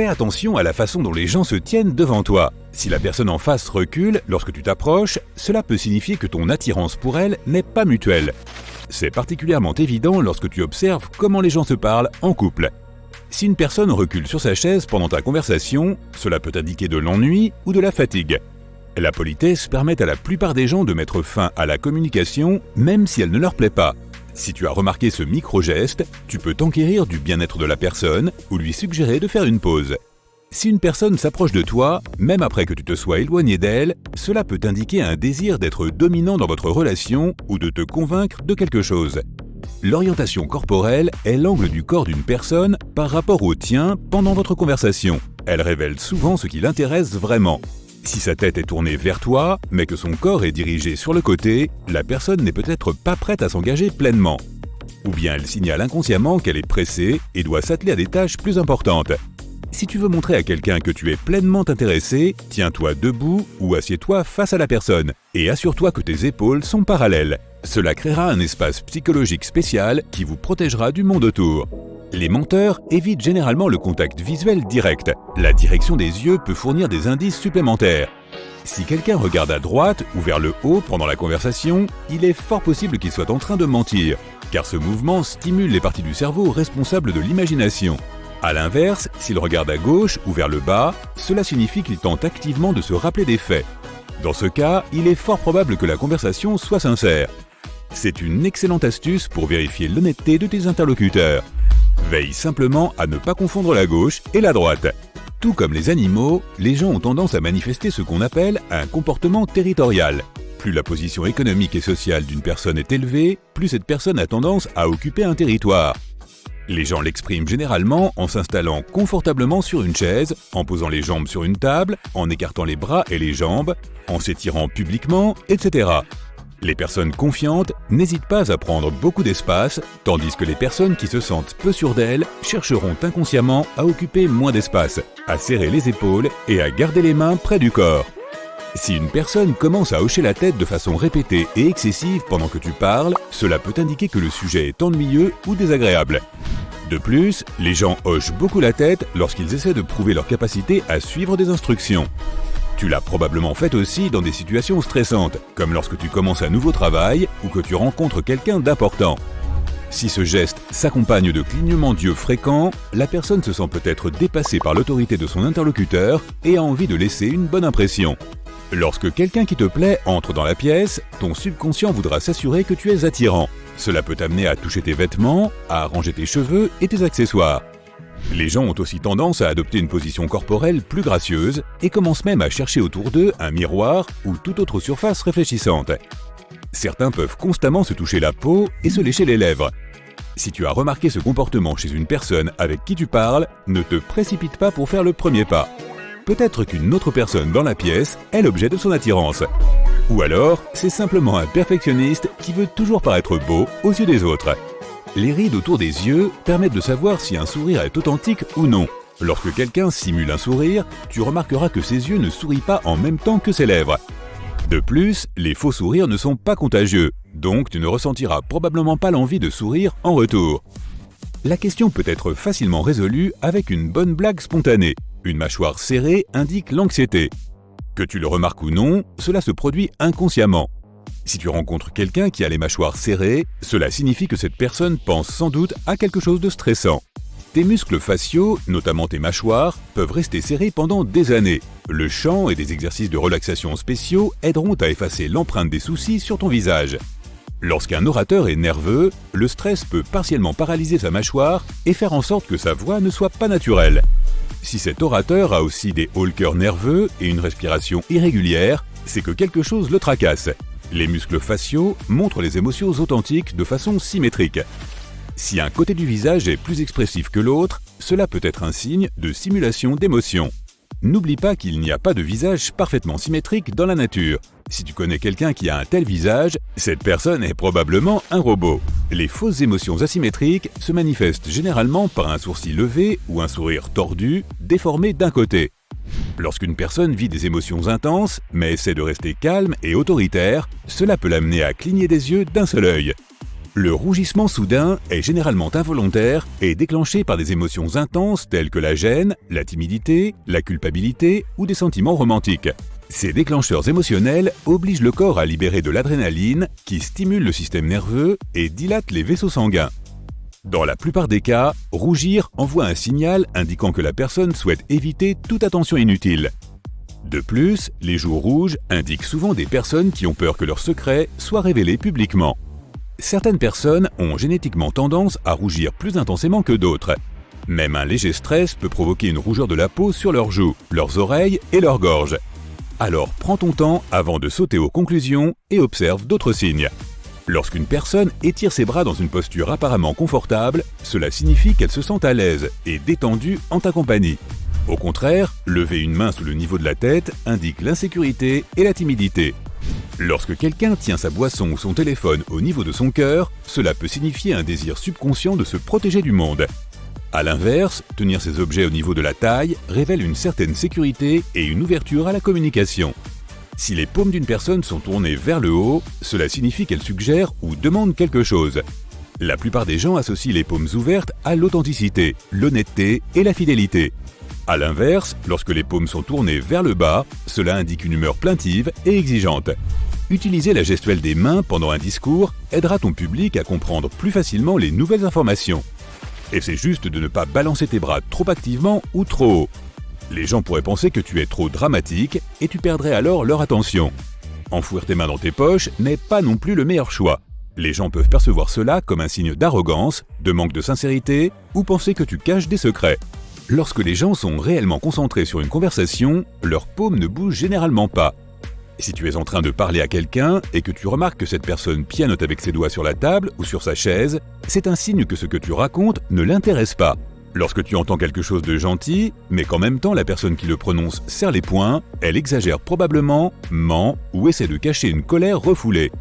Fais attention à la façon dont les gens se tiennent devant toi. Si la personne en face recule lorsque tu t'approches, cela peut signifier que ton attirance pour elle n'est pas mutuelle. C'est particulièrement évident lorsque tu observes comment les gens se parlent en couple. Si une personne recule sur sa chaise pendant ta conversation, cela peut indiquer de l'ennui ou de la fatigue. La politesse permet à la plupart des gens de mettre fin à la communication, même si elle ne leur plaît pas. Si tu as remarqué ce micro-geste, tu peux t'enquérir du bien-être de la personne ou lui suggérer de faire une pause. Si une personne s'approche de toi, même après que tu te sois éloigné d'elle, cela peut indiquer un désir d'être dominant dans votre relation ou de te convaincre de quelque chose. L'orientation corporelle est l'angle du corps d'une personne par rapport au tien pendant votre conversation. Elle révèle souvent ce qui l'intéresse vraiment. Si sa tête est tournée vers toi, mais que son corps est dirigé sur le côté, la personne n'est peut-être pas prête à s'engager pleinement. Ou bien elle signale inconsciemment qu'elle est pressée et doit s'atteler à des tâches plus importantes. Si tu veux montrer à quelqu'un que tu es pleinement intéressé, tiens-toi debout ou assieds-toi face à la personne et assure-toi que tes épaules sont parallèles. Cela créera un espace psychologique spécial qui vous protégera du monde autour. Les menteurs évitent généralement le contact visuel direct. La direction des yeux peut fournir des indices supplémentaires. Si quelqu'un regarde à droite ou vers le haut pendant la conversation, il est fort possible qu'il soit en train de mentir, car ce mouvement stimule les parties du cerveau responsables de l'imagination. A l'inverse, s'il regarde à gauche ou vers le bas, cela signifie qu'il tente activement de se rappeler des faits. Dans ce cas, il est fort probable que la conversation soit sincère. C'est une excellente astuce pour vérifier l'honnêteté de tes interlocuteurs. Veille simplement à ne pas confondre la gauche et la droite. Tout comme les animaux, les gens ont tendance à manifester ce qu'on appelle un comportement territorial. Plus la position économique et sociale d'une personne est élevée, plus cette personne a tendance à occuper un territoire. Les gens l'expriment généralement en s'installant confortablement sur une chaise, en posant les jambes sur une table, en écartant les bras et les jambes, en s'étirant publiquement, etc. Les personnes confiantes n'hésitent pas à prendre beaucoup d'espace, tandis que les personnes qui se sentent peu sûres d'elles chercheront inconsciemment à occuper moins d'espace, à serrer les épaules et à garder les mains près du corps. Si une personne commence à hocher la tête de façon répétée et excessive pendant que tu parles, cela peut indiquer que le sujet est ennuyeux ou désagréable. De plus, les gens hochent beaucoup la tête lorsqu'ils essaient de prouver leur capacité à suivre des instructions. Tu l'as probablement fait aussi dans des situations stressantes, comme lorsque tu commences un nouveau travail ou que tu rencontres quelqu'un d'important. Si ce geste s'accompagne de clignements d'yeux fréquents, la personne se sent peut-être dépassée par l'autorité de son interlocuteur et a envie de laisser une bonne impression. Lorsque quelqu'un qui te plaît entre dans la pièce, ton subconscient voudra s'assurer que tu es attirant. Cela peut t'amener à toucher tes vêtements, à arranger tes cheveux et tes accessoires. Les gens ont aussi tendance à adopter une position corporelle plus gracieuse et commencent même à chercher autour d'eux un miroir ou toute autre surface réfléchissante. Certains peuvent constamment se toucher la peau et se lécher les lèvres. Si tu as remarqué ce comportement chez une personne avec qui tu parles, ne te précipite pas pour faire le premier pas. Peut-être qu'une autre personne dans la pièce est l'objet de son attirance. Ou alors, c'est simplement un perfectionniste qui veut toujours paraître beau aux yeux des autres. Les rides autour des yeux permettent de savoir si un sourire est authentique ou non. Lorsque quelqu'un simule un sourire, tu remarqueras que ses yeux ne sourient pas en même temps que ses lèvres. De plus, les faux sourires ne sont pas contagieux, donc tu ne ressentiras probablement pas l'envie de sourire en retour. La question peut être facilement résolue avec une bonne blague spontanée. Une mâchoire serrée indique l'anxiété. Que tu le remarques ou non, cela se produit inconsciemment. Si tu rencontres quelqu'un qui a les mâchoires serrées, cela signifie que cette personne pense sans doute à quelque chose de stressant. Tes muscles faciaux, notamment tes mâchoires, peuvent rester serrés pendant des années. Le chant et des exercices de relaxation spéciaux aideront à effacer l'empreinte des soucis sur ton visage. Lorsqu'un orateur est nerveux, le stress peut partiellement paralyser sa mâchoire et faire en sorte que sa voix ne soit pas naturelle. Si cet orateur a aussi des hauts-le-cœur nerveux et une respiration irrégulière, c'est que quelque chose le tracasse. Les muscles faciaux montrent les émotions authentiques de façon symétrique. Si un côté du visage est plus expressif que l'autre, cela peut être un signe de simulation d'émotions. N'oublie pas qu'il n'y a pas de visage parfaitement symétrique dans la nature. Si tu connais quelqu'un qui a un tel visage, cette personne est probablement un robot. Les fausses émotions asymétriques se manifestent généralement par un sourcil levé ou un sourire tordu, déformé d'un côté. Lorsqu'une personne vit des émotions intenses, mais essaie de rester calme et autoritaire, cela peut l'amener à cligner des yeux d'un seul œil. Le rougissement soudain est généralement involontaire et déclenché par des émotions intenses telles que la gêne, la timidité, la culpabilité ou des sentiments romantiques. Ces déclencheurs émotionnels obligent le corps à libérer de l'adrénaline qui stimule le système nerveux et dilate les vaisseaux sanguins. Dans la plupart des cas, rougir envoie un signal indiquant que la personne souhaite éviter toute attention inutile. De plus, les joues rouges indiquent souvent des personnes qui ont peur que leurs secrets soient révélés publiquement. Certaines personnes ont génétiquement tendance à rougir plus intensément que d'autres. Même un léger stress peut provoquer une rougeur de la peau sur leurs joues, leurs oreilles et leur gorge. Alors prends ton temps avant de sauter aux conclusions et observe d'autres signes. Lorsqu'une personne étire ses bras dans une posture apparemment confortable, cela signifie qu'elle se sent à l'aise et détendue en ta compagnie. Au contraire, lever une main sous le niveau de la tête indique l'insécurité et la timidité. Lorsque quelqu'un tient sa boisson ou son téléphone au niveau de son cœur, cela peut signifier un désir subconscient de se protéger du monde. A l'inverse, tenir ces objets au niveau de la taille révèle une certaine sécurité et une ouverture à la communication. Si les paumes d'une personne sont tournées vers le haut, cela signifie qu'elle suggère ou demande quelque chose. La plupart des gens associent les paumes ouvertes à l'authenticité, l'honnêteté et la fidélité. A l'inverse, lorsque les paumes sont tournées vers le bas, cela indique une humeur plaintive et exigeante. Utiliser la gestuelle des mains pendant un discours aidera ton public à comprendre plus facilement les nouvelles informations. Et c'est juste de ne pas balancer tes bras trop activement ou trop haut. Les gens pourraient penser que tu es trop dramatique et tu perdrais alors leur attention. Enfouir tes mains dans tes poches n'est pas non plus le meilleur choix. Les gens peuvent percevoir cela comme un signe d'arrogance, de manque de sincérité ou penser que tu caches des secrets. Lorsque les gens sont réellement concentrés sur une conversation, leurs paumes ne bougent généralement pas. Si tu es en train de parler à quelqu'un et que tu remarques que cette personne pianote avec ses doigts sur la table ou sur sa chaise, c'est un signe que ce que tu racontes ne l'intéresse pas. Lorsque tu entends quelque chose de gentil, mais qu'en même temps la personne qui le prononce serre les poings, elle exagère probablement, ment ou essaie de cacher une colère refoulée.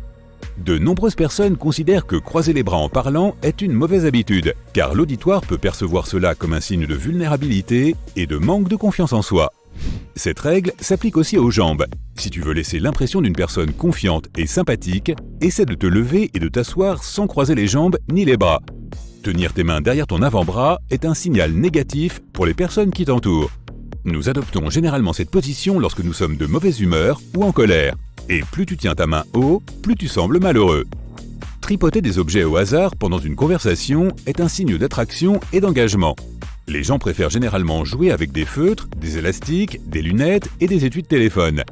De nombreuses personnes considèrent que croiser les bras en parlant est une mauvaise habitude, car l'auditoire peut percevoir cela comme un signe de vulnérabilité et de manque de confiance en soi. Cette règle s'applique aussi aux jambes. Si tu veux laisser l'impression d'une personne confiante et sympathique, essaie de te lever et de t'asseoir sans croiser les jambes ni les bras. Tenir tes mains derrière ton avant-bras est un signal négatif pour les personnes qui t'entourent. Nous adoptons généralement cette position lorsque nous sommes de mauvaise humeur ou en colère. Et plus tu tiens ta main haut, plus tu sembles malheureux. Tripoter des objets au hasard pendant une conversation est un signe d'attraction et d'engagement. Les gens préfèrent généralement jouer avec des feutres, des élastiques, des lunettes et des étuis de téléphone.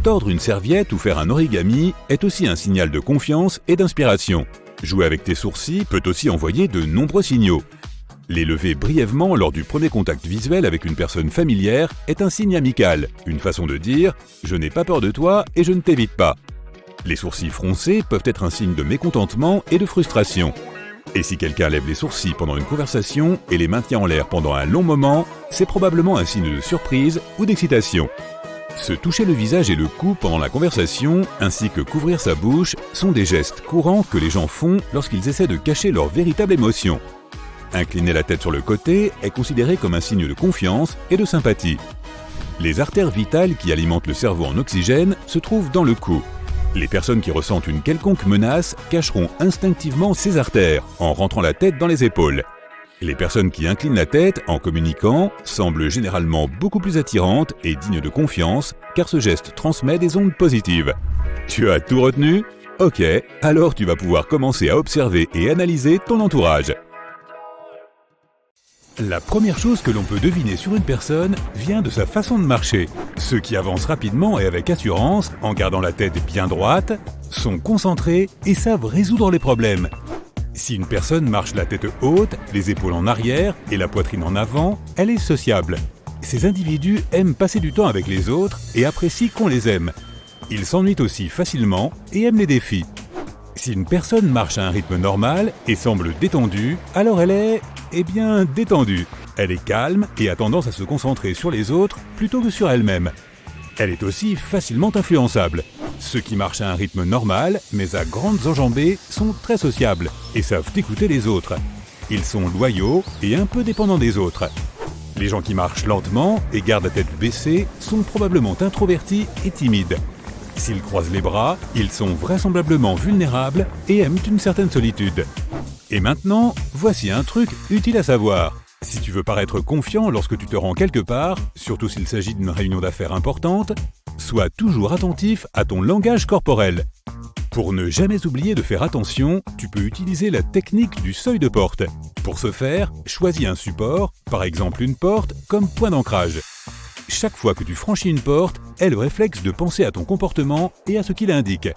Tordre une serviette ou faire un origami est aussi un signal de confiance et d'inspiration. Jouer avec tes sourcils peut aussi envoyer de nombreux signaux. Les lever brièvement lors du premier contact visuel avec une personne familière est un signe amical, une façon de dire « je n'ai pas peur de toi et je ne t'évite pas ». Les sourcils froncés peuvent être un signe de mécontentement et de frustration. Et si quelqu'un lève les sourcils pendant une conversation et les maintient en l'air pendant un long moment, c'est probablement un signe de surprise ou d'excitation. Se toucher le visage et le cou pendant la conversation, ainsi que couvrir sa bouche, sont des gestes courants que les gens font lorsqu'ils essaient de cacher leur véritable émotion. Incliner la tête sur le côté est considéré comme un signe de confiance et de sympathie. Les artères vitales qui alimentent le cerveau en oxygène se trouvent dans le cou. Les personnes qui ressentent une quelconque menace cacheront instinctivement ces artères en rentrant la tête dans les épaules. Les personnes qui inclinent la tête en communiquant semblent généralement beaucoup plus attirantes et dignes de confiance car ce geste transmet des ondes positives. Tu as tout retenu ? Ok, alors tu vas pouvoir commencer à observer et analyser ton entourage. La première chose que l'on peut deviner sur une personne vient de sa façon de marcher. Ceux qui avancent rapidement et avec assurance, en gardant la tête bien droite, sont concentrés et savent résoudre les problèmes. Si une personne marche la tête haute, les épaules en arrière et la poitrine en avant, elle est sociable. Ces individus aiment passer du temps avec les autres et apprécient qu'on les aime. Ils s'ennuient aussi facilement et aiment les défis. Si une personne marche à un rythme normal et semble détendue, alors elle est, détendue. Elle est calme et a tendance à se concentrer sur les autres plutôt que sur elle-même. Elle est aussi facilement influençable. Ceux qui marchent à un rythme normal, mais à grandes enjambées, sont très sociables et savent écouter les autres. Ils sont loyaux et un peu dépendants des autres. Les gens qui marchent lentement et gardent la tête baissée sont probablement introvertis et timides. S'ils croisent les bras, ils sont vraisemblablement vulnérables et aiment une certaine solitude. Et maintenant, voici un truc utile à savoir. Si tu veux paraître confiant lorsque tu te rends quelque part, surtout s'il s'agit d'une réunion d'affaires importante, sois toujours attentif à ton langage corporel. Pour ne jamais oublier de faire attention, tu peux utiliser la technique du seuil de porte. Pour ce faire, choisis un support, par exemple une porte, comme point d'ancrage. Chaque fois que tu franchis une porte, aie le réflexe de penser à ton comportement et à ce qu'il indique.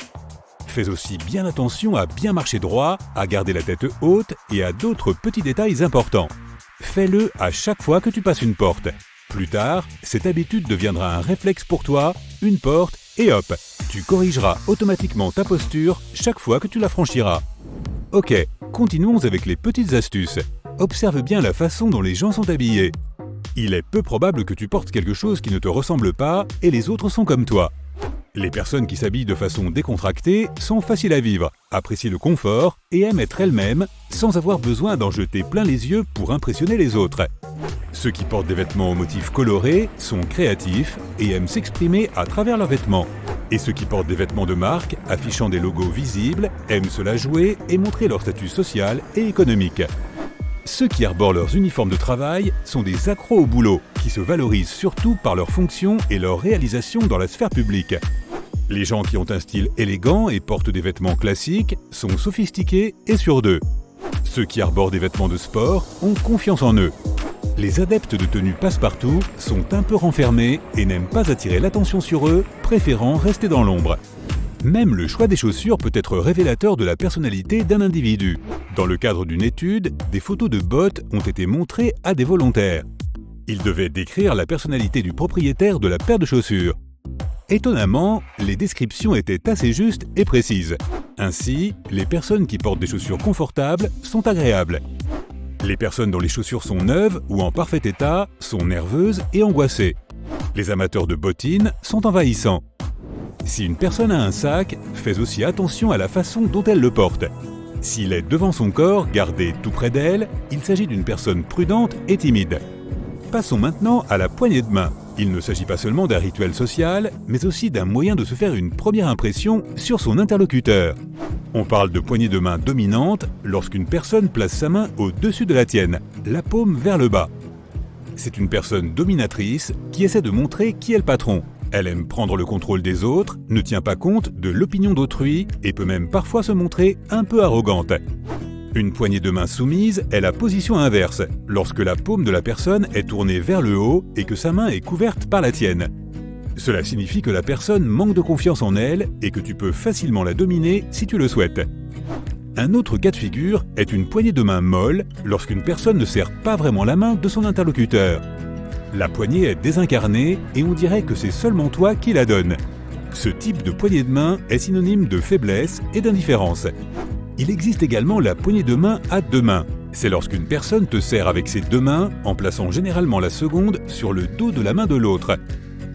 Fais aussi bien attention à bien marcher droit, à garder la tête haute et à d'autres petits détails importants. Fais-le à chaque fois que tu passes une porte. Plus tard, cette habitude deviendra un réflexe pour toi, une porte et hop, tu corrigeras automatiquement ta posture chaque fois que tu la franchiras. Ok, continuons avec les petites astuces. Observe bien la façon dont les gens sont habillés. Il est peu probable que tu portes quelque chose qui ne te ressemble pas et les autres sont comme toi. Les personnes qui s'habillent de façon décontractée sont faciles à vivre, apprécient le confort et aiment être elles-mêmes sans avoir besoin d'en jeter plein les yeux pour impressionner les autres. Ceux qui portent des vêtements aux motifs colorés sont créatifs et aiment s'exprimer à travers leurs vêtements. Et ceux qui portent des vêtements de marque affichant des logos visibles aiment se la jouer et montrer leur statut social et économique. Ceux qui arborent leurs uniformes de travail sont des accros au boulot, qui se valorisent surtout par leur fonction et leur réalisation dans la sphère publique. Les gens qui ont un style élégant et portent des vêtements classiques sont sophistiqués et sûrs d'eux. Ceux qui arborent des vêtements de sport ont confiance en eux. Les adeptes de tenues passe-partout sont un peu renfermés et n'aiment pas attirer l'attention sur eux, préférant rester dans l'ombre. Même le choix des chaussures peut être révélateur de la personnalité d'un individu. Dans le cadre d'une étude, des photos de bottes ont été montrées à des volontaires. Ils devaient décrire la personnalité du propriétaire de la paire de chaussures. Étonnamment, les descriptions étaient assez justes et précises. Ainsi, les personnes qui portent des chaussures confortables sont agréables. Les personnes dont les chaussures sont neuves ou en parfait état sont nerveuses et angoissées. Les amateurs de bottines sont envahissants. Si une personne a un sac, fais aussi attention à la façon dont elle le porte. S'il est devant son corps, gardé tout près d'elle, il s'agit d'une personne prudente et timide. Passons maintenant à la poignée de main. Il ne s'agit pas seulement d'un rituel social, mais aussi d'un moyen de se faire une première impression sur son interlocuteur. On parle de poignée de main dominante lorsqu'une personne place sa main au-dessus de la tienne, la paume vers le bas. C'est une personne dominatrice qui essaie de montrer qui est le patron. Elle aime prendre le contrôle des autres, ne tient pas compte de l'opinion d'autrui et peut même parfois se montrer un peu arrogante. Une poignée de main soumise est la position inverse, lorsque la paume de la personne est tournée vers le haut et que sa main est couverte par la tienne. Cela signifie que la personne manque de confiance en elle et que tu peux facilement la dominer si tu le souhaites. Un autre cas de figure est une poignée de main molle lorsqu'une personne ne serre pas vraiment la main de son interlocuteur. La poignée est désincarnée et on dirait que c'est seulement toi qui la donne. Ce type de poignée de main est synonyme de faiblesse et d'indifférence. Il existe également la poignée de main à deux mains. C'est lorsqu'une personne te serre avec ses deux mains en plaçant généralement la seconde sur le dos de la main de l'autre.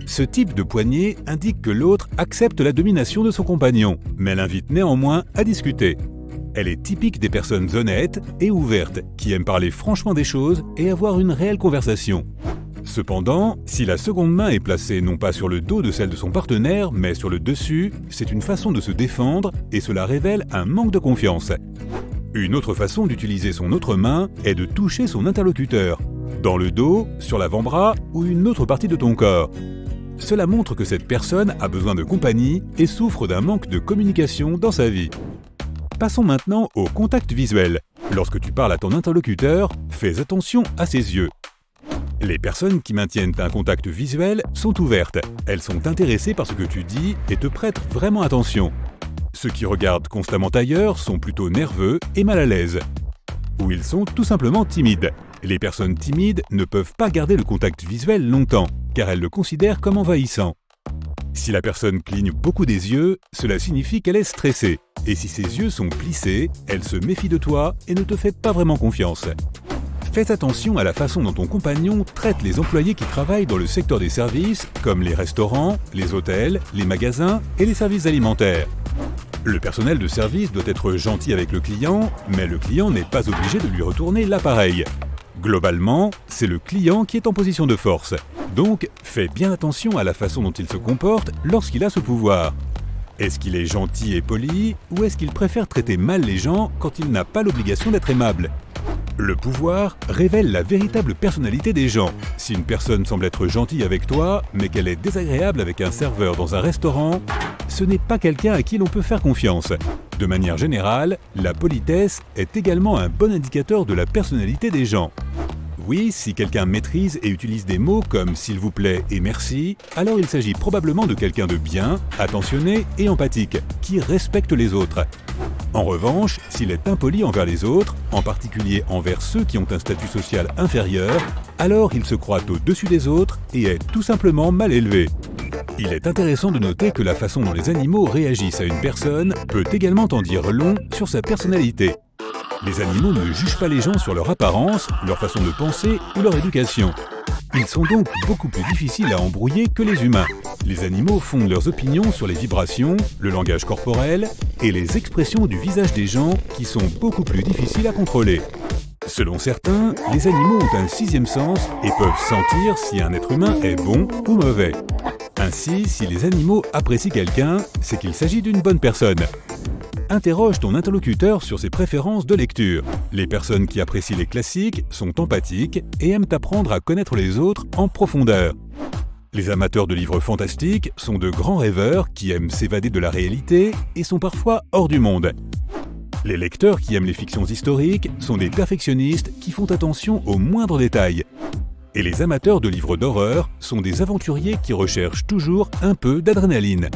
Ce type de poignée indique que l'autre accepte la domination de son compagnon, mais l'invite néanmoins à discuter. Elle est typique des personnes honnêtes et ouvertes, qui aiment parler franchement des choses et avoir une réelle conversation. Cependant, si la seconde main est placée non pas sur le dos de celle de son partenaire, mais sur le dessus, c'est une façon de se défendre et cela révèle un manque de confiance. Une autre façon d'utiliser son autre main est de toucher son interlocuteur, dans le dos, sur l'avant-bras ou une autre partie de ton corps. Cela montre que cette personne a besoin de compagnie et souffre d'un manque de communication dans sa vie. Passons maintenant au contact visuel. Lorsque tu parles à ton interlocuteur, fais attention à ses yeux. Les personnes qui maintiennent un contact visuel sont ouvertes. Elles sont intéressées par ce que tu dis et te prêtent vraiment attention. Ceux qui regardent constamment ailleurs sont plutôt nerveux et mal à l'aise. Ou ils sont tout simplement timides. Les personnes timides ne peuvent pas garder le contact visuel longtemps, car elles le considèrent comme envahissant. Si la personne cligne beaucoup des yeux, cela signifie qu'elle est stressée. Et si ses yeux sont plissés, elle se méfie de toi et ne te fait pas vraiment confiance. Fais attention à la façon dont ton compagnon traite les employés qui travaillent dans le secteur des services, comme les restaurants, les hôtels, les magasins et les services alimentaires. Le personnel de service doit être gentil avec le client, mais le client n'est pas obligé de lui retourner l'appareil. Globalement, c'est le client qui est en position de force. Donc, fais bien attention à la façon dont il se comporte lorsqu'il a ce pouvoir. Est-ce qu'il est gentil et poli ou est-ce qu'il préfère traiter mal les gens quand il n'a pas l'obligation d'être aimable ? Le pouvoir révèle la véritable personnalité des gens. Si une personne semble être gentille avec toi, mais qu'elle est désagréable avec un serveur dans un restaurant, ce n'est pas quelqu'un à qui l'on peut faire confiance. De manière générale, la politesse est également un bon indicateur de la personnalité des gens. Oui, si quelqu'un maîtrise et utilise des mots comme « s'il vous plaît » et « merci », alors il s'agit probablement de quelqu'un de bien, attentionné et empathique, qui respecte les autres. En revanche, s'il est impoli envers les autres, en particulier envers ceux qui ont un statut social inférieur, alors il se croit au-dessus des autres et est tout simplement mal élevé. Il est intéressant de noter que la façon dont les animaux réagissent à une personne peut également en dire long sur sa personnalité. Les animaux ne jugent pas les gens sur leur apparence, leur façon de penser ou leur éducation. Ils sont donc beaucoup plus difficiles à embrouiller que les humains. Les animaux fondent leurs opinions sur les vibrations, le langage corporel et les expressions du visage des gens qui sont beaucoup plus difficiles à contrôler. Selon certains, les animaux ont un sixième sens et peuvent sentir si un être humain est bon ou mauvais. Ainsi, si les animaux apprécient quelqu'un, c'est qu'il s'agit d'une bonne personne. Interroge ton interlocuteur sur ses préférences de lecture. Les personnes qui apprécient les classiques sont empathiques et aiment apprendre à connaître les autres en profondeur. Les amateurs de livres fantastiques sont de grands rêveurs qui aiment s'évader de la réalité et sont parfois hors du monde. Les lecteurs qui aiment les fictions historiques sont des perfectionnistes qui font attention aux moindres détails. Et les amateurs de livres d'horreur sont des aventuriers qui recherchent toujours un peu d'adrénaline.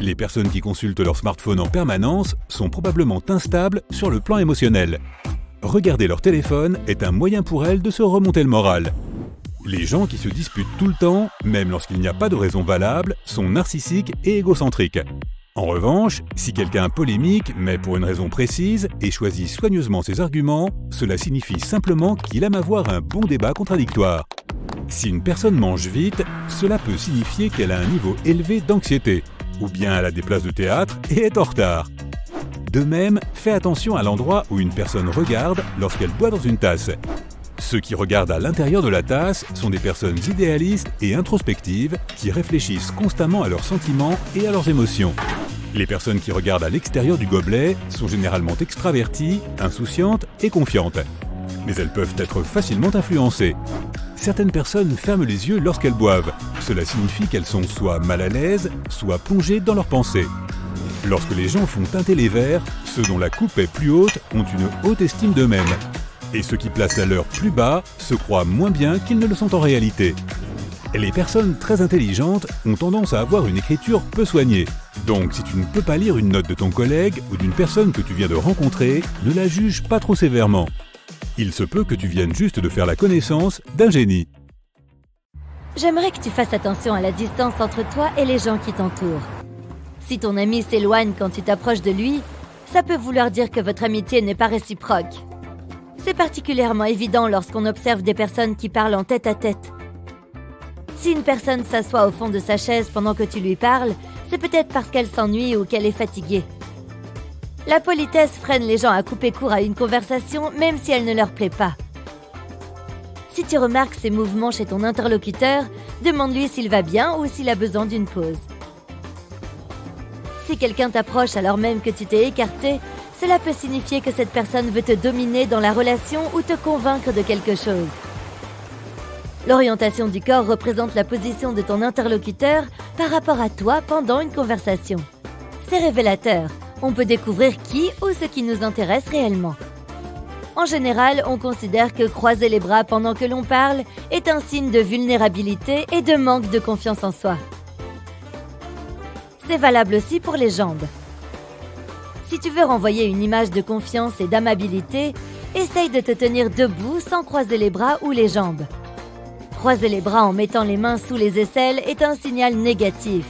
Les personnes qui consultent leur smartphone en permanence sont probablement instables sur le plan émotionnel. Regarder leur téléphone est un moyen pour elles de se remonter le moral. Les gens qui se disputent tout le temps, même lorsqu'il n'y a pas de raison valable, sont narcissiques et égocentriques. En revanche, si quelqu'un polémique, mais pour une raison précise, et choisit soigneusement ses arguments, cela signifie simplement qu'il aime avoir un bon débat contradictoire. Si une personne mange vite, cela peut signifier qu'elle a un niveau élevé d'anxiété, ou bien elle a des places de théâtre et est en retard. De même, fais attention à l'endroit où une personne regarde lorsqu'elle boit dans une tasse. Ceux qui regardent à l'intérieur de la tasse sont des personnes idéalistes et introspectives qui réfléchissent constamment à leurs sentiments et à leurs émotions. Les personnes qui regardent à l'extérieur du gobelet sont généralement extraverties, insouciantes et confiantes. Mais elles peuvent être facilement influencées. Certaines personnes ferment les yeux lorsqu'elles boivent. Cela signifie qu'elles sont soit mal à l'aise, soit plongées dans leurs pensées. Lorsque les gens font teinter les verres, ceux dont la coupe est plus haute ont une haute estime d'eux-mêmes. Et ceux qui placent la leur plus bas se croient moins bien qu'ils ne le sont en réalité. Les personnes très intelligentes ont tendance à avoir une écriture peu soignée. Donc si tu ne peux pas lire une note de ton collègue ou d'une personne que tu viens de rencontrer, ne la juge pas trop sévèrement. Il se peut que tu viennes juste de faire la connaissance d'un génie. J'aimerais que tu fasses attention à la distance entre toi et les gens qui t'entourent. Si ton ami s'éloigne quand tu t'approches de lui, ça peut vouloir dire que votre amitié n'est pas réciproque. C'est particulièrement évident lorsqu'on observe des personnes qui parlent en tête-à-tête. Si une personne s'assoit au fond de sa chaise pendant que tu lui parles, c'est peut-être parce qu'elle s'ennuie ou qu'elle est fatiguée. La politesse freine les gens à couper court à une conversation, même si elle ne leur plaît pas. Si tu remarques ces mouvements chez ton interlocuteur, demande-lui s'il va bien ou s'il a besoin d'une pause. Si quelqu'un t'approche alors même que tu t'es écarté, cela peut signifier que cette personne veut te dominer dans la relation ou te convaincre de quelque chose. L'orientation du corps représente la position de ton interlocuteur par rapport à toi pendant une conversation. C'est révélateur. On peut découvrir qui ou ce qui nous intéresse réellement. En général, on considère que croiser les bras pendant que l'on parle est un signe de vulnérabilité et de manque de confiance en soi. C'est valable aussi pour les jambes. Si tu veux renvoyer une image de confiance et d'amabilité, essaye de te tenir debout sans croiser les bras ou les jambes. Croiser les bras en mettant les mains sous les aisselles est un signal négatif.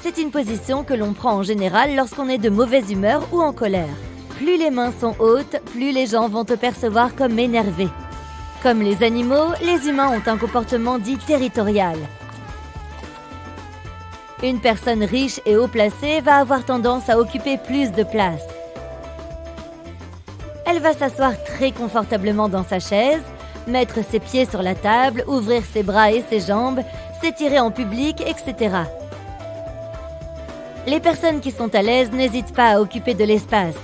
C'est une position que l'on prend en général lorsqu'on est de mauvaise humeur ou en colère. Plus les mains sont hautes, plus les gens vont te percevoir comme énervé. Comme les animaux, les humains ont un comportement dit territorial. Une personne riche et haut placée va avoir tendance à occuper plus de place. Elle va s'asseoir très confortablement dans sa chaise, mettre ses pieds sur la table, ouvrir ses bras et ses jambes, s'étirer en public, etc. Les personnes qui sont à l'aise n'hésitent pas à occuper de l'espace,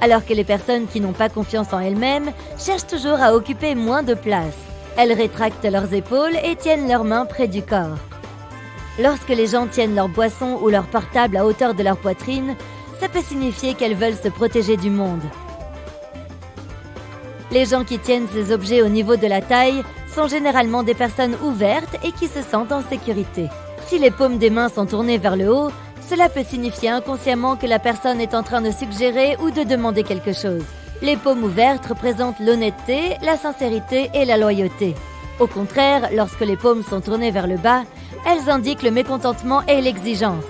alors que les personnes qui n'ont pas confiance en elles-mêmes cherchent toujours à occuper moins de place. Elles rétractent leurs épaules et tiennent leurs mains près du corps. Lorsque les gens tiennent leur boisson ou leur portable à hauteur de leur poitrine, ça peut signifier qu'elles veulent se protéger du monde. Les gens qui tiennent ces objets au niveau de la taille sont généralement des personnes ouvertes et qui se sentent en sécurité. Si les paumes des mains sont tournées vers le haut, cela peut signifier inconsciemment que la personne est en train de suggérer ou de demander quelque chose. Les paumes ouvertes représentent l'honnêteté, la sincérité et la loyauté. Au contraire, lorsque les paumes sont tournées vers le bas, elles indiquent le mécontentement et l'exigence.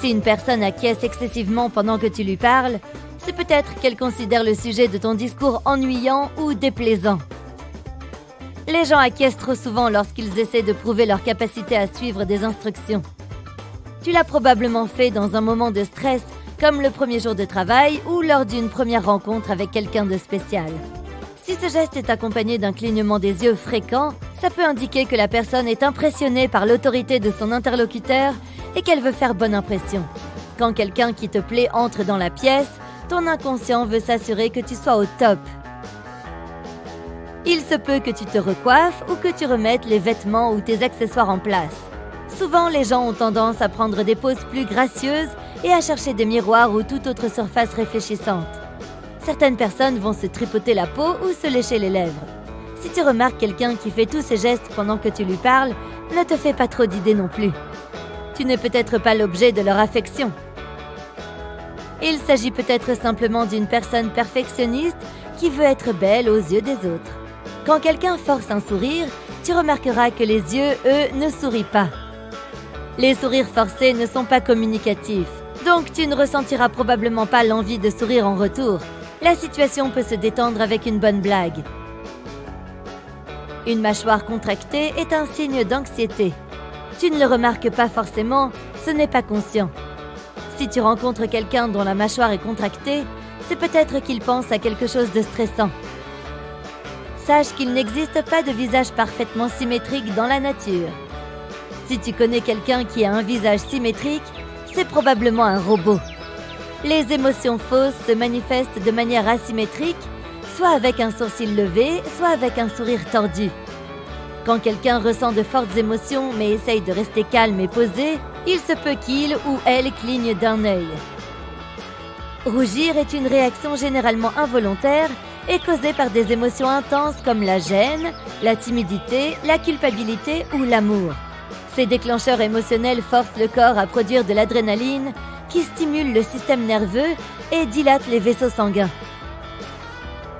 Si une personne acquiesce excessivement pendant que tu lui parles, c'est peut-être qu'elle considère le sujet de ton discours ennuyant ou déplaisant. Les gens acquiescent trop souvent lorsqu'ils essaient de prouver leur capacité à suivre des instructions. Tu l'as probablement fait dans un moment de stress, comme le premier jour de travail ou lors d'une première rencontre avec quelqu'un de spécial. Si ce geste est accompagné d'un clignement des yeux fréquent, ça peut indiquer que la personne est impressionnée par l'autorité de son interlocuteur et qu'elle veut faire bonne impression. Quand quelqu'un qui te plaît entre dans la pièce, ton inconscient veut s'assurer que tu sois au top. Il se peut que tu te recoiffes ou que tu remettes les vêtements ou tes accessoires en place. Souvent, les gens ont tendance à prendre des poses plus gracieuses et à chercher des miroirs ou toute autre surface réfléchissante. Certaines personnes vont se tripoter la peau ou se lécher les lèvres. Si tu remarques quelqu'un qui fait tous ces gestes pendant que tu lui parles, ne te fais pas trop d'idées non plus. Tu n'es peut-être pas l'objet de leur affection. Il s'agit peut-être simplement d'une personne perfectionniste qui veut être belle aux yeux des autres. Quand quelqu'un force un sourire, tu remarqueras que les yeux, eux, ne sourient pas. Les sourires forcés ne sont pas communicatifs, donc tu ne ressentiras probablement pas l'envie de sourire en retour. La situation peut se détendre avec une bonne blague. Une mâchoire contractée est un signe d'anxiété. Tu ne le remarques pas forcément, ce n'est pas conscient. Si tu rencontres quelqu'un dont la mâchoire est contractée, c'est peut-être qu'il pense à quelque chose de stressant. Sache qu'il n'existe pas de visage parfaitement symétrique dans la nature. Si tu connais quelqu'un qui a un visage symétrique, c'est probablement un robot. Les émotions fausses se manifestent de manière asymétrique, soit avec un sourcil levé, soit avec un sourire tordu. Quand quelqu'un ressent de fortes émotions mais essaye de rester calme et posé, il se peut qu'il ou elle cligne d'un œil. Rougir est une réaction généralement involontaire et causée par des émotions intenses comme la gêne, la timidité, la culpabilité ou l'amour. Ces déclencheurs émotionnels forcent le corps à produire de l'adrénaline qui stimule le système nerveux et dilate les vaisseaux sanguins.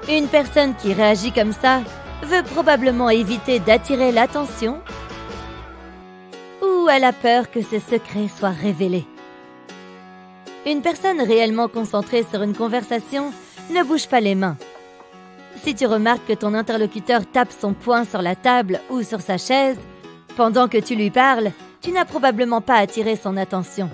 Une personne qui réagit comme ça veut probablement éviter d'attirer l'attention ou elle a peur que ses secrets soient révélés. Une personne réellement concentrée sur une conversation ne bouge pas les mains. Si tu remarques que ton interlocuteur tape son poing sur la table ou sur sa chaise, pendant que tu lui parles, tu n'as probablement pas attiré son attention.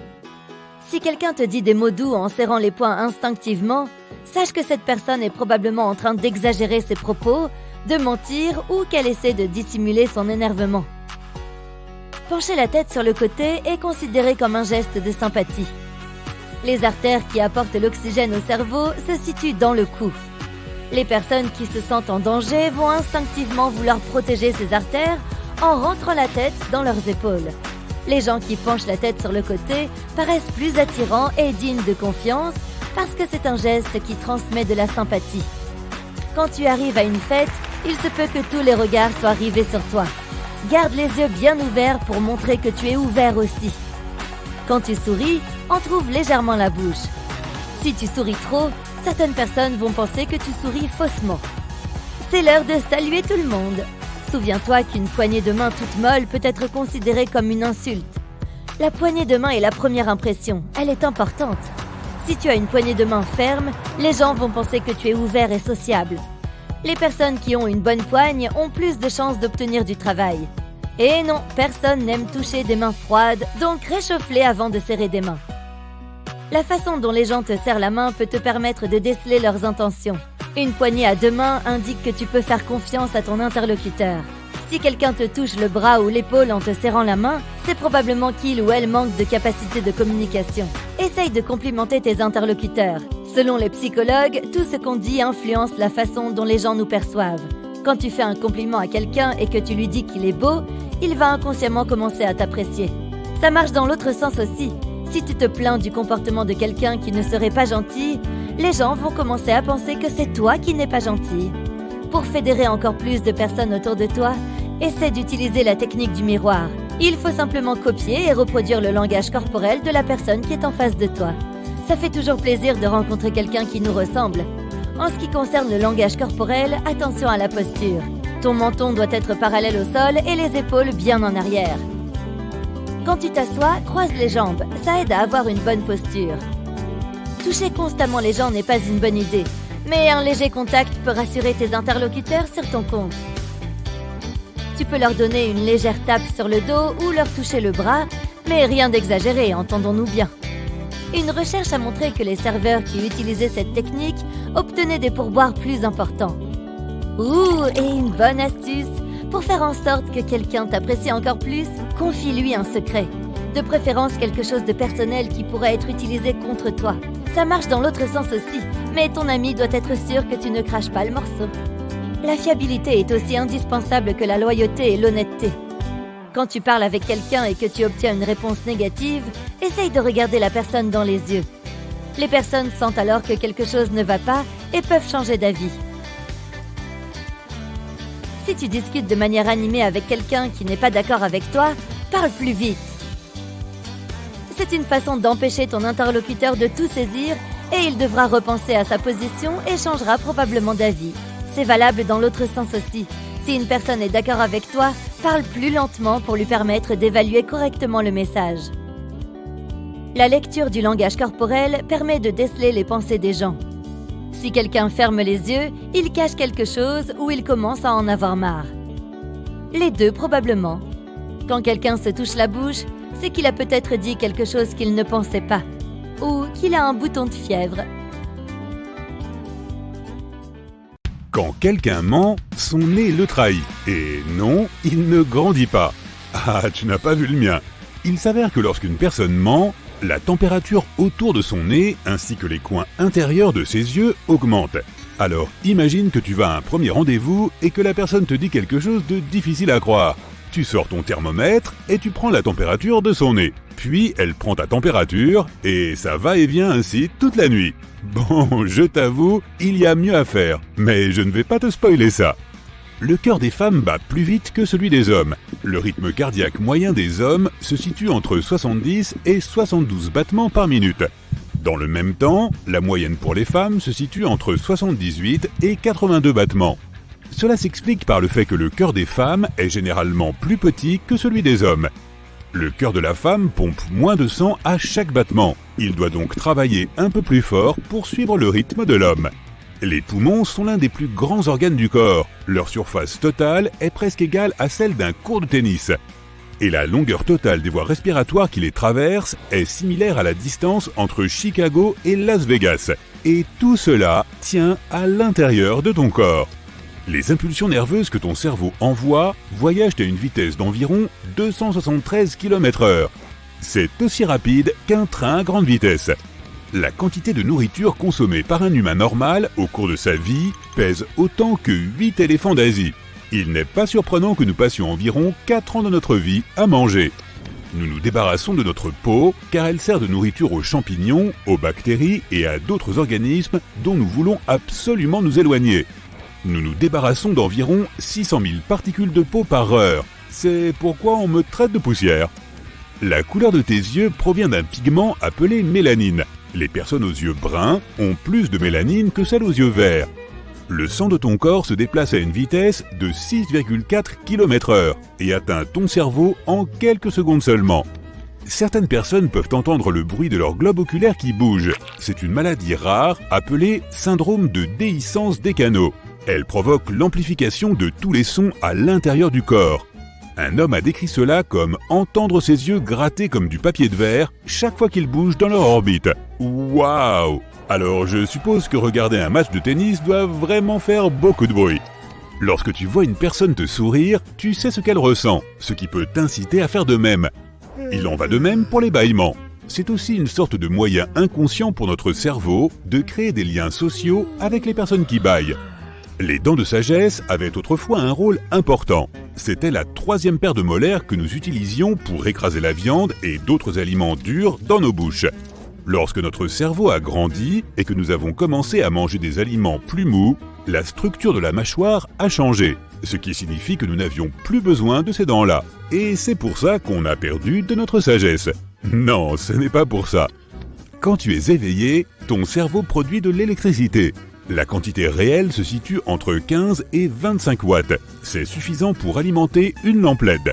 Si quelqu'un te dit des mots doux en serrant les poings instinctivement, sache que cette personne est probablement en train d'exagérer ses propos, de mentir ou qu'elle essaie de dissimuler son énervement. Pencher la tête sur le côté est considéré comme un geste de sympathie. Les artères qui apportent l'oxygène au cerveau se situent dans le cou. Les personnes qui se sentent en danger vont instinctivement vouloir protéger ces artères en rentrant la tête dans leurs épaules. Les gens qui penchent la tête sur le côté paraissent plus attirants et dignes de confiance parce que c'est un geste qui transmet de la sympathie. Quand tu arrives à une fête, il se peut que tous les regards soient rivés sur toi. Garde les yeux bien ouverts pour montrer que tu es ouvert aussi. Quand tu souris, entrouvre légèrement la bouche. Si tu souris trop, certaines personnes vont penser que tu souris faussement. C'est l'heure de saluer tout le monde. Souviens-toi qu'une poignée de main toute molle peut être considérée comme une insulte. La poignée de main est la première impression, elle est importante. Si tu as une poignée de main ferme, les gens vont penser que tu es ouvert et sociable. Les personnes qui ont une bonne poigne ont plus de chances d'obtenir du travail. Et non, personne n'aime toucher des mains froides, donc réchauffe-les avant de serrer des mains. La façon dont les gens te serrent la main peut te permettre de déceler leurs intentions. Une poignée à deux mains indique que tu peux faire confiance à ton interlocuteur. Si quelqu'un te touche le bras ou l'épaule en te serrant la main, c'est probablement qu'il ou elle manque de capacité de communication. Essaye de complimenter tes interlocuteurs. Selon les psychologues, tout ce qu'on dit influence la façon dont les gens nous perçoivent. Quand tu fais un compliment à quelqu'un et que tu lui dis qu'il est beau, il va inconsciemment commencer à t'apprécier. Ça marche dans l'autre sens aussi. Si tu te plains du comportement de quelqu'un qui ne serait pas gentil, les gens vont commencer à penser que c'est toi qui n'es pas gentil. Pour fédérer encore plus de personnes autour de toi, essaie d'utiliser la technique du miroir. Il faut simplement copier et reproduire le langage corporel de la personne qui est en face de toi. Ça fait toujours plaisir de rencontrer quelqu'un qui nous ressemble. En ce qui concerne le langage corporel, attention à la posture. Ton menton doit être parallèle au sol et les épaules bien en arrière. Quand tu t'assois, croise les jambes, ça aide à avoir une bonne posture. Toucher constamment les gens n'est pas une bonne idée, mais un léger contact peut rassurer tes interlocuteurs sur ton compte. Tu peux leur donner une légère tape sur le dos ou leur toucher le bras, mais rien d'exagéré, entendons-nous bien. Une recherche a montré que les serveurs qui utilisaient cette technique obtenaient des pourboires plus importants. Et une bonne astuce! Pour faire en sorte que quelqu'un t'apprécie encore plus, confie-lui un secret. De préférence quelque chose de personnel qui pourrait être utilisé contre toi. Ça marche dans l'autre sens aussi, mais ton ami doit être sûr que tu ne craches pas le morceau. La fiabilité est aussi indispensable que la loyauté et l'honnêteté. Quand tu parles avec quelqu'un et que tu obtiens une réponse négative, essaye de regarder la personne dans les yeux. Les personnes sentent alors que quelque chose ne va pas et peuvent changer d'avis. Si tu discutes de manière animée avec quelqu'un qui n'est pas d'accord avec toi, parle plus vite. C'est une façon d'empêcher ton interlocuteur de tout saisir et il devra repenser à sa position et changera probablement d'avis. C'est valable dans l'autre sens aussi. Si une personne est d'accord avec toi, parle plus lentement pour lui permettre d'évaluer correctement le message. La lecture du langage corporel permet de déceler les pensées des gens. Si quelqu'un ferme les yeux, il cache quelque chose ou il commence à en avoir marre. Les deux probablement. Quand quelqu'un se touche la bouche, c'est qu'il a peut-être dit quelque chose qu'il ne pensait pas, ou qu'il a un bouton de fièvre. Quand quelqu'un ment, son nez le trahit. Et non, il ne grandit pas. Ah, tu n'as pas vu le mien. Il s'avère que lorsqu'une personne ment, la température autour de son nez ainsi que les coins intérieurs de ses yeux augmentent. Alors imagine que tu vas à un premier rendez-vous et que la personne te dit quelque chose de difficile à croire. Tu sors ton thermomètre et tu prends la température de son nez. Puis elle prend ta température et ça va et vient ainsi toute la nuit. Bon, je t'avoue, il y a mieux à faire, mais je ne vais pas te spoiler ça. Le cœur des femmes bat plus vite que celui des hommes. Le rythme cardiaque moyen des hommes se situe entre 70 et 72 battements par minute. Dans le même temps, la moyenne pour les femmes se situe entre 78 et 82 battements. Cela s'explique par le fait que le cœur des femmes est généralement plus petit que celui des hommes. Le cœur de la femme pompe moins de sang à chaque battement. Il doit donc travailler un peu plus fort pour suivre le rythme de l'homme. Les poumons sont l'un des plus grands organes du corps. Leur surface totale est presque égale à celle d'un court de tennis. Et la longueur totale des voies respiratoires qui les traversent est similaire à la distance entre Chicago et Las Vegas. Et tout cela tient à l'intérieur de ton corps. Les impulsions nerveuses que ton cerveau envoie voyagent à une vitesse d'environ 273 km/h. C'est aussi rapide qu'un train à grande vitesse. La quantité de nourriture consommée par un humain normal au cours de sa vie pèse autant que 8 éléphants d'Asie. Il n'est pas surprenant que nous passions environ 4 ans de notre vie à manger. Nous nous débarrassons de notre peau car elle sert de nourriture aux champignons, aux bactéries et à d'autres organismes dont nous voulons absolument nous éloigner. Nous nous débarrassons d'environ 600 000 particules de peau par heure. C'est pourquoi on me traite de poussière. La couleur de tes yeux provient d'un pigment appelé mélanine. Les personnes aux yeux bruns ont plus de mélanine que celles aux yeux verts. Le sang de ton corps se déplace à une vitesse de 6,4 km/h et atteint ton cerveau en quelques secondes seulement. Certaines personnes peuvent entendre le bruit de leur globe oculaire qui bouge. C'est une maladie rare appelée syndrome de déhiscence des canaux. Elle provoque l'amplification de tous les sons à l'intérieur du corps. Un homme a décrit cela comme entendre ses yeux gratter comme du papier de verre chaque fois qu'ils bougent dans leur orbite. Waouh! Alors je suppose que regarder un match de tennis doit vraiment faire beaucoup de bruit. Lorsque tu vois une personne te sourire, tu sais ce qu'elle ressent, ce qui peut t'inciter à faire de même. Il en va de même pour les bâillements. C'est aussi une sorte de moyen inconscient pour notre cerveau de créer des liens sociaux avec les personnes qui bâillent. Les dents de sagesse avaient autrefois un rôle important. C'était la troisième paire de molaires que nous utilisions pour écraser la viande et d'autres aliments durs dans nos bouches. Lorsque notre cerveau a grandi et que nous avons commencé à manger des aliments plus mous, la structure de la mâchoire a changé, ce qui signifie que nous n'avions plus besoin de ces dents-là. Et c'est pour ça qu'on a perdu de notre sagesse. Non, ce n'est pas pour ça. Quand tu es éveillé, ton cerveau produit de l'électricité. La quantité réelle se situe entre 15 et 25 watts. C'est suffisant pour alimenter une lampe LED.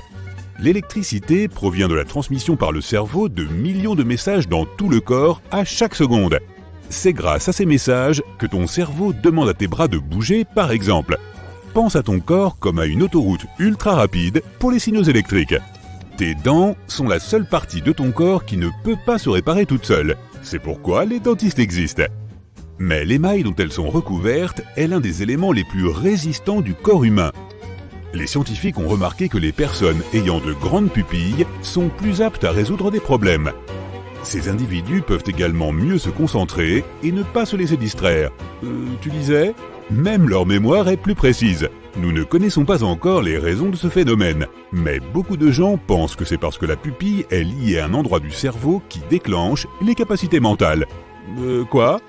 L'électricité provient de la transmission par le cerveau de millions de messages dans tout le corps à chaque seconde. C'est grâce à ces messages que ton cerveau demande à tes bras de bouger, par exemple. Pense à ton corps comme à une autoroute ultra rapide pour les signaux électriques. Tes dents sont la seule partie de ton corps qui ne peut pas se réparer toute seule. C'est pourquoi les dentistes existent. Mais l'émail dont elles sont recouvertes est l'un des éléments les plus résistants du corps humain. Les scientifiques ont remarqué que les personnes ayant de grandes pupilles sont plus aptes à résoudre des problèmes. Ces individus peuvent également mieux se concentrer et ne pas se laisser distraire. Tu disais ? Même leur mémoire est plus précise. Nous ne connaissons pas encore les raisons de ce phénomène, mais beaucoup de gens pensent que c'est parce que la pupille est liée à un endroit du cerveau qui déclenche les capacités mentales. Quoi ?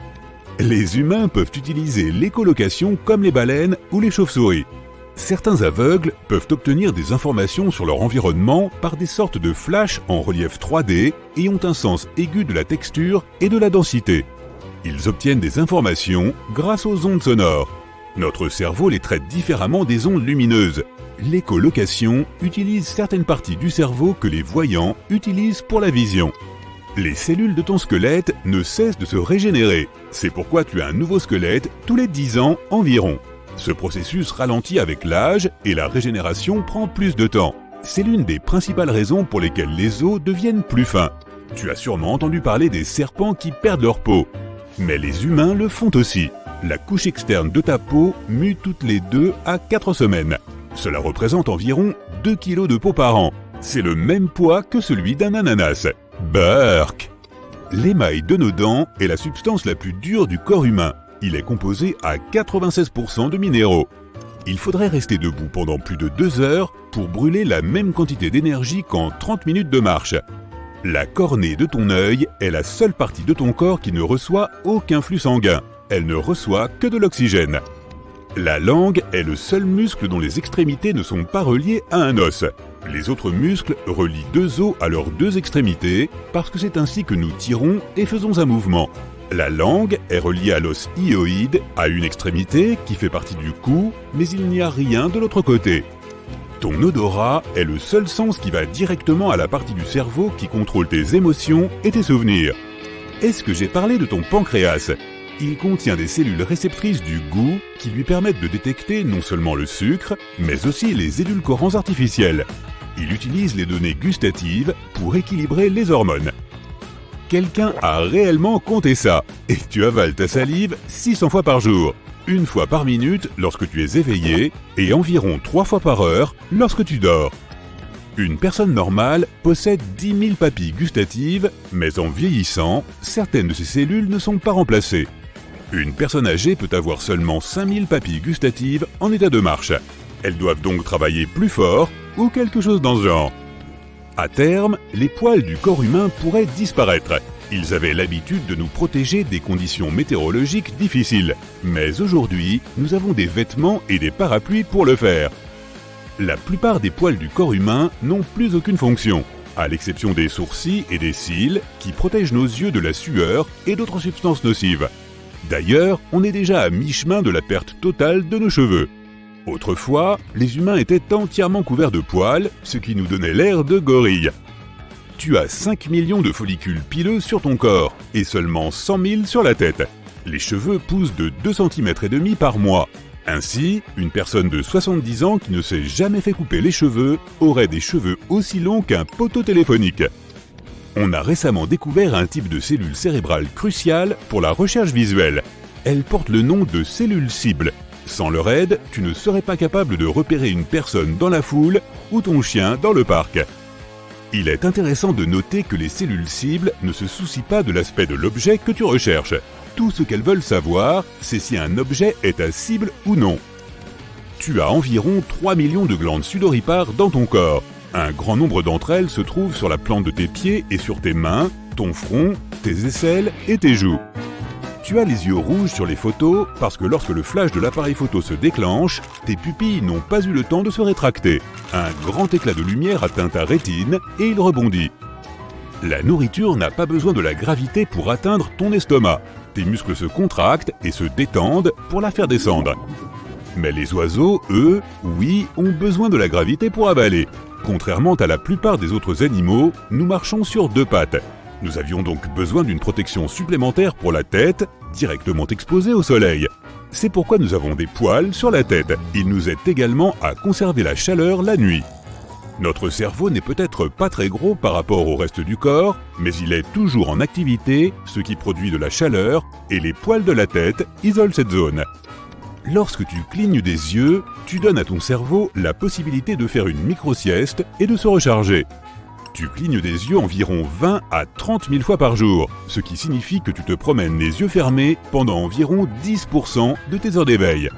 Les humains peuvent utiliser l'écholocation comme les baleines ou les chauves-souris. Certains aveugles peuvent obtenir des informations sur leur environnement par des sortes de flashs en relief 3D et ont un sens aigu de la texture et de la densité. Ils obtiennent des informations grâce aux ondes sonores. Notre cerveau les traite différemment des ondes lumineuses. L'écholocation utilise certaines parties du cerveau que les voyants utilisent pour la vision. Les cellules de ton squelette ne cessent de se régénérer. C'est pourquoi tu as un nouveau squelette tous les 10 ans environ. Ce processus ralentit avec l'âge et la régénération prend plus de temps. C'est l'une des principales raisons pour lesquelles les os deviennent plus fins. Tu as sûrement entendu parler des serpents qui perdent leur peau. Mais les humains le font aussi. La couche externe de ta peau mue toutes les 2 à 4 semaines. Cela représente environ 2 kg de peau par an. C'est le même poids que celui d'un ananas. Burk! L'émail de nos dents est la substance la plus dure du corps humain. Il est composé à 96% de minéraux. Il faudrait rester debout pendant plus de 2 heures pour brûler la même quantité d'énergie qu'en 30 minutes de marche. La cornée de ton œil est la seule partie de ton corps qui ne reçoit aucun flux sanguin. Elle ne reçoit que de l'oxygène. La langue est le seul muscle dont les extrémités ne sont pas reliées à un os. Les autres muscles relient 2 os à leurs 2 extrémités parce que c'est ainsi que nous tirons et faisons un mouvement. La langue est reliée à l'os hyoïde, à une extrémité qui fait partie du cou, mais il n'y a rien de l'autre côté. Ton odorat est le seul sens qui va directement à la partie du cerveau qui contrôle tes émotions et tes souvenirs. Est-ce que j'ai parlé de ton pancréas ? Il contient des cellules réceptrices du goût qui lui permettent de détecter non seulement le sucre, mais aussi les édulcorants artificiels. Il utilise les données gustatives pour équilibrer les hormones. Quelqu'un a réellement compté ça, et tu avales ta salive 600 fois par jour, 1 fois par minute lorsque tu es éveillé, et environ 3 fois par heure lorsque tu dors. Une personne normale possède 10 000 papilles gustatives, mais en vieillissant, certaines de ces cellules ne sont pas remplacées. Une personne âgée peut avoir seulement 5 000 papilles gustatives en état de marche. Elles doivent donc travailler plus fort ou quelque chose dans ce genre. À terme, les poils du corps humain pourraient disparaître. Ils avaient l'habitude de nous protéger des conditions météorologiques difficiles. Mais aujourd'hui, nous avons des vêtements et des parapluies pour le faire. La plupart des poils du corps humain n'ont plus aucune fonction, à l'exception des sourcils et des cils qui protègent nos yeux de la sueur et d'autres substances nocives. D'ailleurs, on est déjà à mi-chemin de la perte totale de nos cheveux. Autrefois, les humains étaient entièrement couverts de poils, ce qui nous donnait l'air de gorilles. Tu as 5 millions de follicules pileux sur ton corps et seulement 100 000 sur la tête. Les cheveux poussent de 2,5 cm par mois. Ainsi, une personne de 70 ans qui ne s'est jamais fait couper les cheveux aurait des cheveux aussi longs qu'un poteau téléphonique. On a récemment découvert un type de cellule cérébrale cruciale pour la recherche visuelle. Elle porte le nom de cellule cible. Sans leur aide, tu ne serais pas capable de repérer une personne dans la foule ou ton chien dans le parc. Il est intéressant de noter que les cellules cibles ne se soucient pas de l'aspect de l'objet que tu recherches. Tout ce qu'elles veulent savoir, c'est si un objet est ta cible ou non. Tu as environ 3 millions de glandes sudoripares dans ton corps. Un grand nombre d'entre elles se trouvent sur la plante de tes pieds et sur tes mains, ton front, tes aisselles et tes joues. Tu as les yeux rouges sur les photos parce que lorsque le flash de l'appareil photo se déclenche, tes pupilles n'ont pas eu le temps de se rétracter. Un grand éclat de lumière atteint ta rétine et il rebondit. La nourriture n'a pas besoin de la gravité pour atteindre ton estomac. Tes muscles se contractent et se détendent pour la faire descendre. Mais les oiseaux, eux, oui, ont besoin de la gravité pour avaler. Contrairement à la plupart des autres animaux, nous marchons sur 2 pattes. Nous avions donc besoin d'une protection supplémentaire pour la tête, directement exposée au soleil. C'est pourquoi nous avons des poils sur la tête. Ils nous aident également à conserver la chaleur la nuit. Notre cerveau n'est peut-être pas très gros par rapport au reste du corps, mais il est toujours en activité, ce qui produit de la chaleur, et les poils de la tête isolent cette zone. Lorsque tu clignes des yeux, tu donnes à ton cerveau la possibilité de faire une micro-sieste et de se recharger. Tu clignes des yeux environ 20 à 30 000 fois par jour, ce qui signifie que tu te promènes les yeux fermés pendant environ 10% de tes heures d'éveil.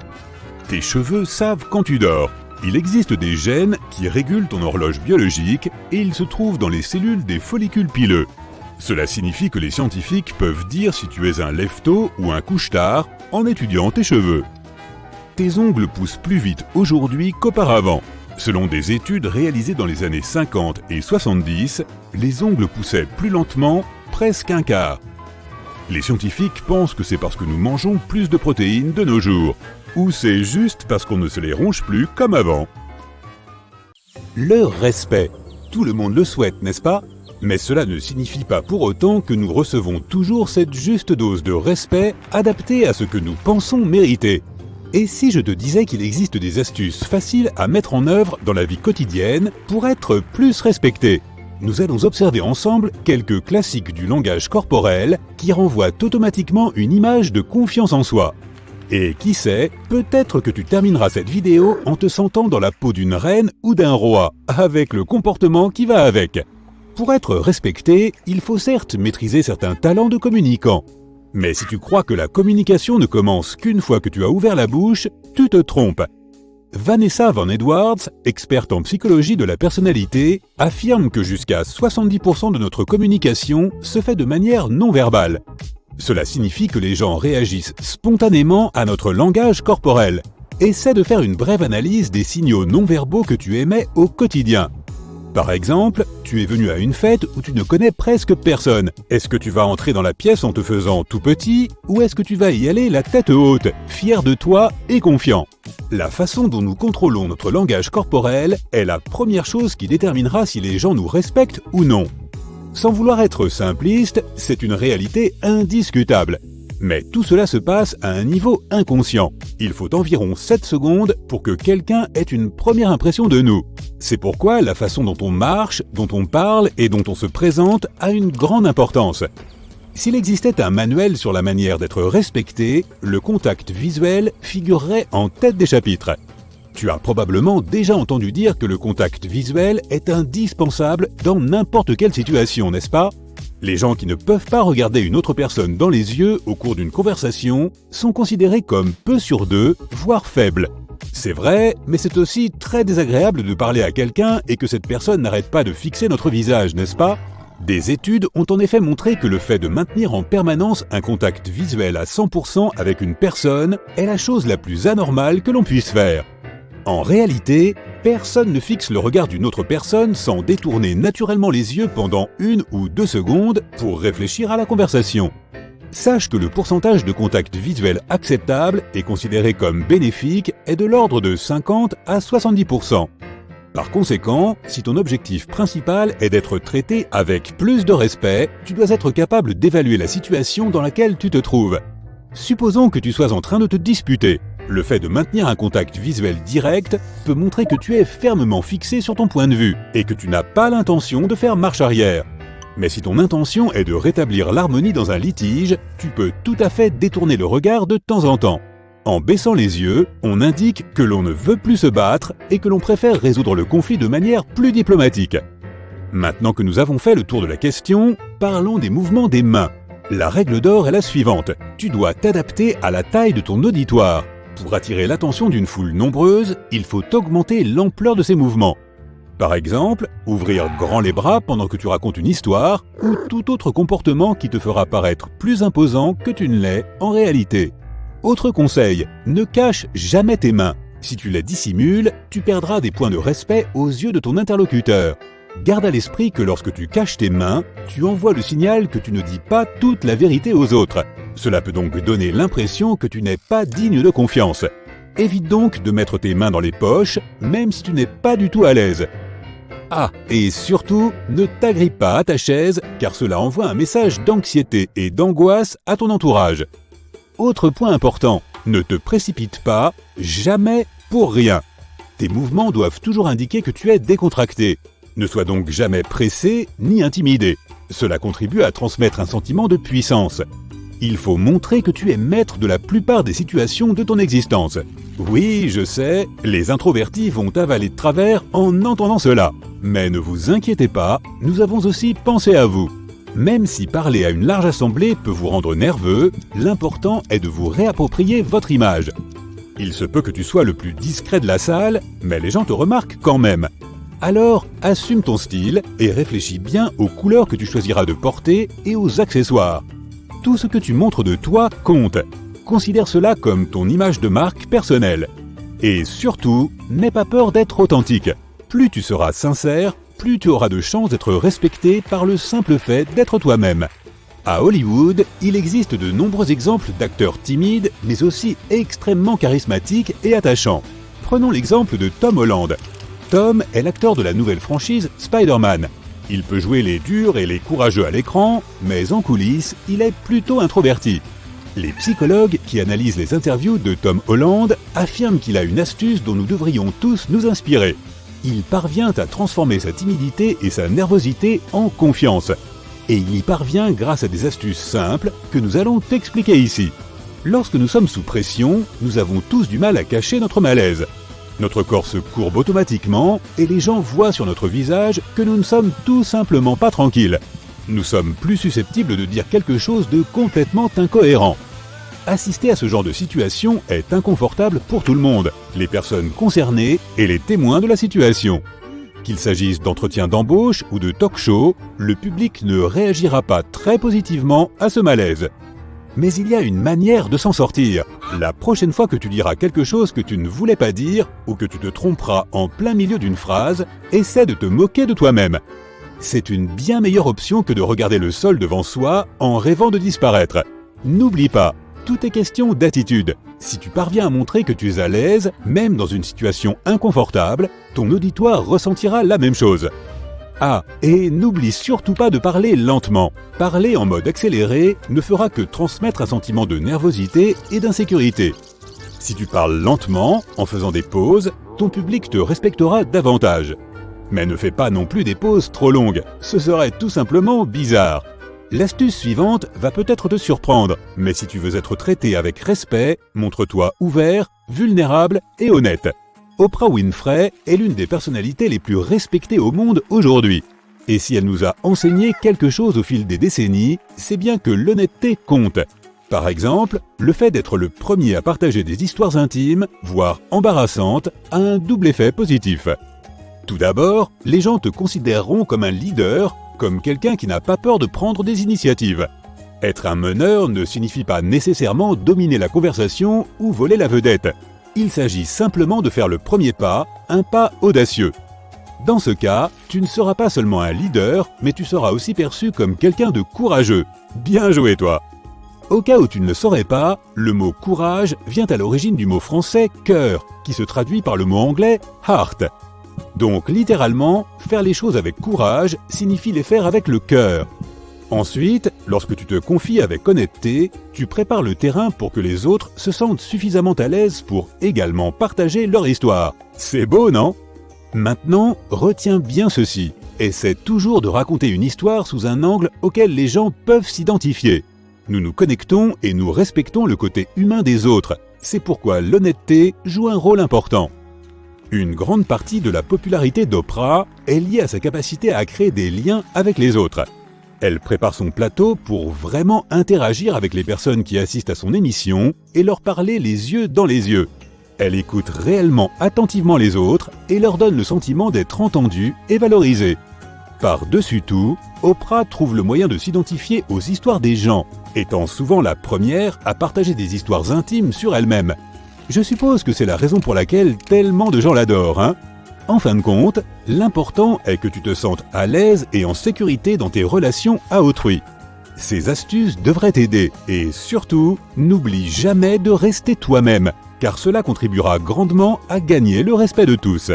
Tes cheveux savent quand tu dors. Il existe des gènes qui régulent ton horloge biologique et ils se trouvent dans les cellules des follicules pileux. Cela signifie que les scientifiques peuvent dire si tu es un lève-tôt ou un couche-tard en étudiant tes cheveux. Tes ongles poussent plus vite aujourd'hui qu'auparavant. Selon des études réalisées dans les années 50 et 70, les ongles poussaient plus lentement, presque un quart. Les scientifiques pensent que c'est parce que nous mangeons plus de protéines de nos jours, ou c'est juste parce qu'on ne se les ronge plus comme avant. Le respect. Tout le monde le souhaite, n'est-ce pas ? Mais cela ne signifie pas pour autant que nous recevons toujours cette juste dose de respect adaptée à ce que nous pensons mériter. Et si je te disais qu'il existe des astuces faciles à mettre en œuvre dans la vie quotidienne pour être plus respecté ? Nous allons observer ensemble quelques classiques du langage corporel qui renvoient automatiquement une image de confiance en soi. Et qui sait, peut-être que tu termineras cette vidéo en te sentant dans la peau d'une reine ou d'un roi, avec le comportement qui va avec. Pour être respecté, il faut certes maîtriser certains talents de communicant. Mais si tu crois que la communication ne commence qu'une fois que tu as ouvert la bouche, tu te trompes. Vanessa Van Edwards, experte en psychologie de la personnalité, affirme que jusqu'à 70% de notre communication se fait de manière non verbale. Cela signifie que les gens réagissent spontanément à notre langage corporel. Essaie de faire une brève analyse des signaux non-verbaux que tu émets au quotidien. Par exemple, tu es venu à une fête où tu ne connais presque personne. Est-ce que tu vas entrer dans la pièce en te faisant tout petit ou est-ce que tu vas y aller la tête haute, fier de toi et confiant ? La façon dont nous contrôlons notre langage corporel est la première chose qui déterminera si les gens nous respectent ou non. Sans vouloir être simpliste, c'est une réalité indiscutable. Mais tout cela se passe à un niveau inconscient. Il faut environ 7 secondes pour que quelqu'un ait une première impression de nous. C'est pourquoi la façon dont on marche, dont on parle et dont on se présente a une grande importance. S'il existait un manuel sur la manière d'être respecté, le contact visuel figurerait en tête des chapitres. Tu as probablement déjà entendu dire que le contact visuel est indispensable dans n'importe quelle situation, n'est-ce pas ? Les gens qui ne peuvent pas regarder une autre personne dans les yeux au cours d'une conversation sont considérés comme peu sur deux, voire faibles. C'est vrai, mais c'est aussi très désagréable de parler à quelqu'un et que cette personne n'arrête pas de fixer notre visage, n'est-ce pas ? Des études ont en effet montré que le fait de maintenir en permanence un contact visuel à 100% avec une personne est la chose la plus anormale que l'on puisse faire. En réalité, personne ne fixe le regard d'une autre personne sans détourner naturellement les yeux pendant 1 ou 2 secondes pour réfléchir à la conversation. Sache que le pourcentage de contact visuel acceptable et considéré comme bénéfique est de l'ordre de 50 à 70%. Par conséquent, si ton objectif principal est d'être traité avec plus de respect, tu dois être capable d'évaluer la situation dans laquelle tu te trouves. Supposons que tu sois en train de te disputer. Le fait de maintenir un contact visuel direct peut montrer que tu es fermement fixé sur ton point de vue et que tu n'as pas l'intention de faire marche arrière. Mais si ton intention est de rétablir l'harmonie dans un litige, tu peux tout à fait détourner le regard de temps en temps. En baissant les yeux, on indique que l'on ne veut plus se battre et que l'on préfère résoudre le conflit de manière plus diplomatique. Maintenant que nous avons fait le tour de la question, parlons des mouvements des mains. La règle d'or est la suivante. Tu dois t'adapter à la taille de ton auditoire. Pour attirer l'attention d'une foule nombreuse, il faut augmenter l'ampleur de ces mouvements. Par exemple, ouvrir grand les bras pendant que tu racontes une histoire ou tout autre comportement qui te fera paraître plus imposant que tu ne l'es en réalité. Autre conseil, ne cache jamais tes mains. Si tu les dissimules, tu perdras des points de respect aux yeux de ton interlocuteur. Garde à l'esprit que lorsque tu caches tes mains, tu envoies le signal que tu ne dis pas toute la vérité aux autres. Cela peut donc donner l'impression que tu n'es pas digne de confiance. Évite donc de mettre tes mains dans les poches, même si tu n'es pas du tout à l'aise. Ah, et surtout, ne t'agrippe pas à ta chaise, car cela envoie un message d'anxiété et d'angoisse à ton entourage. Autre point important, ne te précipite pas, jamais pour rien. Tes mouvements doivent toujours indiquer que tu es décontracté. Ne sois donc jamais pressé ni intimidé. Cela contribue à transmettre un sentiment de puissance. Il faut montrer que tu es maître de la plupart des situations de ton existence. Oui, je sais, les introvertis vont avaler de travers en entendant cela. Mais ne vous inquiétez pas, nous avons aussi pensé à vous. Même si parler à une large assemblée peut vous rendre nerveux, l'important est de vous réapproprier votre image. Il se peut que tu sois le plus discret de la salle, mais les gens te remarquent quand même. Alors, assume ton style et réfléchis bien aux couleurs que tu choisiras de porter et aux accessoires. Tout ce que tu montres de toi compte. Considère cela comme ton image de marque personnelle. Et surtout, n'aie pas peur d'être authentique. Plus tu seras sincère, plus tu auras de chances d'être respecté par le simple fait d'être toi-même. À Hollywood, il existe de nombreux exemples d'acteurs timides, mais aussi extrêmement charismatiques et attachants. Prenons l'exemple de Tom Holland. Tom est l'acteur de la nouvelle franchise Spider-Man. Il peut jouer les durs et les courageux à l'écran, mais en coulisses, il est plutôt introverti. Les psychologues qui analysent les interviews de Tom Holland affirment qu'il a une astuce dont nous devrions tous nous inspirer. Il parvient à transformer sa timidité et sa nervosité en confiance. Et il y parvient grâce à des astuces simples que nous allons t'expliquer ici. Lorsque nous sommes sous pression, nous avons tous du mal à cacher notre malaise. Notre corps se courbe automatiquement et les gens voient sur notre visage que nous ne sommes tout simplement pas tranquilles. Nous sommes plus susceptibles de dire quelque chose de complètement incohérent. Assister à ce genre de situation est inconfortable pour tout le monde, les personnes concernées et les témoins de la situation. Qu'il s'agisse d'entretien d'embauche ou de talk-show, le public ne réagira pas très positivement à ce malaise. Mais il y a une manière de s'en sortir. La prochaine fois que tu diras quelque chose que tu ne voulais pas dire ou que tu te tromperas en plein milieu d'une phrase, essaie de te moquer de toi-même. C'est une bien meilleure option que de regarder le sol devant soi en rêvant de disparaître. N'oublie pas, tout est question d'attitude. Si tu parviens à montrer que tu es à l'aise, même dans une situation inconfortable, ton auditoire ressentira la même chose. Ah, et n'oublie surtout pas de parler lentement. Parler en mode accéléré ne fera que transmettre un sentiment de nervosité et d'insécurité. Si tu parles lentement, en faisant des pauses, ton public te respectera davantage. Mais ne fais pas non plus des pauses trop longues, ce serait tout simplement bizarre. L'astuce suivante va peut-être te surprendre, mais si tu veux être traité avec respect, montre-toi ouvert, vulnérable et honnête. Oprah Winfrey est l'une des personnalités les plus respectées au monde aujourd'hui. Et si elle nous a enseigné quelque chose au fil des décennies, c'est bien que l'honnêteté compte. Par exemple, le fait d'être le premier à partager des histoires intimes, voire embarrassantes, a un double effet positif. Tout d'abord, les gens te considéreront comme un leader, comme quelqu'un qui n'a pas peur de prendre des initiatives. Être un meneur ne signifie pas nécessairement dominer la conversation ou voler la vedette. Il s'agit simplement de faire le premier pas, un pas audacieux. Dans ce cas, tu ne seras pas seulement un leader, mais tu seras aussi perçu comme quelqu'un de courageux. Bien joué toi! Au cas où tu ne le saurais pas, le mot courage vient à l'origine du mot français cœur, qui se traduit par le mot anglais heart. Donc littéralement, faire les choses avec courage signifie les faire avec le cœur. Ensuite, lorsque tu te confies avec honnêteté, tu prépares le terrain pour que les autres se sentent suffisamment à l'aise pour également partager leur histoire. C'est beau, non ? Maintenant, retiens bien ceci. Essaie toujours de raconter une histoire sous un angle auquel les gens peuvent s'identifier. Nous nous connectons et nous respectons le côté humain des autres. C'est pourquoi l'honnêteté joue un rôle important. Une grande partie de la popularité d'Oprah est liée à sa capacité à créer des liens avec les autres. Elle prépare son plateau pour vraiment interagir avec les personnes qui assistent à son émission et leur parler les yeux dans les yeux. Elle écoute réellement attentivement les autres et leur donne le sentiment d'être entendue et valorisée. Par-dessus tout, Oprah trouve le moyen de s'identifier aux histoires des gens, étant souvent la première à partager des histoires intimes sur elle-même. Je suppose que c'est la raison pour laquelle tellement de gens l'adorent, hein ? En fin de compte, l'important est que tu te sentes à l'aise et en sécurité dans tes relations à autrui. Ces astuces devraient t'aider et surtout, n'oublie jamais de rester toi-même, car cela contribuera grandement à gagner le respect de tous.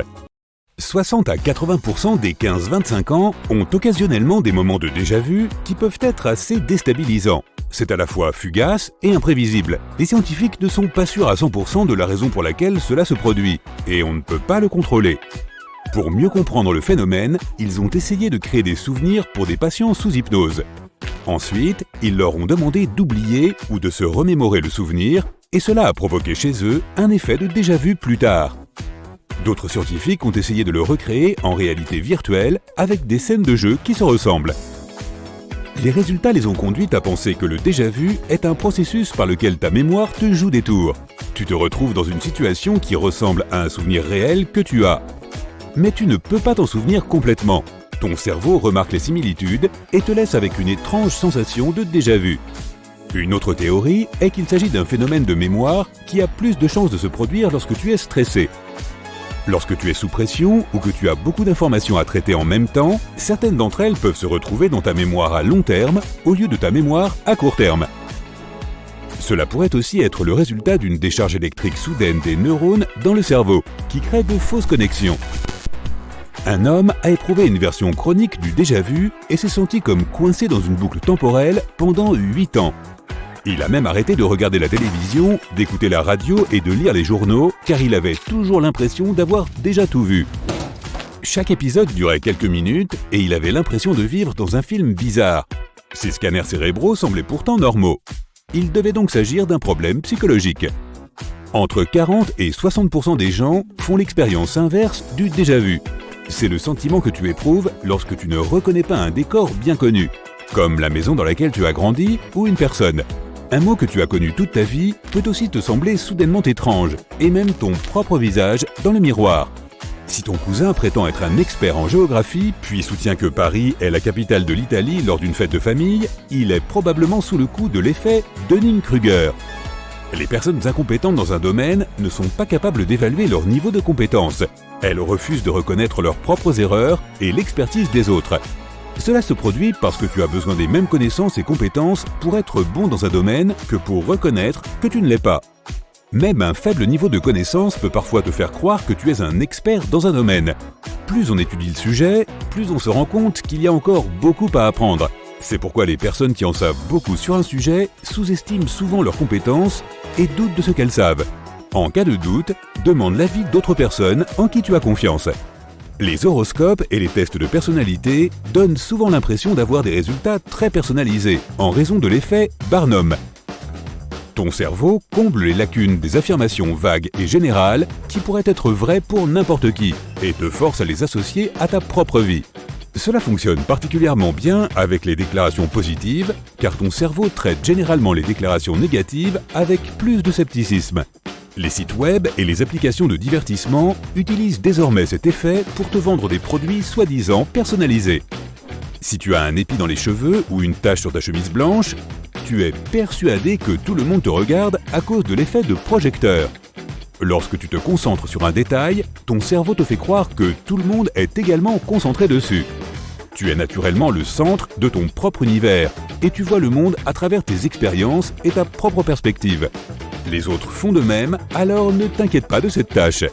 60 à 80% des 15-25 ans ont occasionnellement des moments de déjà-vu qui peuvent être assez déstabilisants. C'est à la fois fugace et imprévisible. Les scientifiques ne sont pas sûrs à 100% de la raison pour laquelle cela se produit, et on ne peut pas le contrôler. Pour mieux comprendre le phénomène, ils ont essayé de créer des souvenirs pour des patients sous hypnose. Ensuite, ils leur ont demandé d'oublier ou de se remémorer le souvenir, et cela a provoqué chez eux un effet de déjà-vu plus tard. D'autres scientifiques ont essayé de le recréer en réalité virtuelle avec des scènes de jeu qui se ressemblent. Les résultats les ont conduites à penser que le déjà-vu est un processus par lequel ta mémoire te joue des tours. Tu te retrouves dans une situation qui ressemble à un souvenir réel que tu as. Mais tu ne peux pas t'en souvenir complètement. Ton cerveau remarque les similitudes et te laisse avec une étrange sensation de déjà-vu. Une autre théorie est qu'il s'agit d'un phénomène de mémoire qui a plus de chances de se produire lorsque tu es stressé. Lorsque tu es sous pression ou que tu as beaucoup d'informations à traiter en même temps, certaines d'entre elles peuvent se retrouver dans ta mémoire à long terme au lieu de ta mémoire à court terme. Cela pourrait aussi être le résultat d'une décharge électrique soudaine des neurones dans le cerveau, qui crée de fausses connexions. Un homme a éprouvé une version chronique du déjà-vu et s'est senti comme coincé dans une boucle temporelle pendant 8 ans. Il a même arrêté de regarder la télévision, d'écouter la radio et de lire les journaux, car il avait toujours l'impression d'avoir déjà tout vu. Chaque épisode durait quelques minutes et il avait l'impression de vivre dans un film bizarre. Ses scanners cérébraux semblaient pourtant normaux. Il devait donc s'agir d'un problème psychologique. Entre 40 et 60% des gens font l'expérience inverse du déjà-vu. C'est le sentiment que tu éprouves lorsque tu ne reconnais pas un décor bien connu, comme la maison dans laquelle tu as grandi ou une personne. Un mot que tu as connu toute ta vie peut aussi te sembler soudainement étrange, et même ton propre visage dans le miroir. Si ton cousin prétend être un expert en géographie, puis soutient que Paris est la capitale de l'Italie lors d'une fête de famille, il est probablement sous le coup de l'effet Dunning-Kruger. Les personnes incompétentes dans un domaine ne sont pas capables d'évaluer leur niveau de compétence. Elles refusent de reconnaître leurs propres erreurs et l'expertise des autres. Cela se produit parce que tu as besoin des mêmes connaissances et compétences pour être bon dans un domaine que pour reconnaître que tu ne l'es pas. Même un faible niveau de connaissance peut parfois te faire croire que tu es un expert dans un domaine. Plus on étudie le sujet, plus on se rend compte qu'il y a encore beaucoup à apprendre. C'est pourquoi les personnes qui en savent beaucoup sur un sujet sous-estiment souvent leurs compétences et doutent de ce qu'elles savent. En cas de doute, demande l'avis d'autres personnes en qui tu as confiance. Les horoscopes et les tests de personnalité donnent souvent l'impression d'avoir des résultats très personnalisés, en raison de l'effet Barnum. Ton cerveau comble les lacunes des affirmations vagues et générales qui pourraient être vraies pour n'importe qui, et te force à les associer à ta propre vie. Cela fonctionne particulièrement bien avec les déclarations positives, car ton cerveau traite généralement les déclarations négatives avec plus de scepticisme. Les sites web et les applications de divertissement utilisent désormais cet effet pour te vendre des produits soi-disant personnalisés. Si tu as un épi dans les cheveux ou une tache sur ta chemise blanche, tu es persuadé que tout le monde te regarde à cause de l'effet de projecteur. Lorsque tu te concentres sur un détail, ton cerveau te fait croire que tout le monde est également concentré dessus. Tu es naturellement le centre de ton propre univers et tu vois le monde à travers tes expériences et ta propre perspective. Les autres font de même, alors ne t'inquiète pas de cette tâche.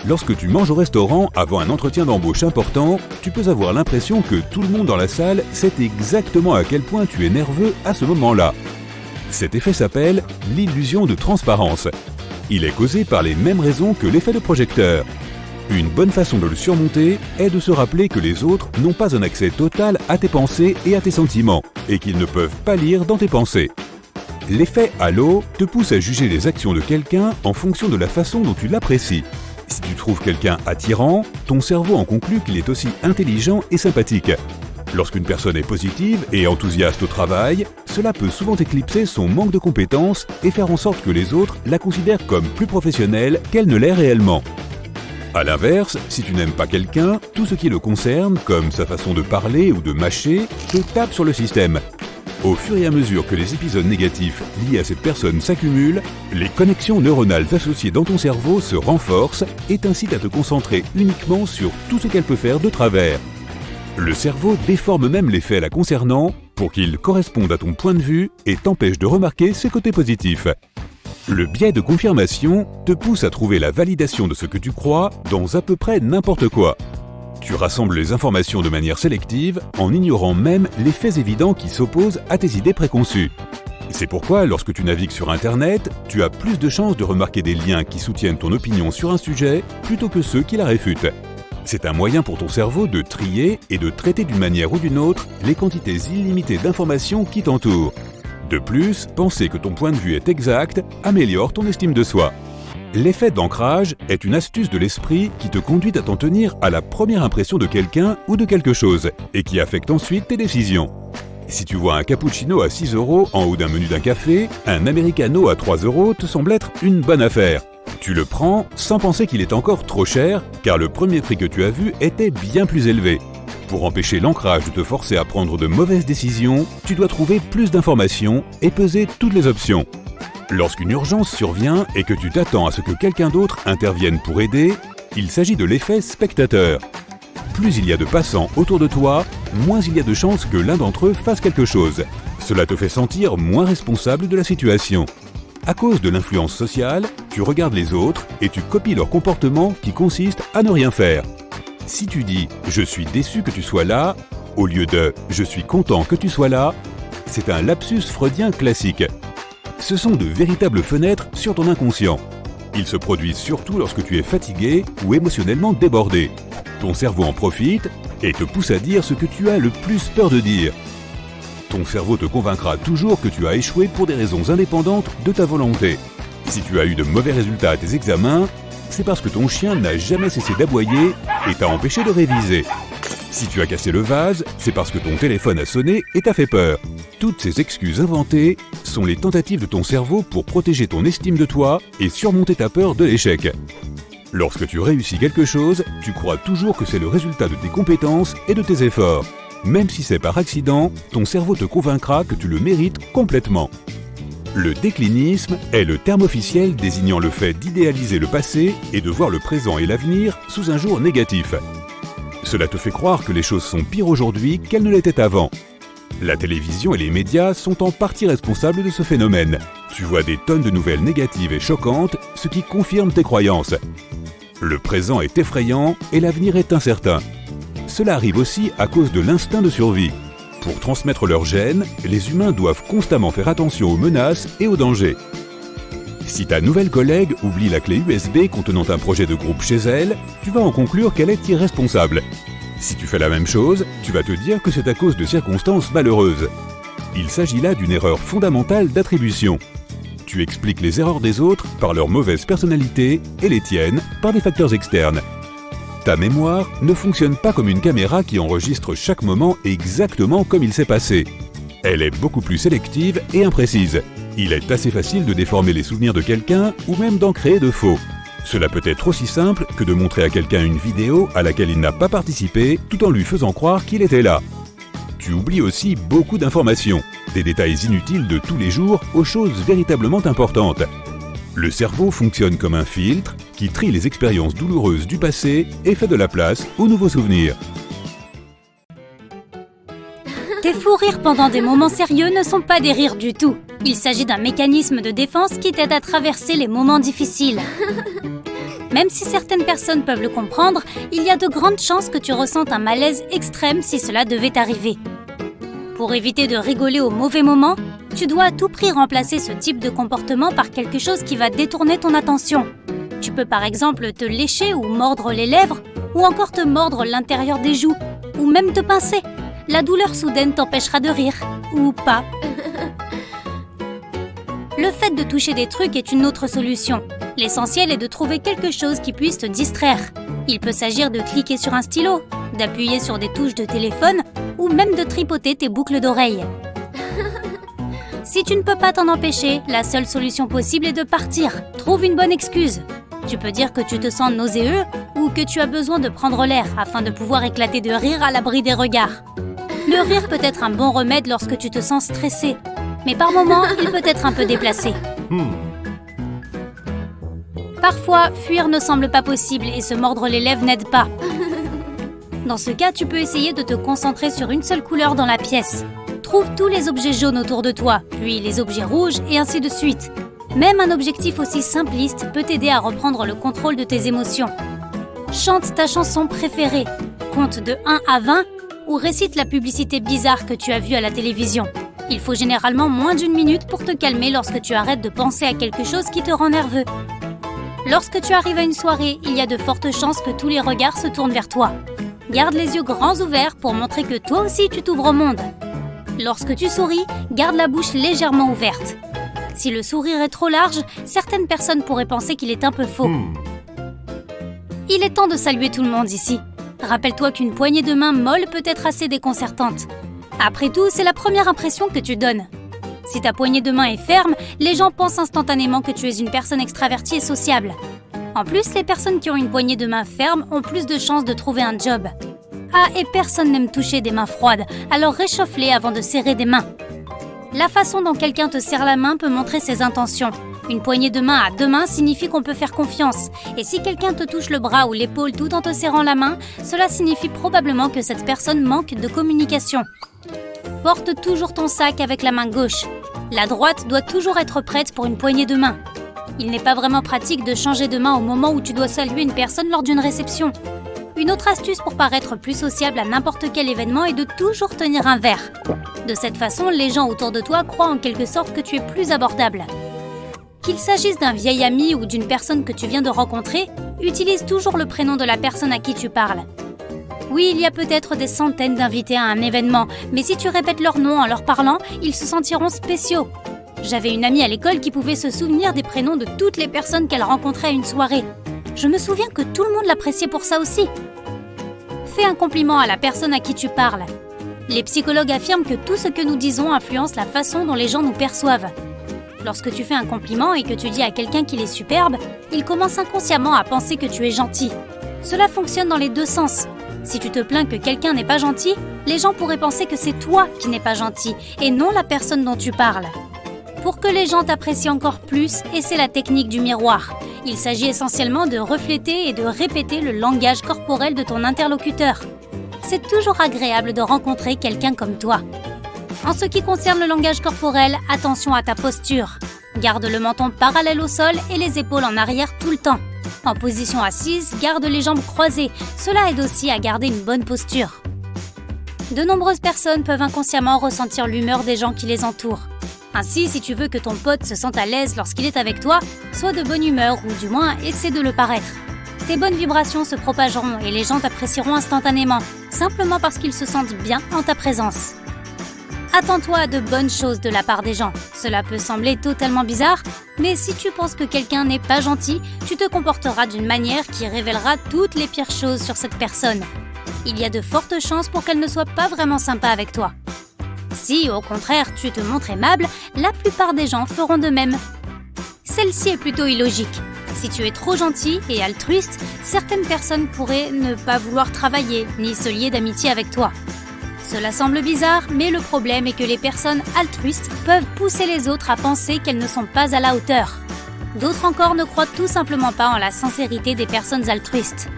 Lorsque tu manges au restaurant avant un entretien d'embauche important, tu peux avoir l'impression que tout le monde dans la salle sait exactement à quel point tu es nerveux à ce moment-là. Cet effet s'appelle l'illusion de transparence. Il est causé par les mêmes raisons que l'effet de projecteur. Une bonne façon de le surmonter est de se rappeler que les autres n'ont pas un accès total à tes pensées et à tes sentiments, et qu'ils ne peuvent pas lire dans tes pensées. L'effet halo te pousse à juger les actions de quelqu'un en fonction de la façon dont tu l'apprécies. Si tu trouves quelqu'un attirant, ton cerveau en conclut qu'il est aussi intelligent et sympathique. Lorsqu'une personne est positive et enthousiaste au travail, cela peut souvent éclipser son manque de compétences et faire en sorte que les autres la considèrent comme plus professionnelle qu'elle ne l'est réellement. A l'inverse, si tu n'aimes pas quelqu'un, tout ce qui le concerne, comme sa façon de parler ou de mâcher, te tape sur le système. Au fur et à mesure que les épisodes négatifs liés à cette personne s'accumulent, les connexions neuronales associées dans ton cerveau se renforcent et t'incitent à te concentrer uniquement sur tout ce qu'elle peut faire de travers. Le cerveau déforme même les faits la concernant pour qu'ils correspondent à ton point de vue et t'empêche de remarquer ses côtés positifs. Le biais de confirmation te pousse à trouver la validation de ce que tu crois dans à peu près n'importe quoi. Tu rassembles les informations de manière sélective en ignorant même les faits évidents qui s'opposent à tes idées préconçues. C'est pourquoi, lorsque tu navigues sur Internet, tu as plus de chances de remarquer des liens qui soutiennent ton opinion sur un sujet plutôt que ceux qui la réfutent. C'est un moyen pour ton cerveau de trier et de traiter d'une manière ou d'une autre les quantités illimitées d'informations qui t'entourent. De plus, penser que ton point de vue est exact améliore ton estime de soi. L'effet d'ancrage est une astuce de l'esprit qui te conduit à t'en tenir à la première impression de quelqu'un ou de quelque chose et qui affecte ensuite tes décisions. Si tu vois un cappuccino à 6 € en haut d'un menu d'un café, un americano à 3 € te semble être une bonne affaire. Tu le prends sans penser qu'il est encore trop cher, car le premier prix que tu as vu était bien plus élevé. Pour empêcher l'ancrage de te forcer à prendre de mauvaises décisions, tu dois trouver plus d'informations et peser toutes les options. Lorsqu'une urgence survient et que tu t'attends à ce que quelqu'un d'autre intervienne pour aider, il s'agit de l'effet spectateur. Plus il y a de passants autour de toi, moins il y a de chances que l'un d'entre eux fasse quelque chose. Cela te fait sentir moins responsable de la situation. À cause de l'influence sociale, tu regardes les autres et tu copies leur comportement qui consiste à ne rien faire. Si tu dis « je suis déçu que tu sois là » au lieu de « je suis content que tu sois là », c'est un lapsus freudien classique. Ce sont de véritables fenêtres sur ton inconscient. Ils se produisent surtout lorsque tu es fatigué ou émotionnellement débordé. Ton cerveau en profite et te pousse à dire ce que tu as le plus peur de dire. Ton cerveau te convaincra toujours que tu as échoué pour des raisons indépendantes de ta volonté. Si tu as eu de mauvais résultats à tes examens, c'est parce que ton chien n'a jamais cessé d'aboyer et t'a empêché de réviser. Si tu as cassé le vase, c'est parce que ton téléphone a sonné et t'a fait peur. Toutes ces excuses inventées sont les tentatives de ton cerveau pour protéger ton estime de toi et surmonter ta peur de l'échec. Lorsque tu réussis quelque chose, tu crois toujours que c'est le résultat de tes compétences et de tes efforts. Même si c'est par accident, ton cerveau te convaincra que tu le mérites complètement. Le déclinisme est le terme officiel désignant le fait d'idéaliser le passé et de voir le présent et l'avenir sous un jour négatif. Cela te fait croire que les choses sont pires aujourd'hui qu'elles ne l'étaient avant. La télévision et les médias sont en partie responsables de ce phénomène. Tu vois des tonnes de nouvelles négatives et choquantes, ce qui confirme tes croyances. Le présent est effrayant et l'avenir est incertain. Cela arrive aussi à cause de l'instinct de survie. Pour transmettre leurs gènes, les humains doivent constamment faire attention aux menaces et aux dangers. Si ta nouvelle collègue oublie la clé USB contenant un projet de groupe chez elle, tu vas en conclure qu'elle est irresponsable. Si tu fais la même chose, tu vas te dire que c'est à cause de circonstances malheureuses. Il s'agit là d'une erreur fondamentale d'attribution. Tu expliques les erreurs des autres par leur mauvaise personnalité et les tiennes par des facteurs externes. Ta mémoire ne fonctionne pas comme une caméra qui enregistre chaque moment exactement comme il s'est passé. Elle est beaucoup plus sélective et imprécise. Il est assez facile de déformer les souvenirs de quelqu'un ou même d'en créer de faux. Cela peut être aussi simple que de montrer à quelqu'un une vidéo à laquelle il n'a pas participé tout en lui faisant croire qu'il était là. Tu oublies aussi beaucoup d'informations, des détails inutiles de tous les jours aux choses véritablement importantes. Le cerveau fonctionne comme un filtre qui trie les expériences douloureuses du passé et fait de la place aux nouveaux souvenirs. Tes fous rires pendant des moments sérieux ne sont pas des rires du tout. Il s'agit d'un mécanisme de défense qui t'aide à traverser les moments difficiles. Même si certaines personnes peuvent le comprendre, il y a de grandes chances que tu ressentes un malaise extrême si cela devait arriver. Pour éviter de rigoler au mauvais moment, tu dois à tout prix remplacer ce type de comportement par quelque chose qui va détourner ton attention. Tu peux par exemple te lécher ou mordre les lèvres, ou encore te mordre l'intérieur des joues, ou même te pincer. La douleur soudaine t'empêchera de rire, ou pas. Le fait de toucher des trucs est une autre solution. L'essentiel est de trouver quelque chose qui puisse te distraire. Il peut s'agir de cliquer sur un stylo, d'appuyer sur des touches de téléphone ou même de tripoter tes boucles d'oreilles. Si tu ne peux pas t'en empêcher, la seule solution possible est de partir. Trouve une bonne excuse. Tu peux dire que tu te sens nauséeux ou que tu as besoin de prendre l'air afin de pouvoir éclater de rire à l'abri des regards. Le rire peut être un bon remède lorsque tu te sens stressé, mais par moments, il peut être un peu déplacé. Parfois, fuir ne semble pas possible et se mordre les lèvres n'aide pas. Dans ce cas, tu peux essayer de te concentrer sur une seule couleur dans la pièce. Trouve tous les objets jaunes autour de toi, puis les objets rouges et ainsi de suite. Même un objectif aussi simpliste peut t'aider à reprendre le contrôle de tes émotions. Chante ta chanson préférée, compte de 1 à 20 ou récite la publicité bizarre que tu as vue à la télévision. Il faut généralement moins d'1 minute pour te calmer lorsque tu arrêtes de penser à quelque chose qui te rend nerveux. Lorsque tu arrives à une soirée, il y a de fortes chances que tous les regards se tournent vers toi. Garde les yeux grands ouverts pour montrer que toi aussi tu t'ouvres au monde. Lorsque tu souris, garde la bouche légèrement ouverte. Si le sourire est trop large, certaines personnes pourraient penser qu'il est un peu faux. Il est temps de saluer tout le monde ici. Rappelle-toi qu'une poignée de main molle peut être assez déconcertante. Après tout, c'est la première impression que tu donnes. Si ta poignée de main est ferme, les gens pensent instantanément que tu es une personne extravertie et sociable. En plus, les personnes qui ont une poignée de main ferme ont plus de chances de trouver un job. Ah, et personne n'aime toucher des mains froides, alors réchauffe-les avant de serrer des mains. La façon dont quelqu'un te serre la main peut montrer ses intentions. Une poignée de main à 2 mains signifie qu'on peut faire confiance. Et si quelqu'un te touche le bras ou l'épaule tout en te serrant la main, cela signifie probablement que cette personne manque de communication. Porte toujours ton sac avec la main gauche. La droite doit toujours être prête pour une poignée de main. Il n'est pas vraiment pratique de changer de main au moment où tu dois saluer une personne lors d'une réception. Une autre astuce pour paraître plus sociable à n'importe quel événement est de toujours tenir un verre. De cette façon, les gens autour de toi croient en quelque sorte que tu es plus abordable. Qu'il s'agisse d'un vieil ami ou d'une personne que tu viens de rencontrer, utilise toujours le prénom de la personne à qui tu parles. Oui, il y a peut-être des centaines d'invités à un événement, mais si tu répètes leur nom en leur parlant, ils se sentiront spéciaux. J'avais une amie à l'école qui pouvait se souvenir des prénoms de toutes les personnes qu'elle rencontrait à une soirée. Je me souviens que tout le monde l'appréciait pour ça aussi. Fais un compliment à la personne à qui tu parles. Les psychologues affirment que tout ce que nous disons influence la façon dont les gens nous perçoivent. Lorsque tu fais un compliment et que tu dis à quelqu'un qu'il est superbe, il commence inconsciemment à penser que tu es gentil. Cela fonctionne dans les deux sens. Si tu te plains que quelqu'un n'est pas gentil, les gens pourraient penser que c'est toi qui n'es pas gentil et non la personne dont tu parles. Pour que les gens t'apprécient encore plus, et c'est la technique du miroir. Il s'agit essentiellement de refléter et de répéter le langage corporel de ton interlocuteur. C'est toujours agréable de rencontrer quelqu'un comme toi. En ce qui concerne le langage corporel, attention à ta posture. Garde le menton parallèle au sol et les épaules en arrière tout le temps. En position assise, garde les jambes croisées. Cela aide aussi à garder une bonne posture. De nombreuses personnes peuvent inconsciemment ressentir l'humeur des gens qui les entourent. Ainsi, si tu veux que ton pote se sente à l'aise lorsqu'il est avec toi, sois de bonne humeur ou du moins essaie de le paraître. Tes bonnes vibrations se propageront et les gens t'apprécieront instantanément, simplement parce qu'ils se sentent bien en ta présence. Attends-toi à de bonnes choses de la part des gens. Cela peut sembler totalement bizarre, mais si tu penses que quelqu'un n'est pas gentil, tu te comporteras d'une manière qui révélera toutes les pires choses sur cette personne. Il y a de fortes chances pour qu'elle ne soit pas vraiment sympa avec toi. Si, au contraire, tu te montres aimable, la plupart des gens feront de même. Celle-ci est plutôt illogique. Si tu es trop gentil et altruiste, certaines personnes pourraient ne pas vouloir travailler ni se lier d'amitié avec toi. Cela semble bizarre, mais le problème est que les personnes altruistes peuvent pousser les autres à penser qu'elles ne sont pas à la hauteur. D'autres encore ne croient tout simplement pas en la sincérité des personnes altruistes.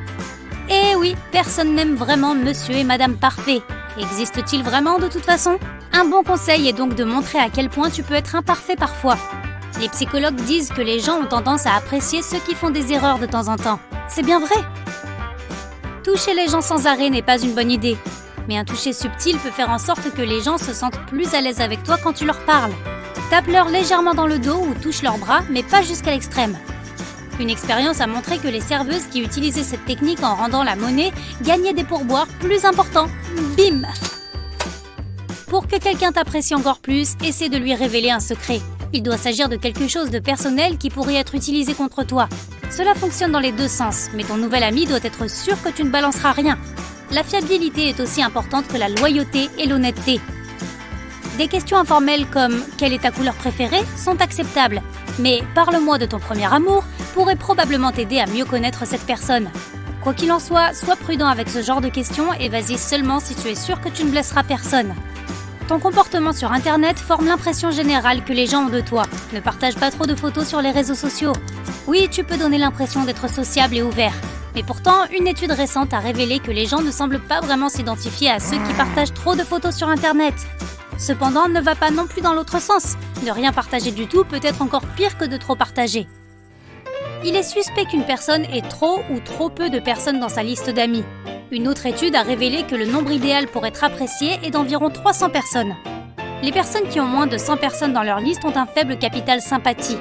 Eh oui, personne n'aime vraiment Monsieur et Madame Parfait. Existe-t-il vraiment de toute façon ? Un bon conseil est donc de montrer à quel point tu peux être imparfait parfois. Les psychologues disent que les gens ont tendance à apprécier ceux qui font des erreurs de temps en temps. C'est bien vrai. Toucher les gens sans arrêt n'est pas une bonne idée. Mais un toucher subtil peut faire en sorte que les gens se sentent plus à l'aise avec toi quand tu leur parles. Tape-leur légèrement dans le dos ou touche leurs bras, mais pas jusqu'à l'extrême. Une expérience a montré que les serveuses qui utilisaient cette technique en rendant la monnaie gagnaient des pourboires plus importants. Bim! Pour que quelqu'un t'apprécie encore plus, essaie de lui révéler un secret. Il doit s'agir de quelque chose de personnel qui pourrait être utilisé contre toi. Cela fonctionne dans les deux sens, mais ton nouvel ami doit être sûr que tu ne balanceras rien. La fiabilité est aussi importante que la loyauté et l'honnêteté. Des questions informelles comme « Quelle est ta couleur préférée ?» sont acceptables, mais « Parle-moi de ton premier amour » pourrait probablement t'aider à mieux connaître cette personne. Quoi qu'il en soit, sois prudent avec ce genre de questions et vas-y seulement si tu es sûr que tu ne blesseras personne. Ton comportement sur Internet forme l'impression générale que les gens ont de toi. Ne partage pas trop de photos sur les réseaux sociaux. Oui, tu peux donner l'impression d'être sociable et ouvert. Mais pourtant, une étude récente a révélé que les gens ne semblent pas vraiment s'identifier à ceux qui partagent trop de photos sur Internet. Cependant, ne va pas non plus dans l'autre sens. Ne rien partager du tout peut être encore pire que de trop partager. Il est suspect qu'une personne ait trop ou trop peu de personnes dans sa liste d'amis. Une autre étude a révélé que le nombre idéal pour être apprécié est d'environ 300 personnes. Les personnes qui ont moins de 100 personnes dans leur liste ont un faible capital sympathie,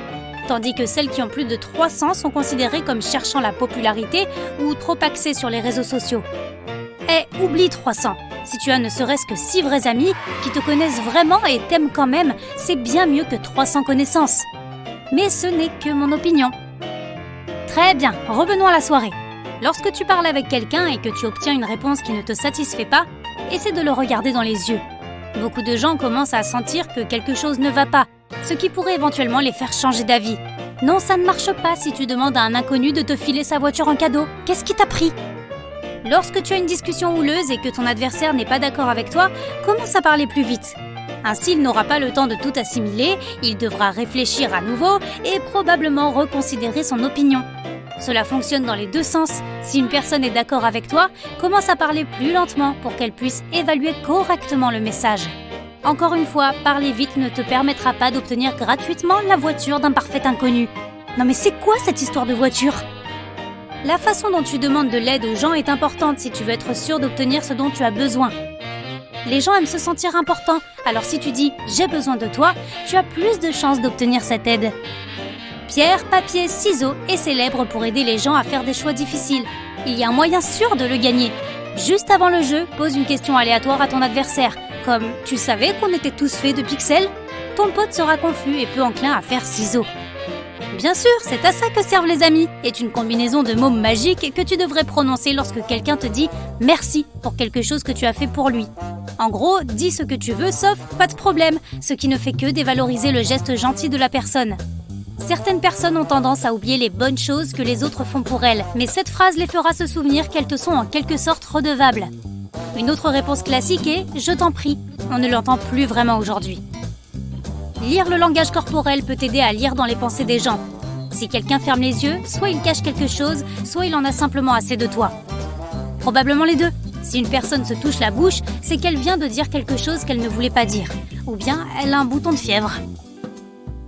tandis que celles qui ont plus de 300 sont considérées comme cherchant la popularité ou trop axées sur les réseaux sociaux. Oublie 300. Si tu as ne serait-ce que 6 vrais amis qui te connaissent vraiment et t'aiment quand même, c'est bien mieux que 300 connaissances. Mais ce n'est que mon opinion. Très bien, revenons à la soirée. Lorsque tu parles avec quelqu'un et que tu obtiens une réponse qui ne te satisfait pas, essaie de le regarder dans les yeux. Beaucoup de gens commencent à sentir que quelque chose ne va pas, ce qui pourrait éventuellement les faire changer d'avis. Non, ça ne marche pas si tu demandes à un inconnu de te filer sa voiture en cadeau. Qu'est-ce qui t'a pris ? Lorsque tu as une discussion houleuse et que ton adversaire n'est pas d'accord avec toi, commence à parler plus vite. Ainsi, il n'aura pas le temps de tout assimiler, il devra réfléchir à nouveau et probablement reconsidérer son opinion. Cela fonctionne dans les deux sens. Si une personne est d'accord avec toi, commence à parler plus lentement pour qu'elle puisse évaluer correctement le message. Encore une fois, parler vite ne te permettra pas d'obtenir gratuitement la voiture d'un parfait inconnu. Non mais c'est quoi cette histoire de voiture ? La façon dont tu demandes de l'aide aux gens est importante si tu veux être sûr d'obtenir ce dont tu as besoin. Les gens aiment se sentir importants, alors si tu dis « j'ai besoin de toi », tu as plus de chances d'obtenir cette aide. Pierre, papier, ciseaux est célèbre pour aider les gens à faire des choix difficiles. Il y a un moyen sûr de le gagner. Juste avant le jeu, pose une question aléatoire à ton adversaire, comme « tu savais qu'on était tous faits de pixels ?» Ton pote sera confus et peu enclin à faire ciseaux. Bien sûr, c'est à ça que servent les amis, est une combinaison de mots magiques que tu devrais prononcer lorsque quelqu'un te dit « merci » pour quelque chose que tu as fait pour lui. En gros, dis ce que tu veux sauf « pas de problème », ce qui ne fait que dévaloriser le geste gentil de la personne. Certaines personnes ont tendance à oublier les bonnes choses que les autres font pour elles, mais cette phrase les fera se souvenir qu'elles te sont en quelque sorte redevables. Une autre réponse classique est « je t'en prie ». On ne l'entend plus vraiment aujourd'hui. Lire le langage corporel peut t'aider à lire dans les pensées des gens. Si quelqu'un ferme les yeux, soit il cache quelque chose, soit il en a simplement assez de toi. Probablement les deux. Si une personne se touche la bouche, c'est qu'elle vient de dire quelque chose qu'elle ne voulait pas dire. Ou bien elle a un bouton de fièvre.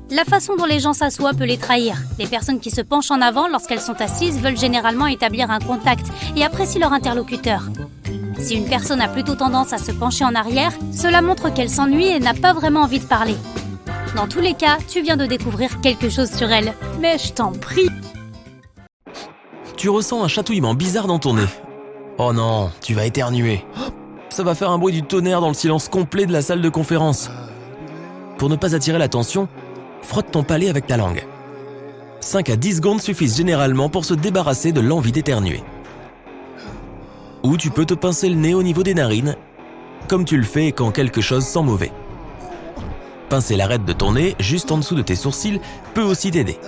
La façon dont les gens s'assoient peut les trahir. Les personnes qui se penchent en avant lorsqu'elles sont assises veulent généralement établir un contact et apprécient leur interlocuteur. Si une personne a plutôt tendance à se pencher en arrière, cela montre qu'elle s'ennuie et n'a pas vraiment envie de parler. Dans tous les cas, tu viens de découvrir quelque chose sur elle. Mais je t'en prie. Tu ressens un chatouillement bizarre dans ton nez. Oh non, tu vas éternuer. Ça va faire un bruit du tonnerre dans le silence complet de la salle de conférence. Pour ne pas attirer l'attention, frotte ton palais avec ta langue. 5 à 10 secondes suffisent généralement pour se débarrasser de l'envie d'éternuer. Ou tu peux te pincer le nez au niveau des narines, comme tu le fais quand quelque chose sent mauvais. Pincer l'arête de ton nez, juste en dessous de tes sourcils, peut aussi t'aider.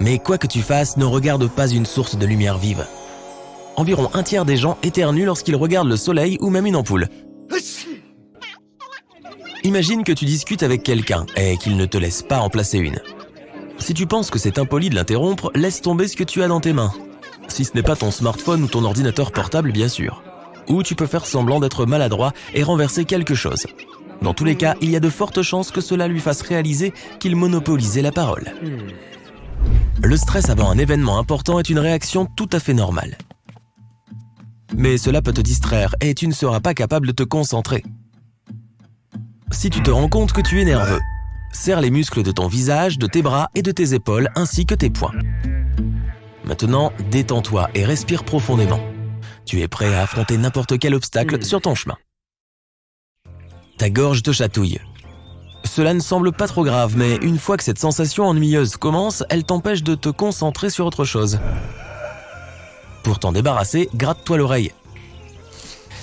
Mais quoi que tu fasses, ne regarde pas une source de lumière vive. Environ un tiers des gens éternuent lorsqu'ils regardent le soleil ou même une ampoule. Imagine que tu discutes avec quelqu'un et qu'il ne te laisse pas en placer une. Si tu penses que c'est impoli de l'interrompre, laisse tomber ce que tu as dans tes mains. Si ce n'est pas ton smartphone ou ton ordinateur portable, bien sûr. Ou tu peux faire semblant d'être maladroit et renverser quelque chose. Dans tous les cas, il y a de fortes chances que cela lui fasse réaliser qu'il monopolisait la parole. Le stress avant un événement important est une réaction tout à fait normale. Mais cela peut te distraire et tu ne seras pas capable de te concentrer. Si tu te rends compte que tu es nerveux, serre les muscles de ton visage, de tes bras et de tes épaules ainsi que tes poings. Maintenant, détends-toi et respire profondément. Tu es prêt à affronter n'importe quel obstacle sur ton chemin. Ta gorge te chatouille. Cela ne semble pas trop grave, mais une fois que cette sensation ennuyeuse commence, elle t'empêche de te concentrer sur autre chose. Pour t'en débarrasser, gratte-toi l'oreille.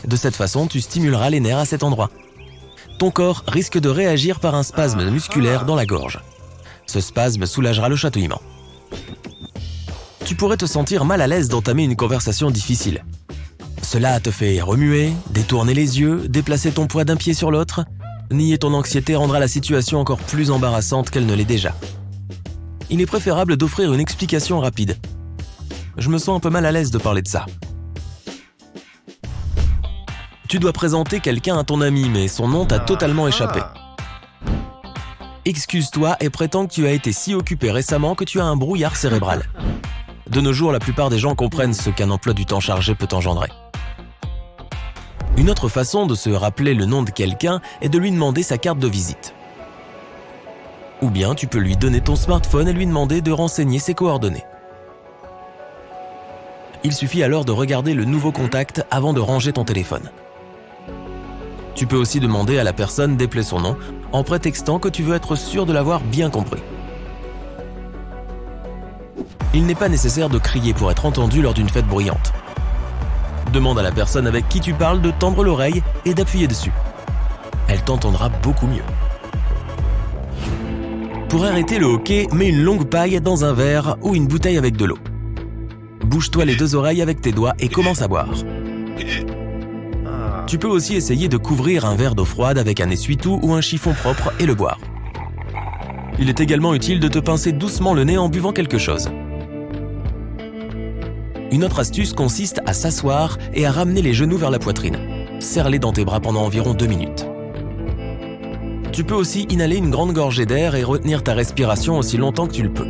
De cette façon, tu stimuleras les nerfs à cet endroit. Ton corps risque de réagir par un spasme musculaire dans la gorge. Ce spasme soulagera le chatouillement. Tu pourrais te sentir mal à l'aise d'entamer une conversation difficile. Cela te fait remuer, détourner les yeux, déplacer ton poids d'un pied sur l'autre. Nier ton anxiété rendra la situation encore plus embarrassante qu'elle ne l'est déjà. Il est préférable d'offrir une explication rapide. Je me sens un peu mal à l'aise de parler de ça. Tu dois présenter quelqu'un à ton ami, mais son nom t'a totalement échappé. Excuse-toi et prétends que tu as été si occupé récemment que tu as un brouillard cérébral. De nos jours, la plupart des gens comprennent ce qu'un emploi du temps chargé peut engendrer. Une autre façon de se rappeler le nom de quelqu'un est de lui demander sa carte de visite. Ou bien tu peux lui donner ton smartphone et lui demander de renseigner ses coordonnées. Il suffit alors de regarder le nouveau contact avant de ranger ton téléphone. Tu peux aussi demander à la personne d'épeler son nom en prétextant que tu veux être sûr de l'avoir bien compris. Il n'est pas nécessaire de crier pour être entendu lors d'une fête bruyante. Demande à la personne avec qui tu parles de tendre l'oreille et d'appuyer dessus. Elle t'entendra beaucoup mieux. Pour arrêter le hoquet, mets une longue paille dans un verre ou une bouteille avec de l'eau. Bouge-toi les deux oreilles avec tes doigts et commence à boire. Tu peux aussi essayer de couvrir un verre d'eau froide avec un essuie-tout ou un chiffon propre et le boire. Il est également utile de te pincer doucement le nez en buvant quelque chose. Une autre astuce consiste à s'asseoir et à ramener les genoux vers la poitrine. Serre-les dans tes bras pendant environ 2 minutes. Tu peux aussi inhaler une grande gorgée d'air et retenir ta respiration aussi longtemps que tu le peux.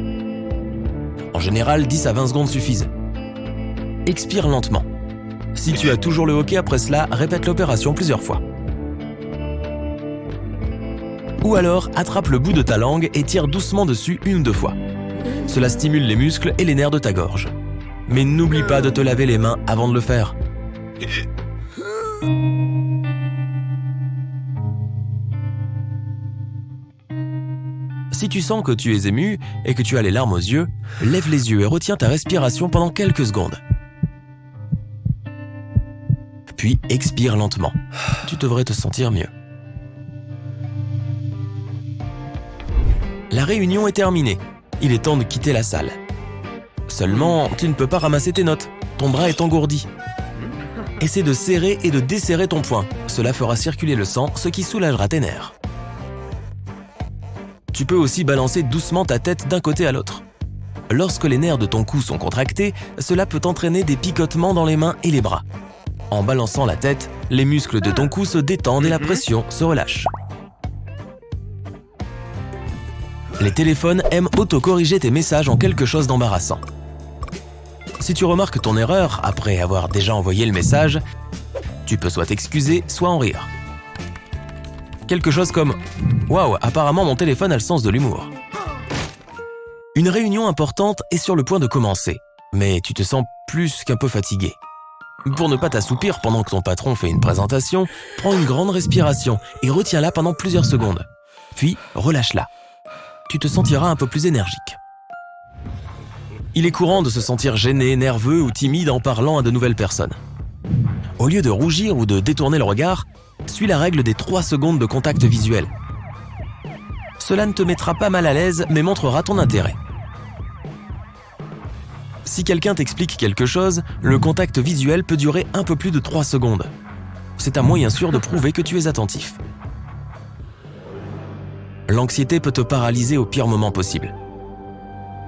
En général, 10 à 20 secondes suffisent. Expire lentement. Si tu as toujours le hoquet après cela, répète l'opération plusieurs fois. Ou alors, attrape le bout de ta langue et tire doucement dessus 1 ou 2 fois. Cela stimule les muscles et les nerfs de ta gorge. Mais n'oublie pas de te laver les mains avant de le faire. Si tu sens que tu es ému et que tu as les larmes aux yeux, lève les yeux et retiens ta respiration pendant quelques secondes. Puis expire lentement. Tu devrais te sentir mieux. La réunion est terminée. Il est temps de quitter la salle. Seulement, tu ne peux pas ramasser tes notes. Ton bras est engourdi. Essaie de serrer et de desserrer ton poing. Cela fera circuler le sang, ce qui soulagera tes nerfs. Tu peux aussi balancer doucement ta tête d'un côté à l'autre. Lorsque les nerfs de ton cou sont contractés, cela peut entraîner des picotements dans les mains et les bras. En balançant la tête, les muscles de ton cou se détendent et la pression se relâche. Les téléphones aiment auto-corriger tes messages en quelque chose d'embarrassant. Si tu remarques ton erreur après avoir déjà envoyé le message, tu peux soit t'excuser, soit en rire. Quelque chose comme « Waouh, apparemment mon téléphone a le sens de l'humour ». Une réunion importante est sur le point de commencer, mais tu te sens plus qu'un peu fatigué. Pour ne pas t'assoupir pendant que ton patron fait une présentation, prends une grande respiration et retiens-la pendant plusieurs secondes. Puis, relâche-la. Tu te sentiras un peu plus énergique. Il est courant de se sentir gêné, nerveux ou timide en parlant à de nouvelles personnes. Au lieu de rougir ou de détourner le regard, suis la règle des 3 secondes de contact visuel. Cela ne te mettra pas mal à l'aise, mais montrera ton intérêt. Si quelqu'un t'explique quelque chose, le contact visuel peut durer un peu plus de 3 secondes. C'est un moyen sûr de prouver que tu es attentif. L'anxiété peut te paralyser au pire moment possible.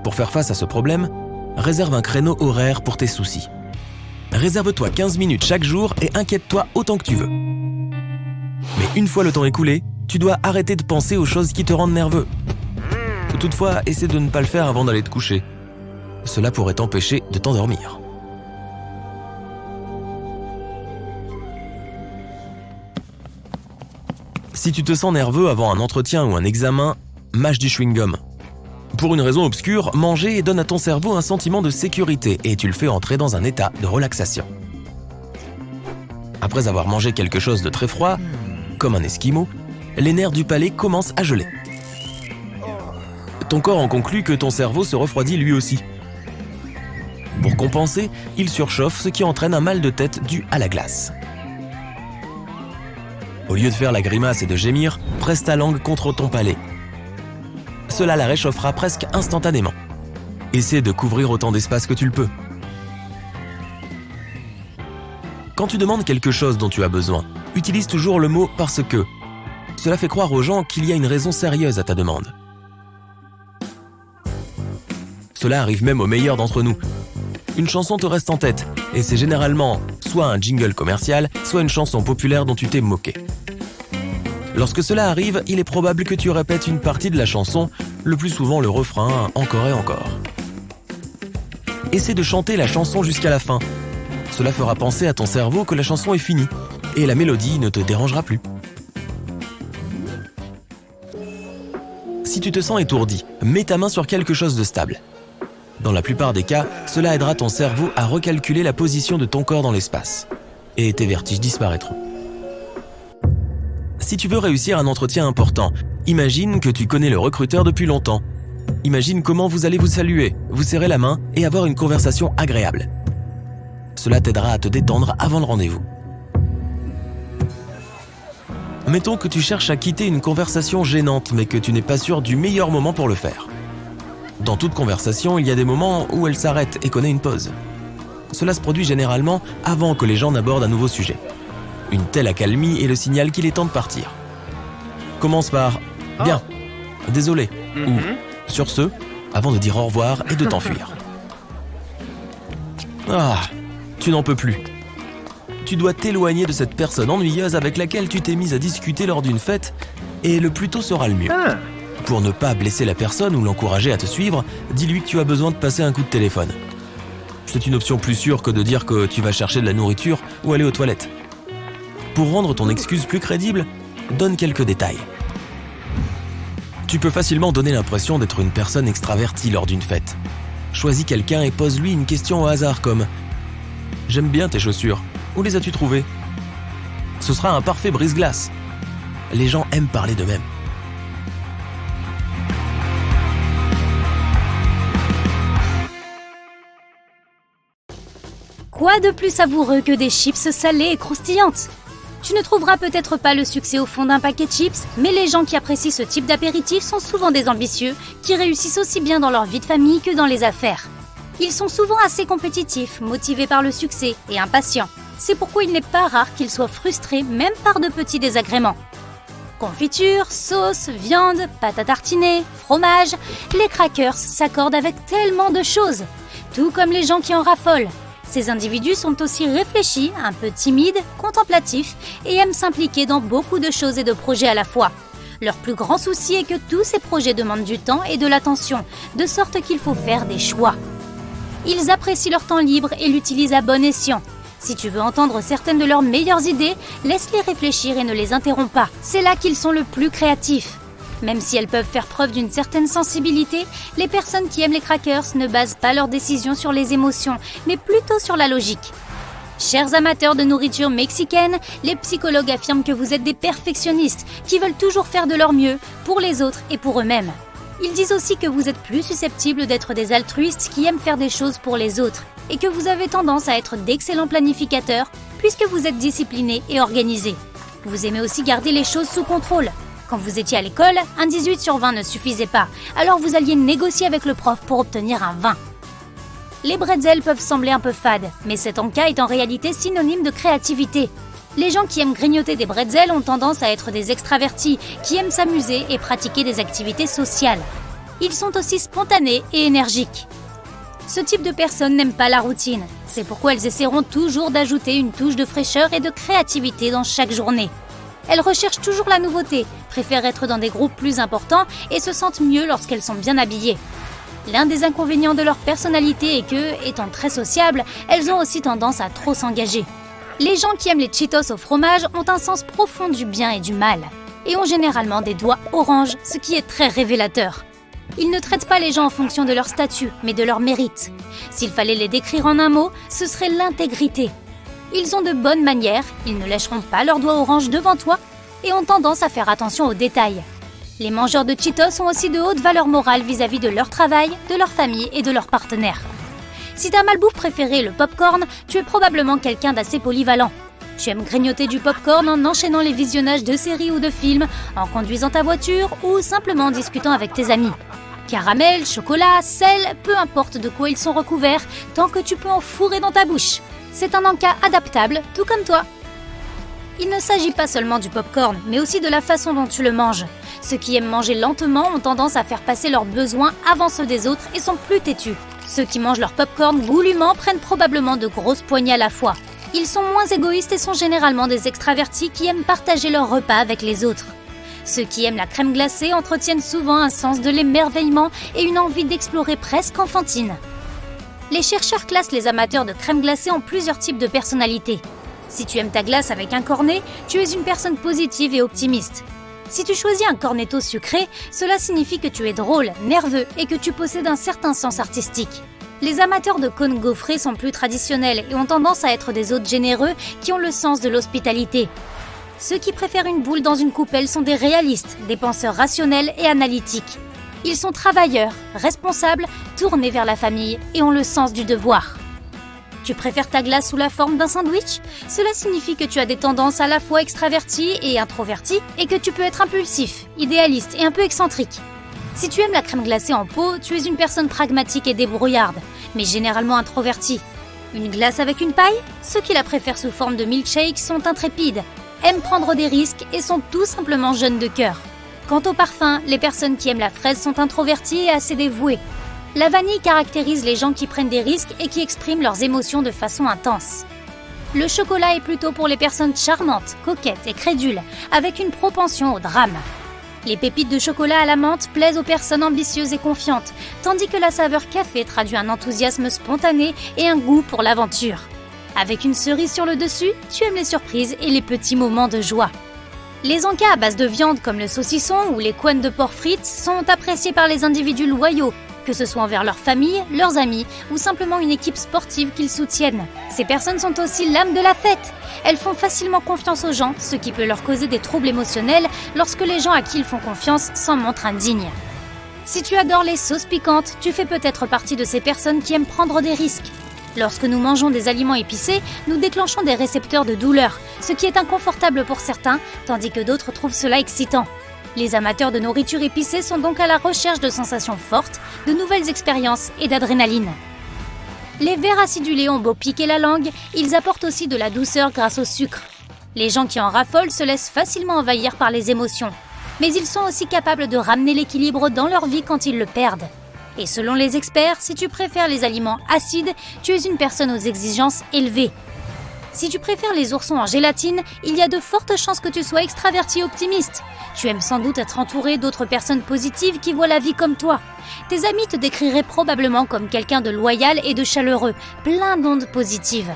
Pour faire face à ce problème, réserve un créneau horaire pour tes soucis. Réserve-toi 15 minutes chaque jour et inquiète-toi autant que tu veux. Mais une fois le temps écoulé, tu dois arrêter de penser aux choses qui te rendent nerveux. Toutefois, essaie de ne pas le faire avant d'aller te coucher. Cela pourrait t'empêcher de t'endormir. Si tu te sens nerveux avant un entretien ou un examen, mâche du chewing-gum. Pour une raison obscure, manger donne à ton cerveau un sentiment de sécurité et tu le fais entrer dans un état de relaxation. Après avoir mangé quelque chose de très froid, comme un esquimau, les nerfs du palais commencent à geler. Ton corps en conclut que ton cerveau se refroidit lui aussi. Pour compenser, il surchauffe, ce qui entraîne un mal de tête dû à la glace. Au lieu de faire la grimace et de gémir, presse ta langue contre ton palais. Cela la réchauffera presque instantanément. Essaie de couvrir autant d'espace que tu le peux. Quand tu demandes quelque chose dont tu as besoin, utilise toujours le mot « parce que ». Cela fait croire aux gens qu'il y a une raison sérieuse à ta demande. Cela arrive même aux meilleurs d'entre nous. Une chanson te reste en tête, et c'est généralement soit un jingle commercial, soit une chanson populaire dont tu t'es moqué. Lorsque cela arrive, il est probable que tu répètes une partie de la chanson, le plus souvent le refrain, encore et encore. Essaie de chanter la chanson jusqu'à la fin. Cela fera penser à ton cerveau que la chanson est finie, et la mélodie ne te dérangera plus. Si tu te sens étourdi, mets ta main sur quelque chose de stable. Dans la plupart des cas, cela aidera ton cerveau à recalculer la position de ton corps dans l'espace. Et tes vertiges disparaîtront. Si tu veux réussir un entretien important, imagine que tu connais le recruteur depuis longtemps. Imagine comment vous allez vous saluer, vous serrer la main et avoir une conversation agréable. Cela t'aidera à te détendre avant le rendez-vous. Mettons que tu cherches à quitter une conversation gênante, mais que tu n'es pas sûr du meilleur moment pour le faire. Dans toute conversation, il y a des moments où elle s'arrête et connaît une pause. Cela se produit généralement avant que les gens n'abordent un nouveau sujet. Une telle accalmie est le signal qu'il est temps de partir. Commence par « Bien, désolé » ou « Sur ce » avant de dire au revoir et de t'enfuir. Ah, tu n'en peux plus. Tu dois t'éloigner de cette personne ennuyeuse avec laquelle tu t'es mise à discuter lors d'une fête et le plus tôt sera le mieux. Pour ne pas blesser la personne ou l'encourager à te suivre, dis-lui que tu as besoin de passer un coup de téléphone. C'est une option plus sûre que de dire que tu vas chercher de la nourriture ou aller aux toilettes. Pour rendre ton excuse plus crédible, donne quelques détails. Tu peux facilement donner l'impression d'être une personne extravertie lors d'une fête. Choisis quelqu'un et pose-lui une question au hasard comme « J'aime bien tes chaussures, où les as-tu trouvées ?» Ce sera un parfait brise-glace. Les gens aiment parler d'eux-mêmes. Quoi de plus savoureux que des chips salées et croustillantes ? Tu ne trouveras peut-être pas le succès au fond d'un paquet de chips, mais les gens qui apprécient ce type d'apéritif sont souvent des ambitieux, qui réussissent aussi bien dans leur vie de famille que dans les affaires. Ils sont souvent assez compétitifs, motivés par le succès et impatients. C'est pourquoi il n'est pas rare qu'ils soient frustrés même par de petits désagréments. Confiture, sauce, viande, pâte à tartiner, fromage, les crackers s'accordent avec tellement de choses, tout comme les gens qui en raffolent. Ces individus sont aussi réfléchis, un peu timides, contemplatifs et aiment s'impliquer dans beaucoup de choses et de projets à la fois. Leur plus grand souci est que tous ces projets demandent du temps et de l'attention, de sorte qu'il faut faire des choix. Ils apprécient leur temps libre et l'utilisent à bon escient. Si tu veux entendre certaines de leurs meilleures idées, laisse-les réfléchir et ne les interromps pas. C'est là qu'ils sont le plus créatifs. Même si elles peuvent faire preuve d'une certaine sensibilité, les personnes qui aiment les crackers ne basent pas leurs décisions sur les émotions, mais plutôt sur la logique. Chers amateurs de nourriture mexicaine, les psychologues affirment que vous êtes des perfectionnistes qui veulent toujours faire de leur mieux pour les autres et pour eux-mêmes. Ils disent aussi que vous êtes plus susceptibles d'être des altruistes qui aiment faire des choses pour les autres et que vous avez tendance à être d'excellents planificateurs puisque vous êtes disciplinés et organisés. Vous aimez aussi garder les choses sous contrôle. Quand vous étiez à l'école, un 18 sur 20 ne suffisait pas, alors vous alliez négocier avec le prof pour obtenir un 20. Les bretzels peuvent sembler un peu fades, mais cet encas est en réalité synonyme de créativité. Les gens qui aiment grignoter des bretzels ont tendance à être des extravertis, qui aiment s'amuser et pratiquer des activités sociales. Ils sont aussi spontanés et énergiques. Ce type de personnes n'aiment pas la routine, c'est pourquoi elles essaieront toujours d'ajouter une touche de fraîcheur et de créativité dans chaque journée. Elles recherchent toujours la nouveauté, préfèrent être dans des groupes plus importants et se sentent mieux lorsqu'elles sont bien habillées. L'un des inconvénients de leur personnalité est que, étant très sociables, elles ont aussi tendance à trop s'engager. Les gens qui aiment les Cheetos au fromage ont un sens profond du bien et du mal, et ont généralement des doigts orange, ce qui est très révélateur. Ils ne traitent pas les gens en fonction de leur statut, mais de leur mérite. S'il fallait les décrire en un mot, ce serait l'intégrité. Ils ont de bonnes manières, ils ne lècheront pas leurs doigts orange devant toi, et ont tendance à faire attention aux détails. Les mangeurs de Cheetos ont aussi de hautes valeurs morales vis-à-vis de leur travail, de leur famille et de leurs partenaires. Si ta malbouffe préférée est le popcorn, tu es probablement quelqu'un d'assez polyvalent. Tu aimes grignoter du popcorn en enchaînant les visionnages de séries ou de films, en conduisant ta voiture ou simplement en discutant avec tes amis. Caramel, chocolat, sel, peu importe de quoi ils sont recouverts, tant que tu peux en fourrer dans ta bouche. C'est un encas adaptable, tout comme toi. Il ne s'agit pas seulement du popcorn, mais aussi de la façon dont tu le manges. Ceux qui aiment manger lentement ont tendance à faire passer leurs besoins avant ceux des autres et sont plus têtus. Ceux qui mangent leur popcorn goulûment prennent probablement de grosses poignées à la fois. Ils sont moins égoïstes et sont généralement des extravertis qui aiment partager leur repas avec les autres. Ceux qui aiment la crème glacée entretiennent souvent un sens de l'émerveillement et une envie d'explorer presque enfantine. Les chercheurs classent les amateurs de crème glacée en plusieurs types de personnalités. Si tu aimes ta glace avec un cornet, tu es une personne positive et optimiste. Si tu choisis un cornetto sucré, cela signifie que tu es drôle, nerveux et que tu possèdes un certain sens artistique. Les amateurs de cônes gaufrés sont plus traditionnels et ont tendance à être des hôtes généreux qui ont le sens de l'hospitalité. Ceux qui préfèrent une boule dans une coupelle sont des réalistes, des penseurs rationnels et analytiques. Ils sont travailleurs, responsables, tournés vers la famille et ont le sens du devoir. Tu préfères ta glace sous la forme d'un sandwich? Cela signifie que tu as des tendances à la fois extraverties et introverties et que tu peux être impulsif, idéaliste et un peu excentrique. Si tu aimes la crème glacée en pot, tu es une personne pragmatique et débrouillarde, mais généralement introvertie. Une glace avec une paille? Ceux qui la préfèrent sous forme de milkshake sont intrépides, aiment prendre des risques et sont tout simplement jeunes de cœur. Quant au parfum, les personnes qui aiment la fraise sont introverties et assez dévouées. La vanille caractérise les gens qui prennent des risques et qui expriment leurs émotions de façon intense. Le chocolat est plutôt pour les personnes charmantes, coquettes et crédules, avec une propension au drame. Les pépites de chocolat à la menthe plaisent aux personnes ambitieuses et confiantes, tandis que la saveur café traduit un enthousiasme spontané et un goût pour l'aventure. Avec une cerise sur le dessus, tu aimes les surprises et les petits moments de joie. Les encas à base de viande comme le saucisson ou les couennes de porc frites sont appréciés par les individus loyaux, que ce soit envers leur famille, leurs amis ou simplement une équipe sportive qu'ils soutiennent. Ces personnes sont aussi l'âme de la fête. Elles font facilement confiance aux gens, ce qui peut leur causer des troubles émotionnels lorsque les gens à qui ils font confiance s'en montrent indignes. Si tu adores les sauces piquantes, tu fais peut-être partie de ces personnes qui aiment prendre des risques. Lorsque nous mangeons des aliments épicés, nous déclenchons des récepteurs de douleur, ce qui est inconfortable pour certains, tandis que d'autres trouvent cela excitant. Les amateurs de nourriture épicée sont donc à la recherche de sensations fortes, de nouvelles expériences et d'adrénaline. Les verres acidulés ont beau piquer la langue, ils apportent aussi de la douceur grâce au sucre. Les gens qui en raffolent se laissent facilement envahir par les émotions, mais ils sont aussi capables de ramener l'équilibre dans leur vie quand ils le perdent. Et selon les experts, si tu préfères les aliments acides, tu es une personne aux exigences élevées. Si tu préfères les oursons en gélatine, il y a de fortes chances que tu sois extraverti et optimiste. Tu aimes sans doute être entouré d'autres personnes positives qui voient la vie comme toi. Tes amis te décriraient probablement comme quelqu'un de loyal et de chaleureux, plein d'ondes positives.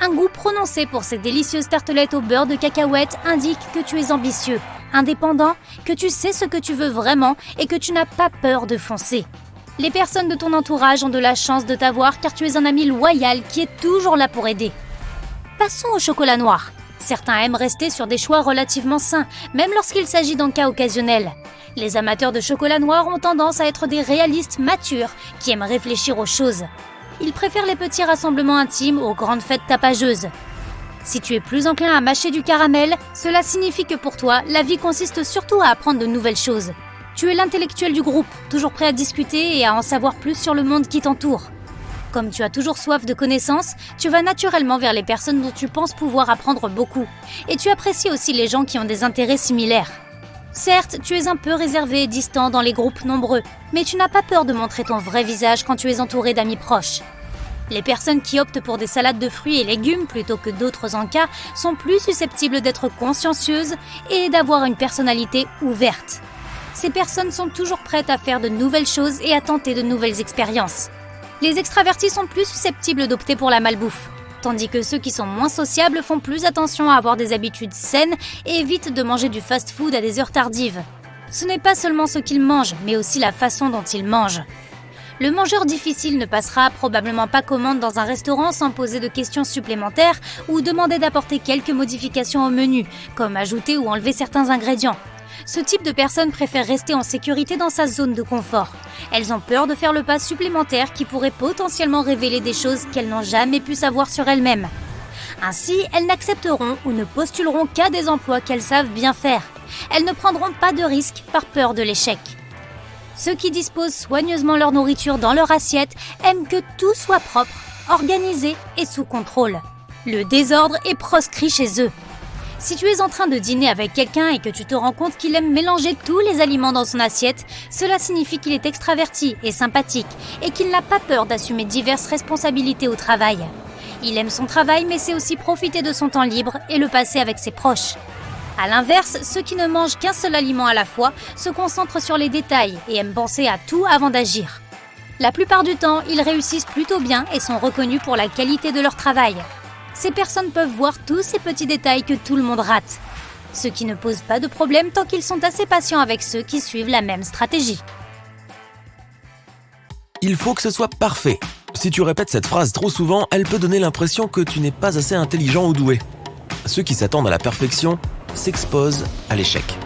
Un goût prononcé pour ces délicieuses tartelettes au beurre de cacahuète indique que tu es ambitieux, indépendant, que tu sais ce que tu veux vraiment et que tu n'as pas peur de foncer. Les personnes de ton entourage ont de la chance de t'avoir car tu es un ami loyal qui est toujours là pour aider. Passons au chocolat noir. Certains aiment rester sur des choix relativement sains, même lorsqu'il s'agit d'encas occasionnels. Les amateurs de chocolat noir ont tendance à être des réalistes matures qui aiment réfléchir aux choses. Ils préfèrent les petits rassemblements intimes aux grandes fêtes tapageuses. Si tu es plus enclin à mâcher du caramel, cela signifie que pour toi, la vie consiste surtout à apprendre de nouvelles choses. Tu es l'intellectuel du groupe, toujours prêt à discuter et à en savoir plus sur le monde qui t'entoure. Comme tu as toujours soif de connaissances, tu vas naturellement vers les personnes dont tu penses pouvoir apprendre beaucoup. Et tu apprécies aussi les gens qui ont des intérêts similaires. Certes, tu es un peu réservé et distant dans les groupes nombreux, mais tu n'as pas peur de montrer ton vrai visage quand tu es entouré d'amis proches. Les personnes qui optent pour des salades de fruits et légumes plutôt que d'autres encas sont plus susceptibles d'être consciencieuses et d'avoir une personnalité ouverte. Ces personnes sont toujours prêtes à faire de nouvelles choses et à tenter de nouvelles expériences. Les extravertis sont plus susceptibles d'opter pour la malbouffe, tandis que ceux qui sont moins sociables font plus attention à avoir des habitudes saines et évitent de manger du fast-food à des heures tardives. Ce n'est pas seulement ce qu'ils mangent, mais aussi la façon dont ils mangent. Le mangeur difficile ne passera probablement pas commande dans un restaurant sans poser de questions supplémentaires ou demander d'apporter quelques modifications au menu, comme ajouter ou enlever certains ingrédients. Ce type de personne préfère rester en sécurité dans sa zone de confort. Elles ont peur de faire le pas supplémentaire qui pourrait potentiellement révéler des choses qu'elles n'ont jamais pu savoir sur elles-mêmes. Ainsi, elles n'accepteront ou ne postuleront qu'à des emplois qu'elles savent bien faire. Elles ne prendront pas de risques par peur de l'échec. Ceux qui disposent soigneusement leur nourriture dans leur assiette aiment que tout soit propre, organisé et sous contrôle. Le désordre est proscrit chez eux. Si tu es en train de dîner avec quelqu'un et que tu te rends compte qu'il aime mélanger tous les aliments dans son assiette, cela signifie qu'il est extraverti et sympathique et qu'il n'a pas peur d'assumer diverses responsabilités au travail. Il aime son travail mais sait aussi profiter de son temps libre et le passer avec ses proches. A l'inverse, ceux qui ne mangent qu'un seul aliment à la fois se concentrent sur les détails et aiment penser à tout avant d'agir. La plupart du temps, ils réussissent plutôt bien et sont reconnus pour la qualité de leur travail. Ces personnes peuvent voir tous ces petits détails que tout le monde rate. Ce qui ne pose pas de problème tant qu'ils sont assez patients avec ceux qui suivent la même stratégie. Il faut que ce soit parfait. Si tu répètes cette phrase trop souvent, elle peut donner l'impression que tu n'es pas assez intelligent ou doué. Ceux qui s'attendent à la perfection s'exposent à l'échec.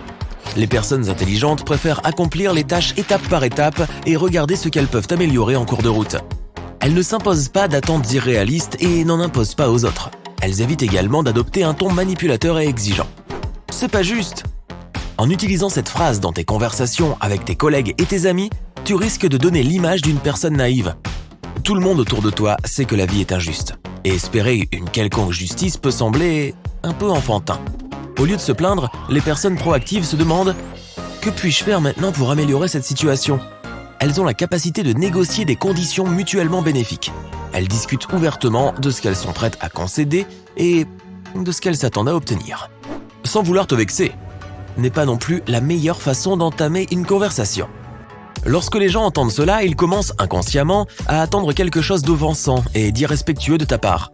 Les personnes intelligentes préfèrent accomplir les tâches étape par étape et regarder ce qu'elles peuvent améliorer en cours de route. Elles ne s'imposent pas d'attentes irréalistes et n'en imposent pas aux autres. Elles évitent également d'adopter un ton manipulateur et exigeant. C'est pas juste. En utilisant cette phrase dans tes conversations avec tes collègues et tes amis, tu risques de donner l'image d'une personne naïve. Tout le monde autour de toi sait que la vie est injuste. Et espérer une quelconque justice peut sembler un peu enfantin. Au lieu de se plaindre, les personnes proactives se demandent « Que puis-je faire maintenant pour améliorer cette situation ?» Elles ont la capacité de négocier des conditions mutuellement bénéfiques. Elles discutent ouvertement de ce qu'elles sont prêtes à concéder et de ce qu'elles s'attendent à obtenir. Sans vouloir te vexer, n'est pas non plus la meilleure façon d'entamer une conversation. Lorsque les gens entendent cela, ils commencent inconsciemment à attendre quelque chose d'offensant et d'irrespectueux de ta part.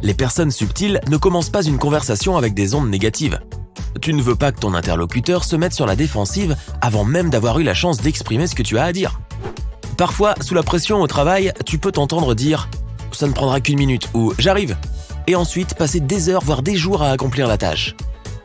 Les personnes subtiles ne commencent pas une conversation avec des ondes négatives. Tu ne veux pas que ton interlocuteur se mette sur la défensive avant même d'avoir eu la chance d'exprimer ce que tu as à dire. Parfois, sous la pression au travail, tu peux t'entendre dire « ça ne prendra qu'une minute » ou « j'arrive » et ensuite passer des heures voire des jours à accomplir la tâche.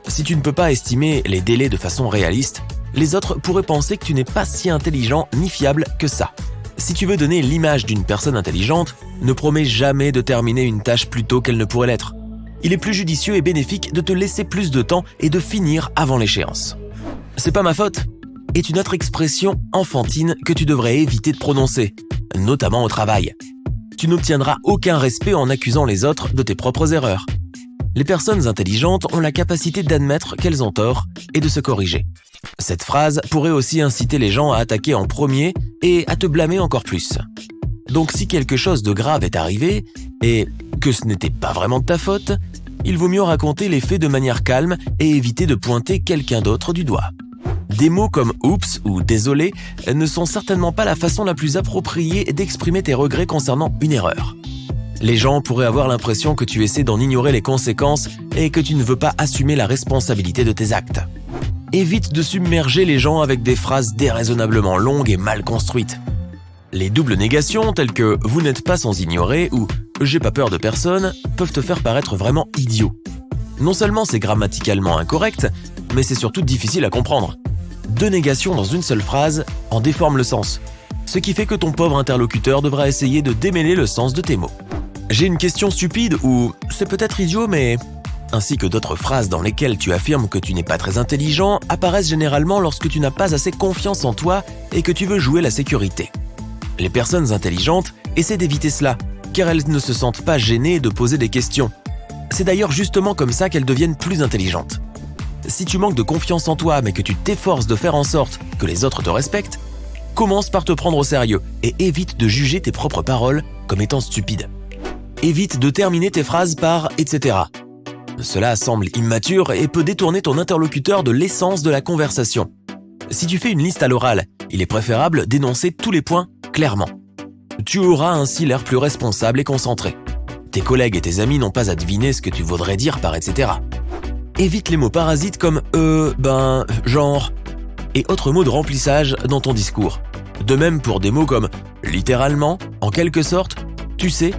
Si tu ne peux pas estimer les délais de façon réaliste, les autres pourraient penser que tu n'es pas si intelligent ni fiable que ça. Si tu veux donner l'image d'une personne intelligente, ne promets jamais de terminer une tâche plus tôt qu'elle ne pourrait l'être. Il est plus judicieux et bénéfique de te laisser plus de temps et de finir avant l'échéance. « C'est pas ma faute » est une autre expression enfantine que tu devrais éviter de prononcer, notamment au travail. Tu n'obtiendras aucun respect en accusant les autres de tes propres erreurs. Les personnes intelligentes ont la capacité d'admettre qu'elles ont tort et de se corriger. Cette phrase pourrait aussi inciter les gens à attaquer en premier et à te blâmer encore plus. Donc si quelque chose de grave est arrivé et que ce n'était pas vraiment de ta faute, il vaut mieux raconter les faits de manière calme et éviter de pointer quelqu'un d'autre du doigt. Des mots comme « oups » ou « désolé » ne sont certainement pas la façon la plus appropriée d'exprimer tes regrets concernant une erreur. Les gens pourraient avoir l'impression que tu essaies d'en ignorer les conséquences et que tu ne veux pas assumer la responsabilité de tes actes. Évite de submerger les gens avec des phrases déraisonnablement longues et mal construites. Les doubles négations telles que « vous n'êtes pas sans ignorer » ou « j'ai pas peur de personne » peuvent te faire paraître vraiment idiot. Non seulement c'est grammaticalement incorrect, mais c'est surtout difficile à comprendre. Deux négations dans une seule phrase en déforment le sens, ce qui fait que ton pauvre interlocuteur devra essayer de démêler le sens de tes mots. J'ai une question stupide ou c'est peut-être idiot mais... ainsi que d'autres phrases dans lesquelles tu affirmes que tu n'es pas très intelligent apparaissent généralement lorsque tu n'as pas assez confiance en toi et que tu veux jouer la sécurité. Les personnes intelligentes essaient d'éviter cela, car elles ne se sentent pas gênées de poser des questions. C'est d'ailleurs justement comme ça qu'elles deviennent plus intelligentes. Si tu manques de confiance en toi mais que tu t'efforces de faire en sorte que les autres te respectent, commence par te prendre au sérieux et évite de juger tes propres paroles comme étant stupides. Évite de terminer tes phrases par « etc ». Cela semble immature et peut détourner ton interlocuteur de l'essence de la conversation. Si tu fais une liste à l'oral, il est préférable d'énoncer tous les points clairement. Tu auras ainsi l'air plus responsable et concentré. Tes collègues et tes amis n'ont pas à deviner ce que tu voudrais dire par « etc ». Évite les mots parasites comme « ben, genre » et autres mots de remplissage dans ton discours. De même pour des mots comme « littéralement »,« en quelque sorte »,« tu sais »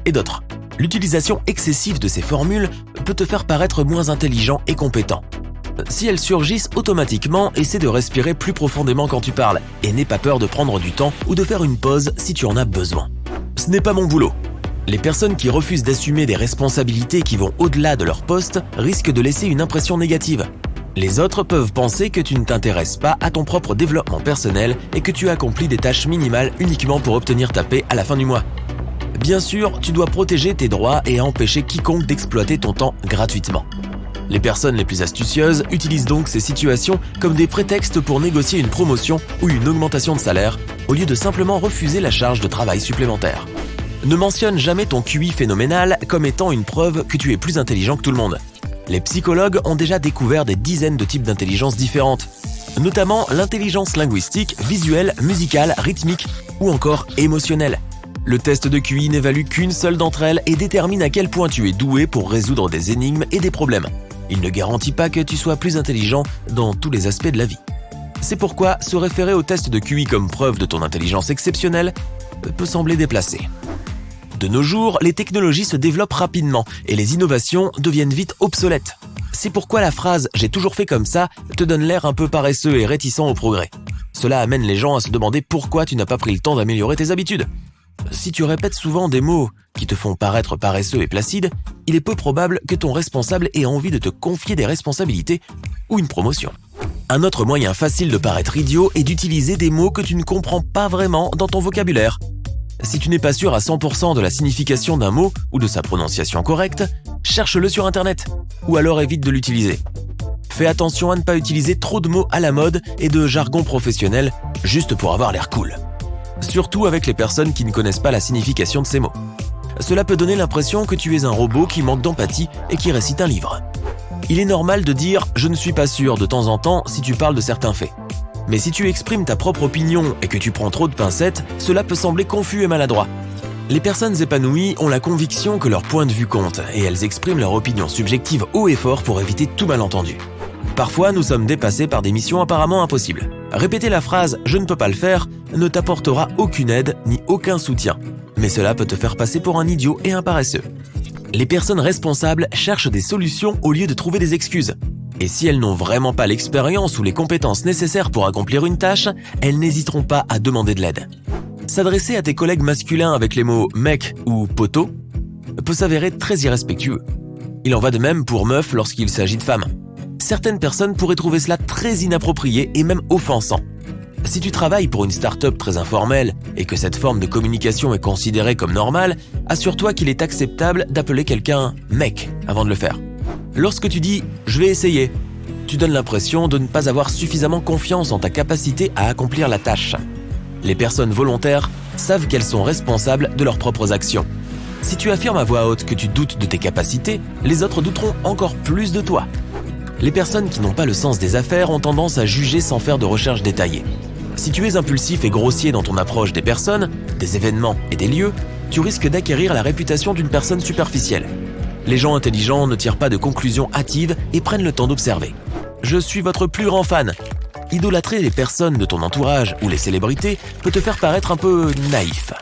et d'autres. L'utilisation excessive de ces formules peut te faire paraître moins intelligent et compétent. Si elles surgissent automatiquement, essaie de respirer plus profondément quand tu parles et n'aie pas peur de prendre du temps ou de faire une pause si tu en as besoin. Ce n'est pas mon boulot. Les personnes qui refusent d'assumer des responsabilités qui vont au-delà de leur poste risquent de laisser une impression négative. Les autres peuvent penser que tu ne t'intéresses pas à ton propre développement personnel et que tu accomplis des tâches minimales uniquement pour obtenir ta paie à la fin du mois. Bien sûr, tu dois protéger tes droits et empêcher quiconque d'exploiter ton temps gratuitement. Les personnes les plus astucieuses utilisent donc ces situations comme des prétextes pour négocier une promotion ou une augmentation de salaire, au lieu de simplement refuser la charge de travail supplémentaire. Ne mentionne jamais ton QI phénoménal comme étant une preuve que tu es plus intelligent que tout le monde. Les psychologues ont déjà découvert des dizaines de types d'intelligence différentes, notamment l'intelligence linguistique, visuelle, musicale, rythmique ou encore émotionnelle. Le test de QI n'évalue qu'une seule d'entre elles et détermine à quel point tu es doué pour résoudre des énigmes et des problèmes. Il ne garantit pas que tu sois plus intelligent dans tous les aspects de la vie. C'est pourquoi se référer au test de QI comme preuve de ton intelligence exceptionnelle peut sembler déplacé. De nos jours, les technologies se développent rapidement et les innovations deviennent vite obsolètes. C'est pourquoi la phrase « j'ai toujours fait comme ça » te donne l'air un peu paresseux et réticent au progrès. Cela amène les gens à se demander pourquoi tu n'as pas pris le temps d'améliorer tes habitudes. Si tu répètes souvent des mots qui te font paraître paresseux et placide, il est peu probable que ton responsable ait envie de te confier des responsabilités ou une promotion. Un autre moyen facile de paraître idiot est d'utiliser des mots que tu ne comprends pas vraiment dans ton vocabulaire. Si tu n'es pas sûr à 100% de la signification d'un mot ou de sa prononciation correcte, cherche-le sur Internet, ou alors évite de l'utiliser. Fais attention à ne pas utiliser trop de mots à la mode et de jargon professionnel juste pour avoir l'air cool. Surtout avec les personnes qui ne connaissent pas la signification de ces mots. Cela peut donner l'impression que tu es un robot qui manque d'empathie et qui récite un livre. Il est normal de dire « je ne suis pas sûr » de temps en temps si tu parles de certains faits. Mais si tu exprimes ta propre opinion et que tu prends trop de pincettes, cela peut sembler confus et maladroit. Les personnes épanouies ont la conviction que leur point de vue compte et elles expriment leur opinion subjective haut et fort pour éviter tout malentendu. Parfois, nous sommes dépassés par des missions apparemment impossibles. Répéter la phrase « je ne peux pas le faire » ne t'apportera aucune aide ni aucun soutien. Mais cela peut te faire passer pour un idiot et un paresseux. Les personnes responsables cherchent des solutions au lieu de trouver des excuses. Et si elles n'ont vraiment pas l'expérience ou les compétences nécessaires pour accomplir une tâche, elles n'hésiteront pas à demander de l'aide. S'adresser à tes collègues masculins avec les mots « mec » ou « poteau » peut s'avérer très irrespectueux. Il en va de même pour meuf lorsqu'il s'agit de femmes. Certaines personnes pourraient trouver cela très inapproprié et même offensant. Si tu travailles pour une start-up très informelle et que cette forme de communication est considérée comme normale, assure-toi qu'il est acceptable d'appeler quelqu'un « mec » avant de le faire. Lorsque tu dis « je vais essayer », tu donnes l'impression de ne pas avoir suffisamment confiance en ta capacité à accomplir la tâche. Les personnes volontaires savent qu'elles sont responsables de leurs propres actions. Si tu affirmes à voix haute que tu doutes de tes capacités, les autres douteront encore plus de toi. Les personnes qui n'ont pas le sens des affaires ont tendance à juger sans faire de recherche détaillée. Si tu es impulsif et grossier dans ton approche des personnes, des événements et des lieux, tu risques d'acquérir la réputation d'une personne superficielle. Les gens intelligents ne tirent pas de conclusions hâtives et prennent le temps d'observer. Je suis votre plus grand fan. Idolâtrer les personnes de ton entourage ou les célébrités peut te faire paraître un peu naïf.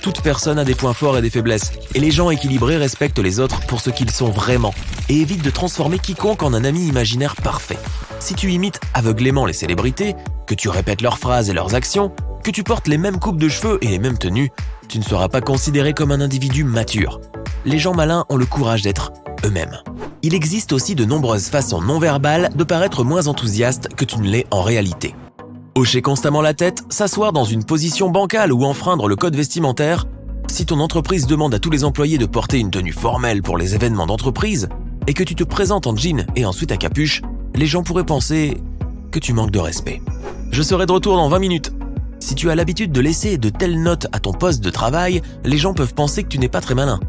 Toute personne a des points forts et des faiblesses, et les gens équilibrés respectent les autres pour ce qu'ils sont vraiment, et évitent de transformer quiconque en un ami imaginaire parfait. Si tu imites aveuglément les célébrités, que tu répètes leurs phrases et leurs actions, que tu portes les mêmes coupes de cheveux et les mêmes tenues, tu ne seras pas considéré comme un individu mature. Les gens malins ont le courage d'être eux-mêmes. Il existe aussi de nombreuses façons non verbales de paraître moins enthousiaste que tu ne l'es en réalité. Hocher constamment la tête, s'asseoir dans une position bancale ou enfreindre le code vestimentaire. Si ton entreprise demande à tous les employés de porter une tenue formelle pour les événements d'entreprise et que tu te présentes en jean et ensuite à capuche, les gens pourraient penser que tu manques de respect. Je serai de retour dans 20 minutes. Si tu as l'habitude de laisser de telles notes à ton poste de travail, les gens peuvent penser que tu n'es pas très malin.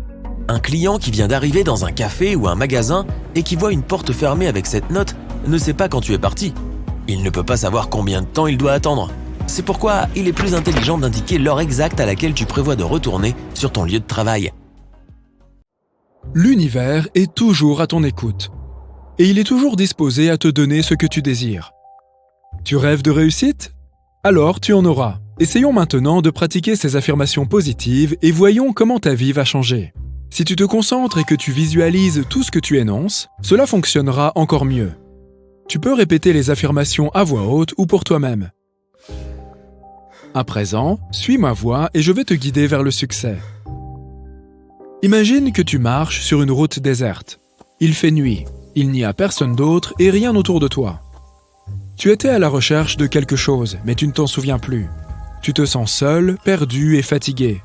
Un client qui vient d'arriver dans un café ou un magasin et qui voit une porte fermée avec cette note ne sait pas quand tu es parti. Il ne peut pas savoir combien de temps il doit attendre. C'est pourquoi il est plus intelligent d'indiquer l'heure exacte à laquelle tu prévois de retourner sur ton lieu de travail. L'univers est toujours à ton écoute. Et il est toujours disposé à te donner ce que tu désires. Tu rêves de réussite? Alors tu en auras. Essayons maintenant de pratiquer ces affirmations positives et voyons comment ta vie va changer. Si tu te concentres et que tu visualises tout ce que tu énonces, cela fonctionnera encore mieux. Tu peux répéter les affirmations à voix haute ou pour toi-même. À présent, suis ma voix et je vais te guider vers le succès. Imagine que tu marches sur une route déserte. Il fait nuit, il n'y a personne d'autre et rien autour de toi. Tu étais à la recherche de quelque chose, mais tu ne t'en souviens plus. Tu te sens seul, perdu et fatigué.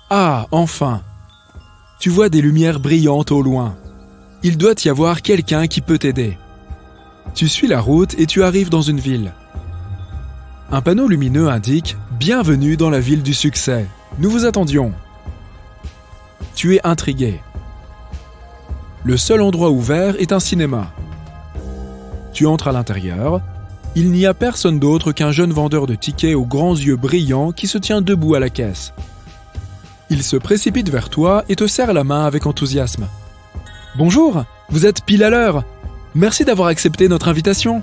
Ah, enfin! Tu vois des lumières brillantes au loin. Il doit y avoir quelqu'un qui peut t'aider. Tu suis la route et tu arrives dans une ville. Un panneau lumineux indique « Bienvenue dans la ville du succès. Nous vous attendions. » Tu es intrigué. Le seul endroit ouvert est un cinéma. Tu entres à l'intérieur. Il n'y a personne d'autre qu'un jeune vendeur de tickets aux grands yeux brillants qui se tient debout à la caisse. Il se précipite vers toi et te serre la main avec enthousiasme. « Bonjour, vous êtes pile à l'heure. Merci d'avoir accepté notre invitation. »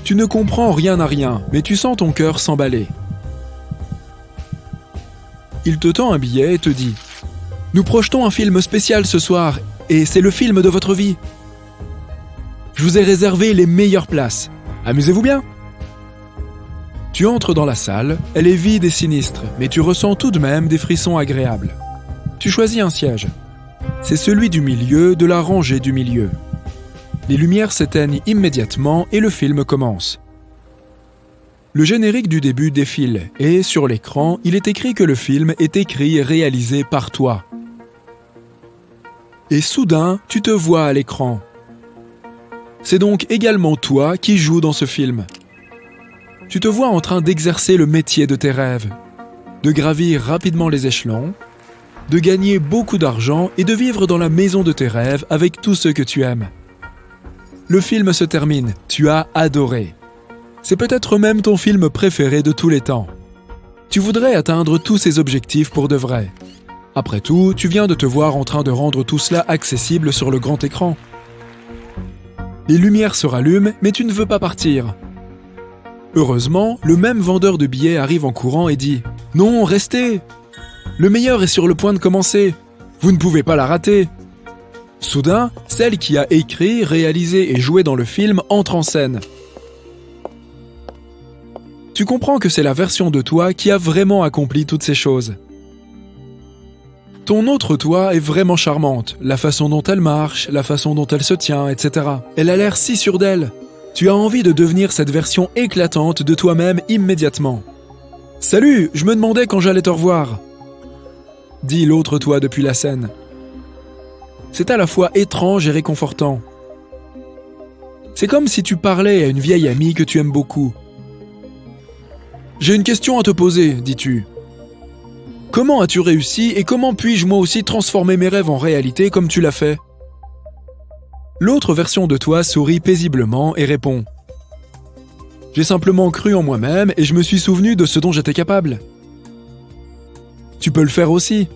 Tu ne comprends rien à rien, mais tu sens ton cœur s'emballer. Il te tend un billet et te dit « Nous projetons un film spécial ce soir, et c'est le film de votre vie. Je vous ai réservé les meilleures places. Amusez-vous bien !» Tu entres dans la salle, elle est vide et sinistre, mais tu ressens tout de même des frissons agréables. Tu choisis un siège. C'est celui du milieu de la rangée du milieu. Les lumières s'éteignent immédiatement et le film commence. Le générique du début défile et, sur l'écran, il est écrit que le film est écrit et réalisé par toi. Et soudain, tu te vois à l'écran. C'est donc également toi qui joues dans ce film. Tu te vois en train d'exercer le métier de tes rêves, de gravir rapidement les échelons, de gagner beaucoup d'argent et de vivre dans la maison de tes rêves avec tous ceux que tu aimes. Le film se termine, tu as adoré. C'est peut-être même ton film préféré de tous les temps. Tu voudrais atteindre tous ces objectifs pour de vrai. Après tout, tu viens de te voir en train de rendre tout cela accessible sur le grand écran. Les lumières se rallument, mais tu ne veux pas partir. Heureusement, le même vendeur de billets arrive en courant et dit « Non, restez! Le meilleur est sur le point de commencer. Vous ne pouvez pas la rater. » Soudain, celle qui a écrit, réalisé et joué dans le film entre en scène. Tu comprends que c'est la version de toi qui a vraiment accompli toutes ces choses. Ton autre toi est vraiment charmante, la façon dont elle marche, la façon dont elle se tient, etc. Elle a l'air si sûre d'elle. Tu as envie de devenir cette version éclatante de toi-même immédiatement. « Salut, je me demandais quand j'allais te revoir !» dit l'autre toi depuis la scène. C'est à la fois étrange et réconfortant. C'est comme si tu parlais à une vieille amie que tu aimes beaucoup. « J'ai une question à te poser, dis-tu. Comment as-tu réussi et comment puis-je moi aussi transformer mes rêves en réalité comme tu l'as fait ?» L'autre version de toi sourit paisiblement et répond « J'ai simplement cru en moi-même et je me suis souvenu de ce dont j'étais capable. » Tu peux le faire aussi.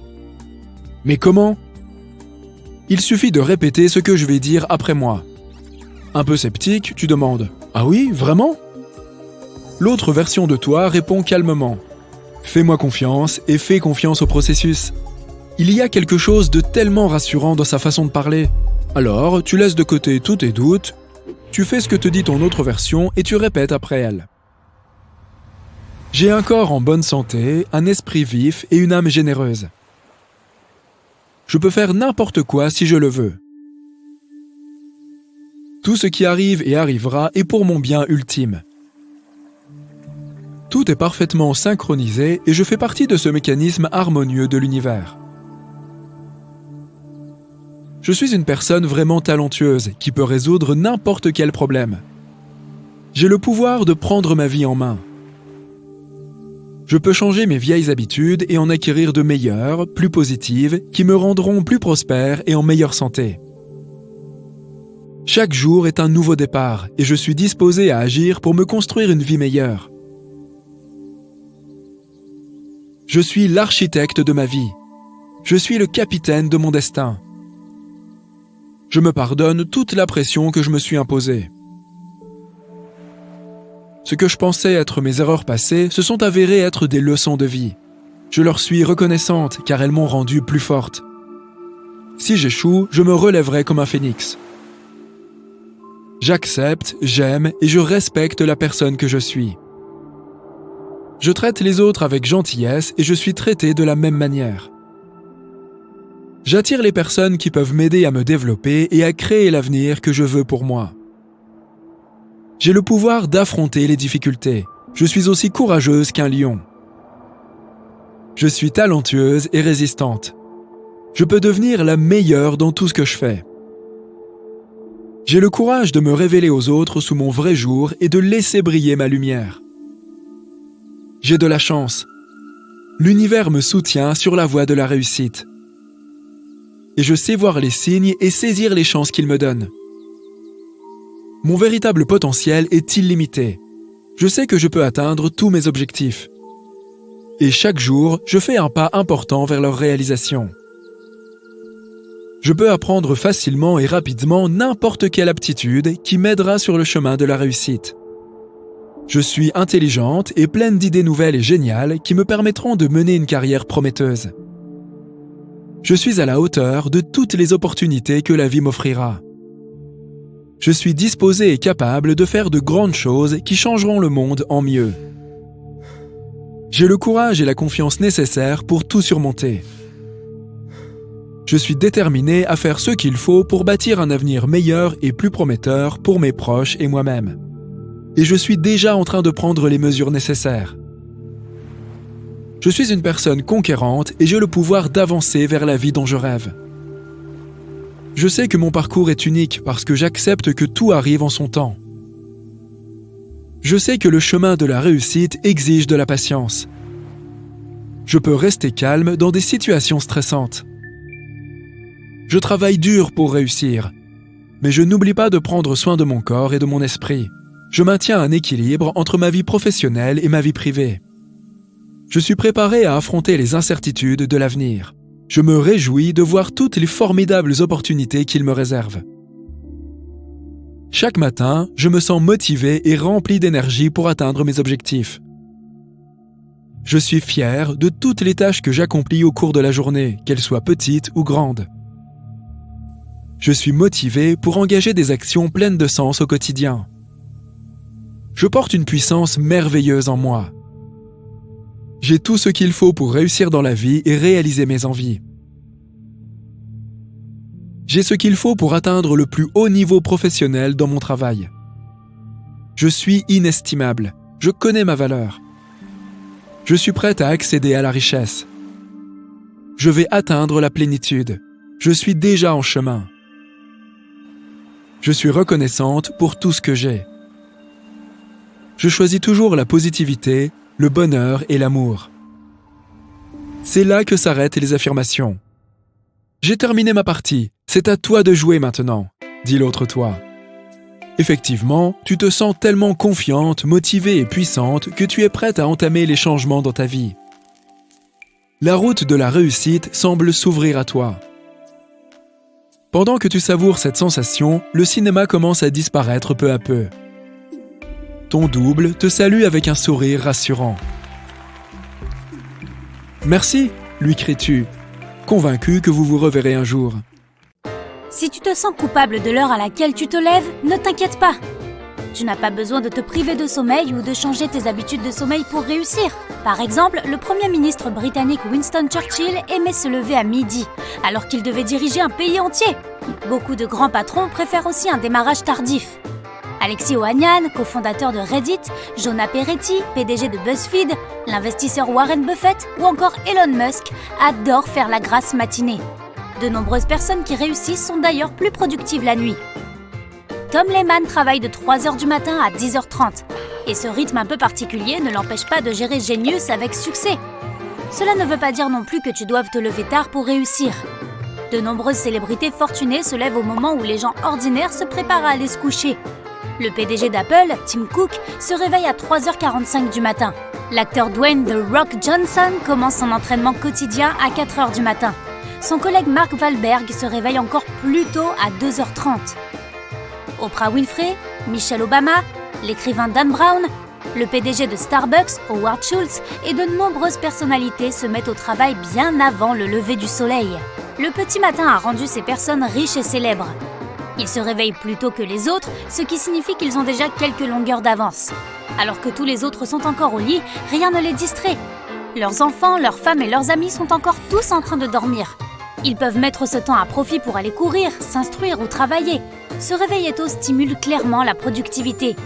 Mais comment ? Il suffit de répéter ce que je vais dire après moi. Un peu sceptique, tu demandes « Ah oui, vraiment ?» L'autre version de toi répond calmement « Fais-moi confiance et fais confiance au processus. » Il y a quelque chose de tellement rassurant dans sa façon de parler. Alors, tu laisses de côté tous tes doutes, tu fais ce que te dit ton autre version et tu répètes après elle. J'ai un corps en bonne santé, un esprit vif et une âme généreuse. Je peux faire n'importe quoi si je le veux. Tout ce qui arrive et arrivera est pour mon bien ultime. Tout est parfaitement synchronisé et je fais partie de ce mécanisme harmonieux de l'univers. Je suis une personne vraiment talentueuse qui peut résoudre n'importe quel problème. J'ai le pouvoir de prendre ma vie en main. Je peux changer mes vieilles habitudes et en acquérir de meilleures, plus positives, qui me rendront plus prospère et en meilleure santé. Chaque jour est un nouveau départ et je suis disposé à agir pour me construire une vie meilleure. Je suis l'architecte de ma vie. Je suis le capitaine de mon destin. Je me pardonne toute la pression que je me suis imposée. Ce que je pensais être mes erreurs passées se sont avérées être des leçons de vie. Je leur suis reconnaissante car elles m'ont rendue plus forte. Si j'échoue, je me relèverai comme un phénix. J'accepte, j'aime et je respecte la personne que je suis. Je traite les autres avec gentillesse et je suis traité de la même manière. J'attire les personnes qui peuvent m'aider à me développer et à créer l'avenir que je veux pour moi. J'ai le pouvoir d'affronter les difficultés. Je suis aussi courageuse qu'un lion. Je suis talentueuse et résistante. Je peux devenir la meilleure dans tout ce que je fais. J'ai le courage de me révéler aux autres sous mon vrai jour et de laisser briller ma lumière. J'ai de la chance. L'univers me soutient sur la voie de la réussite. Et je sais voir les signes et saisir les chances qu'il me donne. Mon véritable potentiel est illimité. Je sais que je peux atteindre tous mes objectifs. Et chaque jour, je fais un pas important vers leur réalisation. Je peux apprendre facilement et rapidement n'importe quelle aptitude qui m'aidera sur le chemin de la réussite. Je suis intelligente et pleine d'idées nouvelles et géniales qui me permettront de mener une carrière prometteuse. Je suis à la hauteur de toutes les opportunités que la vie m'offrira. Je suis disposé et capable de faire de grandes choses qui changeront le monde en mieux. J'ai le courage et la confiance nécessaires pour tout surmonter. Je suis déterminé à faire ce qu'il faut pour bâtir un avenir meilleur et plus prometteur pour mes proches et moi-même. Et je suis déjà en train de prendre les mesures nécessaires. Je suis une personne conquérante et j'ai le pouvoir d'avancer vers la vie dont je rêve. Je sais que mon parcours est unique parce que j'accepte que tout arrive en son temps. Je sais que le chemin de la réussite exige de la patience. Je peux rester calme dans des situations stressantes. Je travaille dur pour réussir, mais je n'oublie pas de prendre soin de mon corps et de mon esprit. Je maintiens un équilibre entre ma vie professionnelle et ma vie privée. Je suis préparé à affronter les incertitudes de l'avenir. Je me réjouis de voir toutes les formidables opportunités qu'il me réserve. Chaque matin, je me sens motivé et rempli d'énergie pour atteindre mes objectifs. Je suis fier de toutes les tâches que j'accomplis au cours de la journée, qu'elles soient petites ou grandes. Je suis motivé pour engager des actions pleines de sens au quotidien. Je porte une puissance merveilleuse en moi. J'ai tout ce qu'il faut pour réussir dans la vie et réaliser mes envies. J'ai ce qu'il faut pour atteindre le plus haut niveau professionnel dans mon travail. Je suis inestimable. Je connais ma valeur. Je suis prête à accéder à la richesse. Je vais atteindre la plénitude. Je suis déjà en chemin. Je suis reconnaissante pour tout ce que j'ai. Je choisis toujours la positivité, le bonheur et l'amour. C'est là que s'arrêtent les affirmations. J'ai terminé ma partie, c'est à toi de jouer maintenant, dit l'autre toi. Effectivement, tu te sens tellement confiante, motivée et puissante que tu es prête à entamer les changements dans ta vie. La route de la réussite semble s'ouvrir à toi. Pendant que tu savoures cette sensation, le cinéma commence à disparaître peu à peu. Ton double te salue avec un sourire rassurant. « Merci » lui cries-tu, convaincu que vous vous reverrez un jour. Si tu te sens coupable de l'heure à laquelle tu te lèves, ne t'inquiète pas. Tu n'as pas besoin de te priver de sommeil ou de changer tes habitudes de sommeil pour réussir. Par exemple, le Premier ministre britannique Winston Churchill aimait se lever à midi, alors qu'il devait diriger un pays entier. Beaucoup de grands patrons préfèrent aussi un démarrage tardif. Alexis Ohanian, cofondateur de Reddit, Jonah Peretti, PDG de BuzzFeed, l'investisseur Warren Buffett ou encore Elon Musk adorent faire la grasse matinée. De nombreuses personnes qui réussissent sont d'ailleurs plus productives la nuit. Tom Lehman travaille de 3h du matin à 10h30. Et ce rythme un peu particulier ne l'empêche pas de gérer Genius avec succès. Cela ne veut pas dire non plus que tu doives te lever tard pour réussir. De nombreuses célébrités fortunées se lèvent au moment où les gens ordinaires se préparent à aller se coucher. Le PDG d'Apple, Tim Cook, se réveille à 3h45 du matin. L'acteur Dwayne The Rock Johnson commence son entraînement quotidien à 4h du matin. Son collègue Mark Wahlberg se réveille encore plus tôt à 2h30. Oprah Winfrey, Michelle Obama, l'écrivain Dan Brown, le PDG de Starbucks, Howard Schultz, et de nombreuses personnalités se mettent au travail bien avant le lever du soleil. Le petit matin a rendu ces personnes riches et célèbres. Ils se réveillent plus tôt que les autres, ce qui signifie qu'ils ont déjà quelques longueurs d'avance. Alors que tous les autres sont encore au lit, rien ne les distrait. Leurs enfants, leurs femmes et leurs amis sont encore tous en train de dormir. Ils peuvent mettre ce temps à profit pour aller courir, s'instruire ou travailler. Se réveiller tôt stimule clairement la productivité.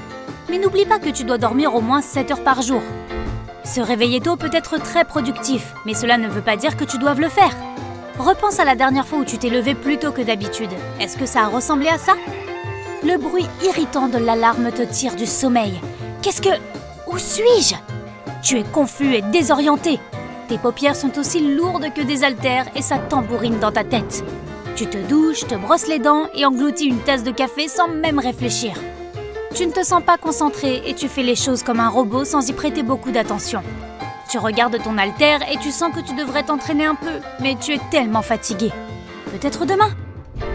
Mais n'oublie pas que tu dois dormir au moins 7 heures par jour. Se réveiller tôt peut être très productif, mais cela ne veut pas dire que tu doives le faire. Repense à la dernière fois où tu t'es levé plus tôt que d'habitude. Est-ce que ça a ressemblé à ça? Le bruit irritant de l'alarme te tire du sommeil. Où suis-je? Tu es confus et désorienté. Tes paupières sont aussi lourdes que des haltères et ça tambourine dans ta tête. Tu te douches, te brosses les dents et engloutis une tasse de café sans même réfléchir. Tu ne te sens pas concentré et tu fais les choses comme un robot sans y prêter beaucoup d'attention. Tu regardes ton haltère et tu sens que tu devrais t'entraîner un peu, mais tu es tellement fatigué. Peut-être demain.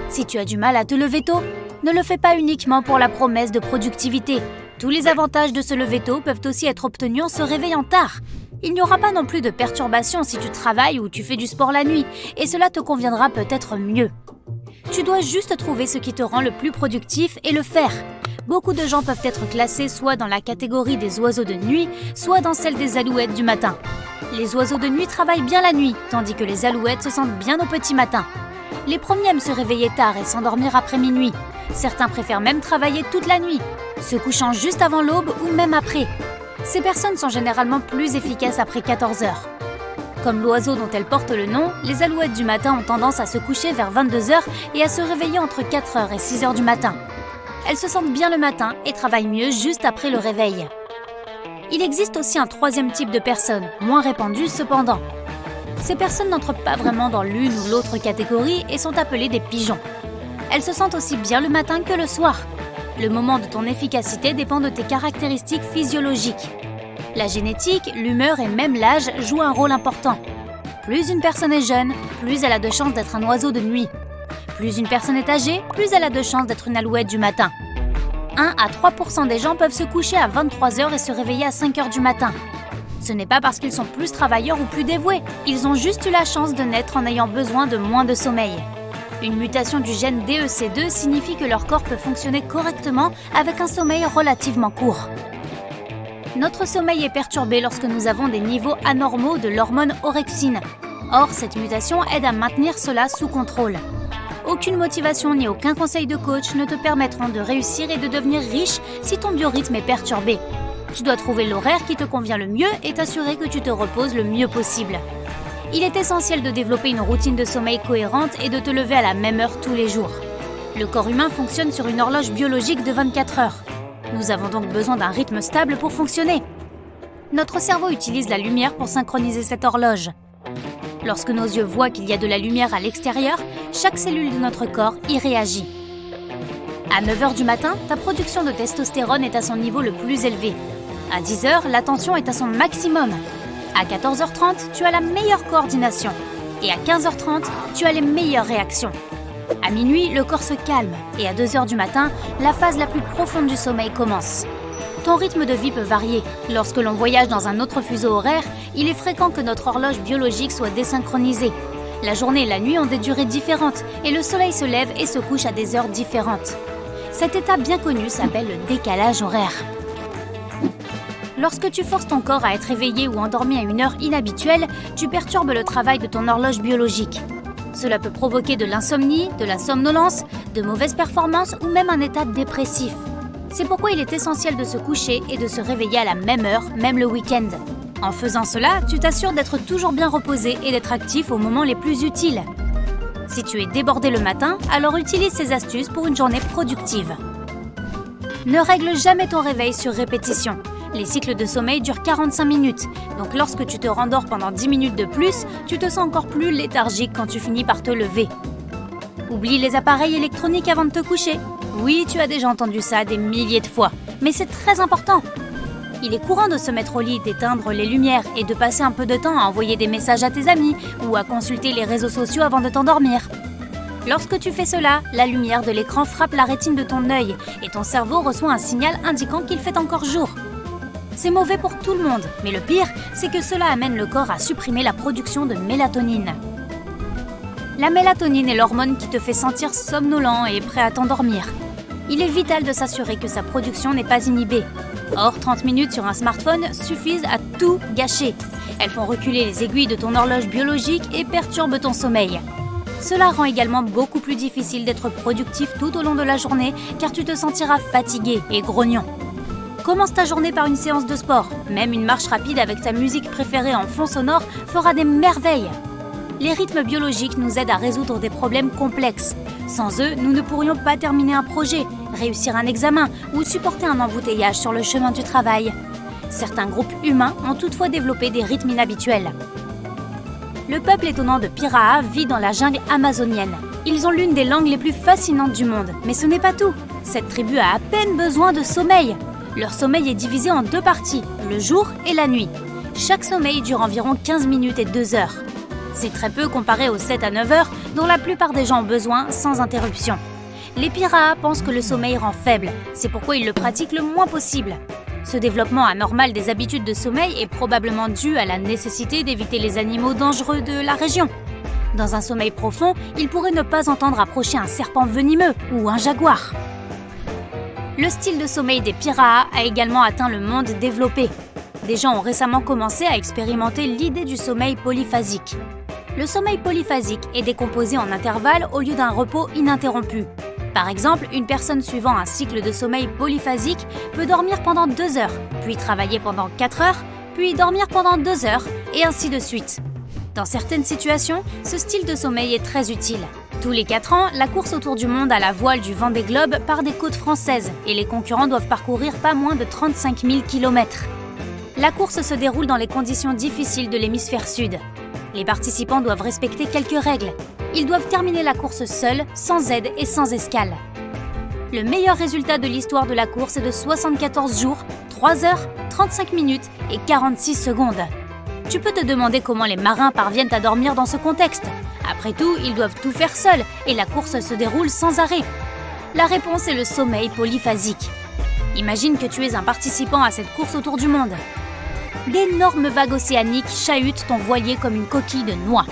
Si tu as du mal à te lever tôt, ne le fais pas uniquement pour la promesse de productivité. Tous les avantages de se lever tôt peuvent aussi être obtenus en se réveillant tard. Il n'y aura pas non plus de perturbations si tu travailles ou tu fais du sport la nuit, et cela te conviendra peut-être mieux. Tu dois juste trouver ce qui te rend le plus productif et le faire. Beaucoup de gens peuvent être classés soit dans la catégorie des oiseaux de nuit, soit dans celle des alouettes du matin. Les oiseaux de nuit travaillent bien la nuit, tandis que les alouettes se sentent bien au petit matin. Les premiers aiment se réveiller tard et s'endormir après minuit. Certains préfèrent même travailler toute la nuit, se couchant juste avant l'aube ou même après. Ces personnes sont généralement plus efficaces après 14 heures. Comme l'oiseau dont elles portent le nom, les alouettes du matin ont tendance à se coucher vers 22 heures et à se réveiller entre 4 heures et 6 heures du matin. Elles se sentent bien le matin et travaillent mieux juste après le réveil. Il existe aussi un troisième type de personnes, moins répandu cependant. Ces personnes n'entrent pas vraiment dans l'une ou l'autre catégorie et sont appelées des pigeons. Elles se sentent aussi bien le matin que le soir. Le moment de ton efficacité dépend de tes caractéristiques physiologiques. La génétique, l'humeur et même l'âge jouent un rôle important. Plus une personne est jeune, plus elle a de chances d'être un oiseau de nuit. Plus une personne est âgée, plus elle a de chances d'être une alouette du matin. 1 à 3% des gens peuvent se coucher à 23 heures et se réveiller à 5 heures du matin. Ce n'est pas parce qu'ils sont plus travailleurs ou plus dévoués, ils ont juste eu la chance de naître en ayant besoin de moins de sommeil. Une mutation du gène DEC2 signifie que leur corps peut fonctionner correctement avec un sommeil relativement court. Notre sommeil est perturbé lorsque nous avons des niveaux anormaux de l'hormone orexine. Or, cette mutation aide à maintenir cela sous contrôle. Aucune motivation ni aucun conseil de coach ne te permettront de réussir et de devenir riche si ton biorhythme est perturbé. Tu dois trouver l'horaire qui te convient le mieux et t'assurer que tu te reposes le mieux possible. Il est essentiel de développer une routine de sommeil cohérente et de te lever à la même heure tous les jours. Le corps humain fonctionne sur une horloge biologique de 24 heures. Nous avons donc besoin d'un rythme stable pour fonctionner. Notre cerveau utilise la lumière pour synchroniser cette horloge. Lorsque nos yeux voient qu'il y a de la lumière à l'extérieur, chaque cellule de notre corps y réagit. À 9h du matin, ta production de testostérone est à son niveau le plus élevé. À 10h, la tension est à son maximum. À 14h30, tu as la meilleure coordination. Et à 15h30, tu as les meilleures réactions. À minuit, le corps se calme. Et à 2h du matin, la phase la plus profonde du sommeil commence. Ton rythme de vie peut varier. Lorsque l'on voyage dans un autre fuseau horaire, il est fréquent que notre horloge biologique soit désynchronisée. La journée et la nuit ont des durées différentes et le soleil se lève et se couche à des heures différentes. Cet état bien connu s'appelle le décalage horaire. Lorsque tu forces ton corps à être éveillé ou endormi à une heure inhabituelle, tu perturbes le travail de ton horloge biologique. Cela peut provoquer de l'insomnie, de la somnolence, de mauvaises performances ou même un état dépressif. C'est pourquoi il est essentiel de se coucher et de se réveiller à la même heure, même le week-end. En faisant cela, tu t'assures d'être toujours bien reposé et d'être actif aux moments les plus utiles. Si tu es débordé le matin, alors utilise ces astuces pour une journée productive. Ne règle jamais ton réveil sur répétition. Les cycles de sommeil durent 45 minutes, donc lorsque tu te rendors pendant 10 minutes de plus, tu te sens encore plus léthargique quand tu finis par te lever. Oublie les appareils électroniques avant de te coucher. Oui, tu as déjà entendu ça des milliers de fois, mais c'est très important. Il est courant de se mettre au lit, d'éteindre les lumières et de passer un peu de temps à envoyer des messages à tes amis ou à consulter les réseaux sociaux avant de t'endormir. Lorsque tu fais cela, la lumière de l'écran frappe la rétine de ton œil et ton cerveau reçoit un signal indiquant qu'il fait encore jour. C'est mauvais pour tout le monde, mais le pire, c'est que cela amène le corps à supprimer la production de mélatonine. La mélatonine est l'hormone qui te fait sentir somnolent et prêt à t'endormir. Il est vital de s'assurer que sa production n'est pas inhibée. Or, 30 minutes sur un smartphone suffisent à tout gâcher. Elles font reculer les aiguilles de ton horloge biologique et perturbent ton sommeil. Cela rend également beaucoup plus difficile d'être productif tout au long de la journée car tu te sentiras fatigué et grognon. Commence ta journée par une séance de sport. Même une marche rapide avec ta musique préférée en fond sonore fera des merveilles. Les rythmes biologiques nous aident à résoudre des problèmes complexes. Sans eux, nous ne pourrions pas terminer un projet, réussir un examen ou supporter un embouteillage sur le chemin du travail. Certains groupes humains ont toutefois développé des rythmes inhabituels. Le peuple étonnant de Piraha vit dans la jungle amazonienne. Ils ont l'une des langues les plus fascinantes du monde, mais ce n'est pas tout. Cette tribu a à peine besoin de sommeil. Leur sommeil est divisé en 2 parties, le jour et la nuit. Chaque sommeil dure environ 15 minutes et 2 heures. C'est très peu comparé aux 7 à 9 heures dont la plupart des gens ont besoin sans interruption. Les Piraha pensent que le sommeil rend faible, c'est pourquoi ils le pratiquent le moins possible. Ce développement anormal des habitudes de sommeil est probablement dû à la nécessité d'éviter les animaux dangereux de la région. Dans un sommeil profond, ils pourraient ne pas entendre approcher un serpent venimeux ou un jaguar. Le style de sommeil des Piraha a également atteint le monde développé. Des gens ont récemment commencé à expérimenter l'idée du sommeil polyphasique. Le sommeil polyphasique est décomposé en intervalles au lieu d'un repos ininterrompu. Par exemple, une personne suivant un cycle de sommeil polyphasique peut dormir pendant 2 heures, puis travailler pendant 4 heures, puis dormir pendant 2 heures, et ainsi de suite. Dans certaines situations, ce style de sommeil est très utile. Tous les 4 ans, la course autour du monde à la voile du Vendée Globe part des côtes françaises et les concurrents doivent parcourir pas moins de 35 000 km. La course se déroule dans les conditions difficiles de l'hémisphère sud. Les participants doivent respecter quelques règles. Ils doivent terminer la course seuls, sans aide et sans escale. Le meilleur résultat de l'histoire de la course est de 74 jours, 3 heures, 35 minutes et 46 secondes. Tu peux te demander comment les marins parviennent à dormir dans ce contexte. Après tout, ils doivent tout faire seuls et la course se déroule sans arrêt. La réponse est le sommeil polyphasique. Imagine que tu es un participant à cette course autour du monde. D'énormes vagues océaniques chahutent ton voilier comme une coquille de noix.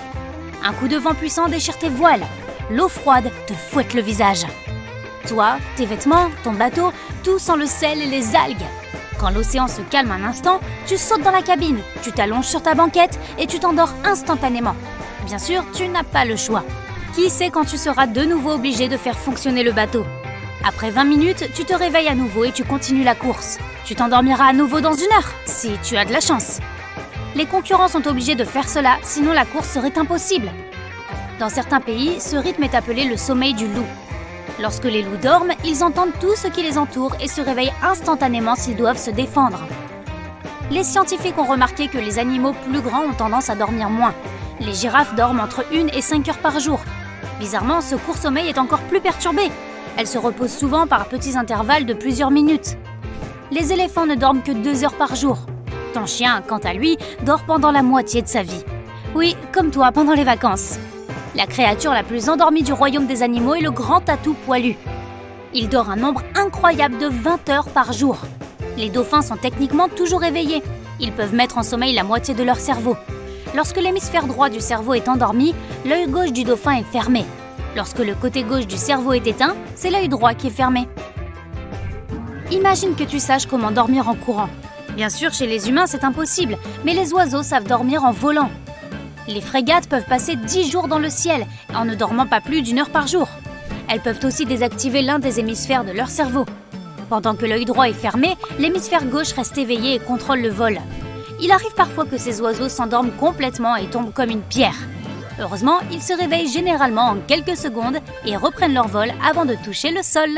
Un coup de vent puissant déchire tes voiles. L'eau froide te fouette le visage. Toi, tes vêtements, ton bateau, tout sent le sel et les algues. Quand l'océan se calme un instant, tu sautes dans la cabine, tu t'allonges sur ta banquette et tu t'endors instantanément. Bien sûr, tu n'as pas le choix. Qui sait quand tu seras de nouveau obligé de faire fonctionner le bateau? Après 20 minutes, tu te réveilles à nouveau et tu continues la course. Tu t'endormiras à nouveau dans 1 heure, si tu as de la chance. Les concurrents sont obligés de faire cela, sinon la course serait impossible. Dans certains pays, ce rythme est appelé le sommeil du loup. Lorsque les loups dorment, ils entendent tout ce qui les entoure et se réveillent instantanément s'ils doivent se défendre. Les scientifiques ont remarqué que les animaux plus grands ont tendance à dormir moins. Les girafes dorment entre 1 et 5 heures par jour. Bizarrement, ce court sommeil est encore plus perturbé. Elles se reposent souvent par petits intervalles de plusieurs minutes. Les éléphants ne dorment que 2 heures par jour. Ton chien, quant à lui, dort pendant la moitié de sa vie. Oui, comme toi pendant les vacances. La créature la plus endormie du royaume des animaux est le grand tatou poilu. Il dort un nombre incroyable de 20 heures par jour. Les dauphins sont techniquement toujours éveillés. Ils peuvent mettre en sommeil la moitié de leur cerveau. Lorsque l'hémisphère droit du cerveau est endormi, l'œil gauche du dauphin est fermé. Lorsque le côté gauche du cerveau est éteint, c'est l'œil droit qui est fermé. Imagine que tu saches comment dormir en courant. Bien sûr, chez les humains, c'est impossible, mais les oiseaux savent dormir en volant. Les frégates peuvent passer 10 jours dans le ciel, en ne dormant pas plus d'1 heure par jour. Elles peuvent aussi désactiver l'un des hémisphères de leur cerveau. Pendant que l'œil droit est fermé, l'hémisphère gauche reste éveillé et contrôle le vol. Il arrive parfois que ces oiseaux s'endorment complètement et tombent comme une pierre. Heureusement, ils se réveillent généralement en quelques secondes et reprennent leur vol avant de toucher le sol.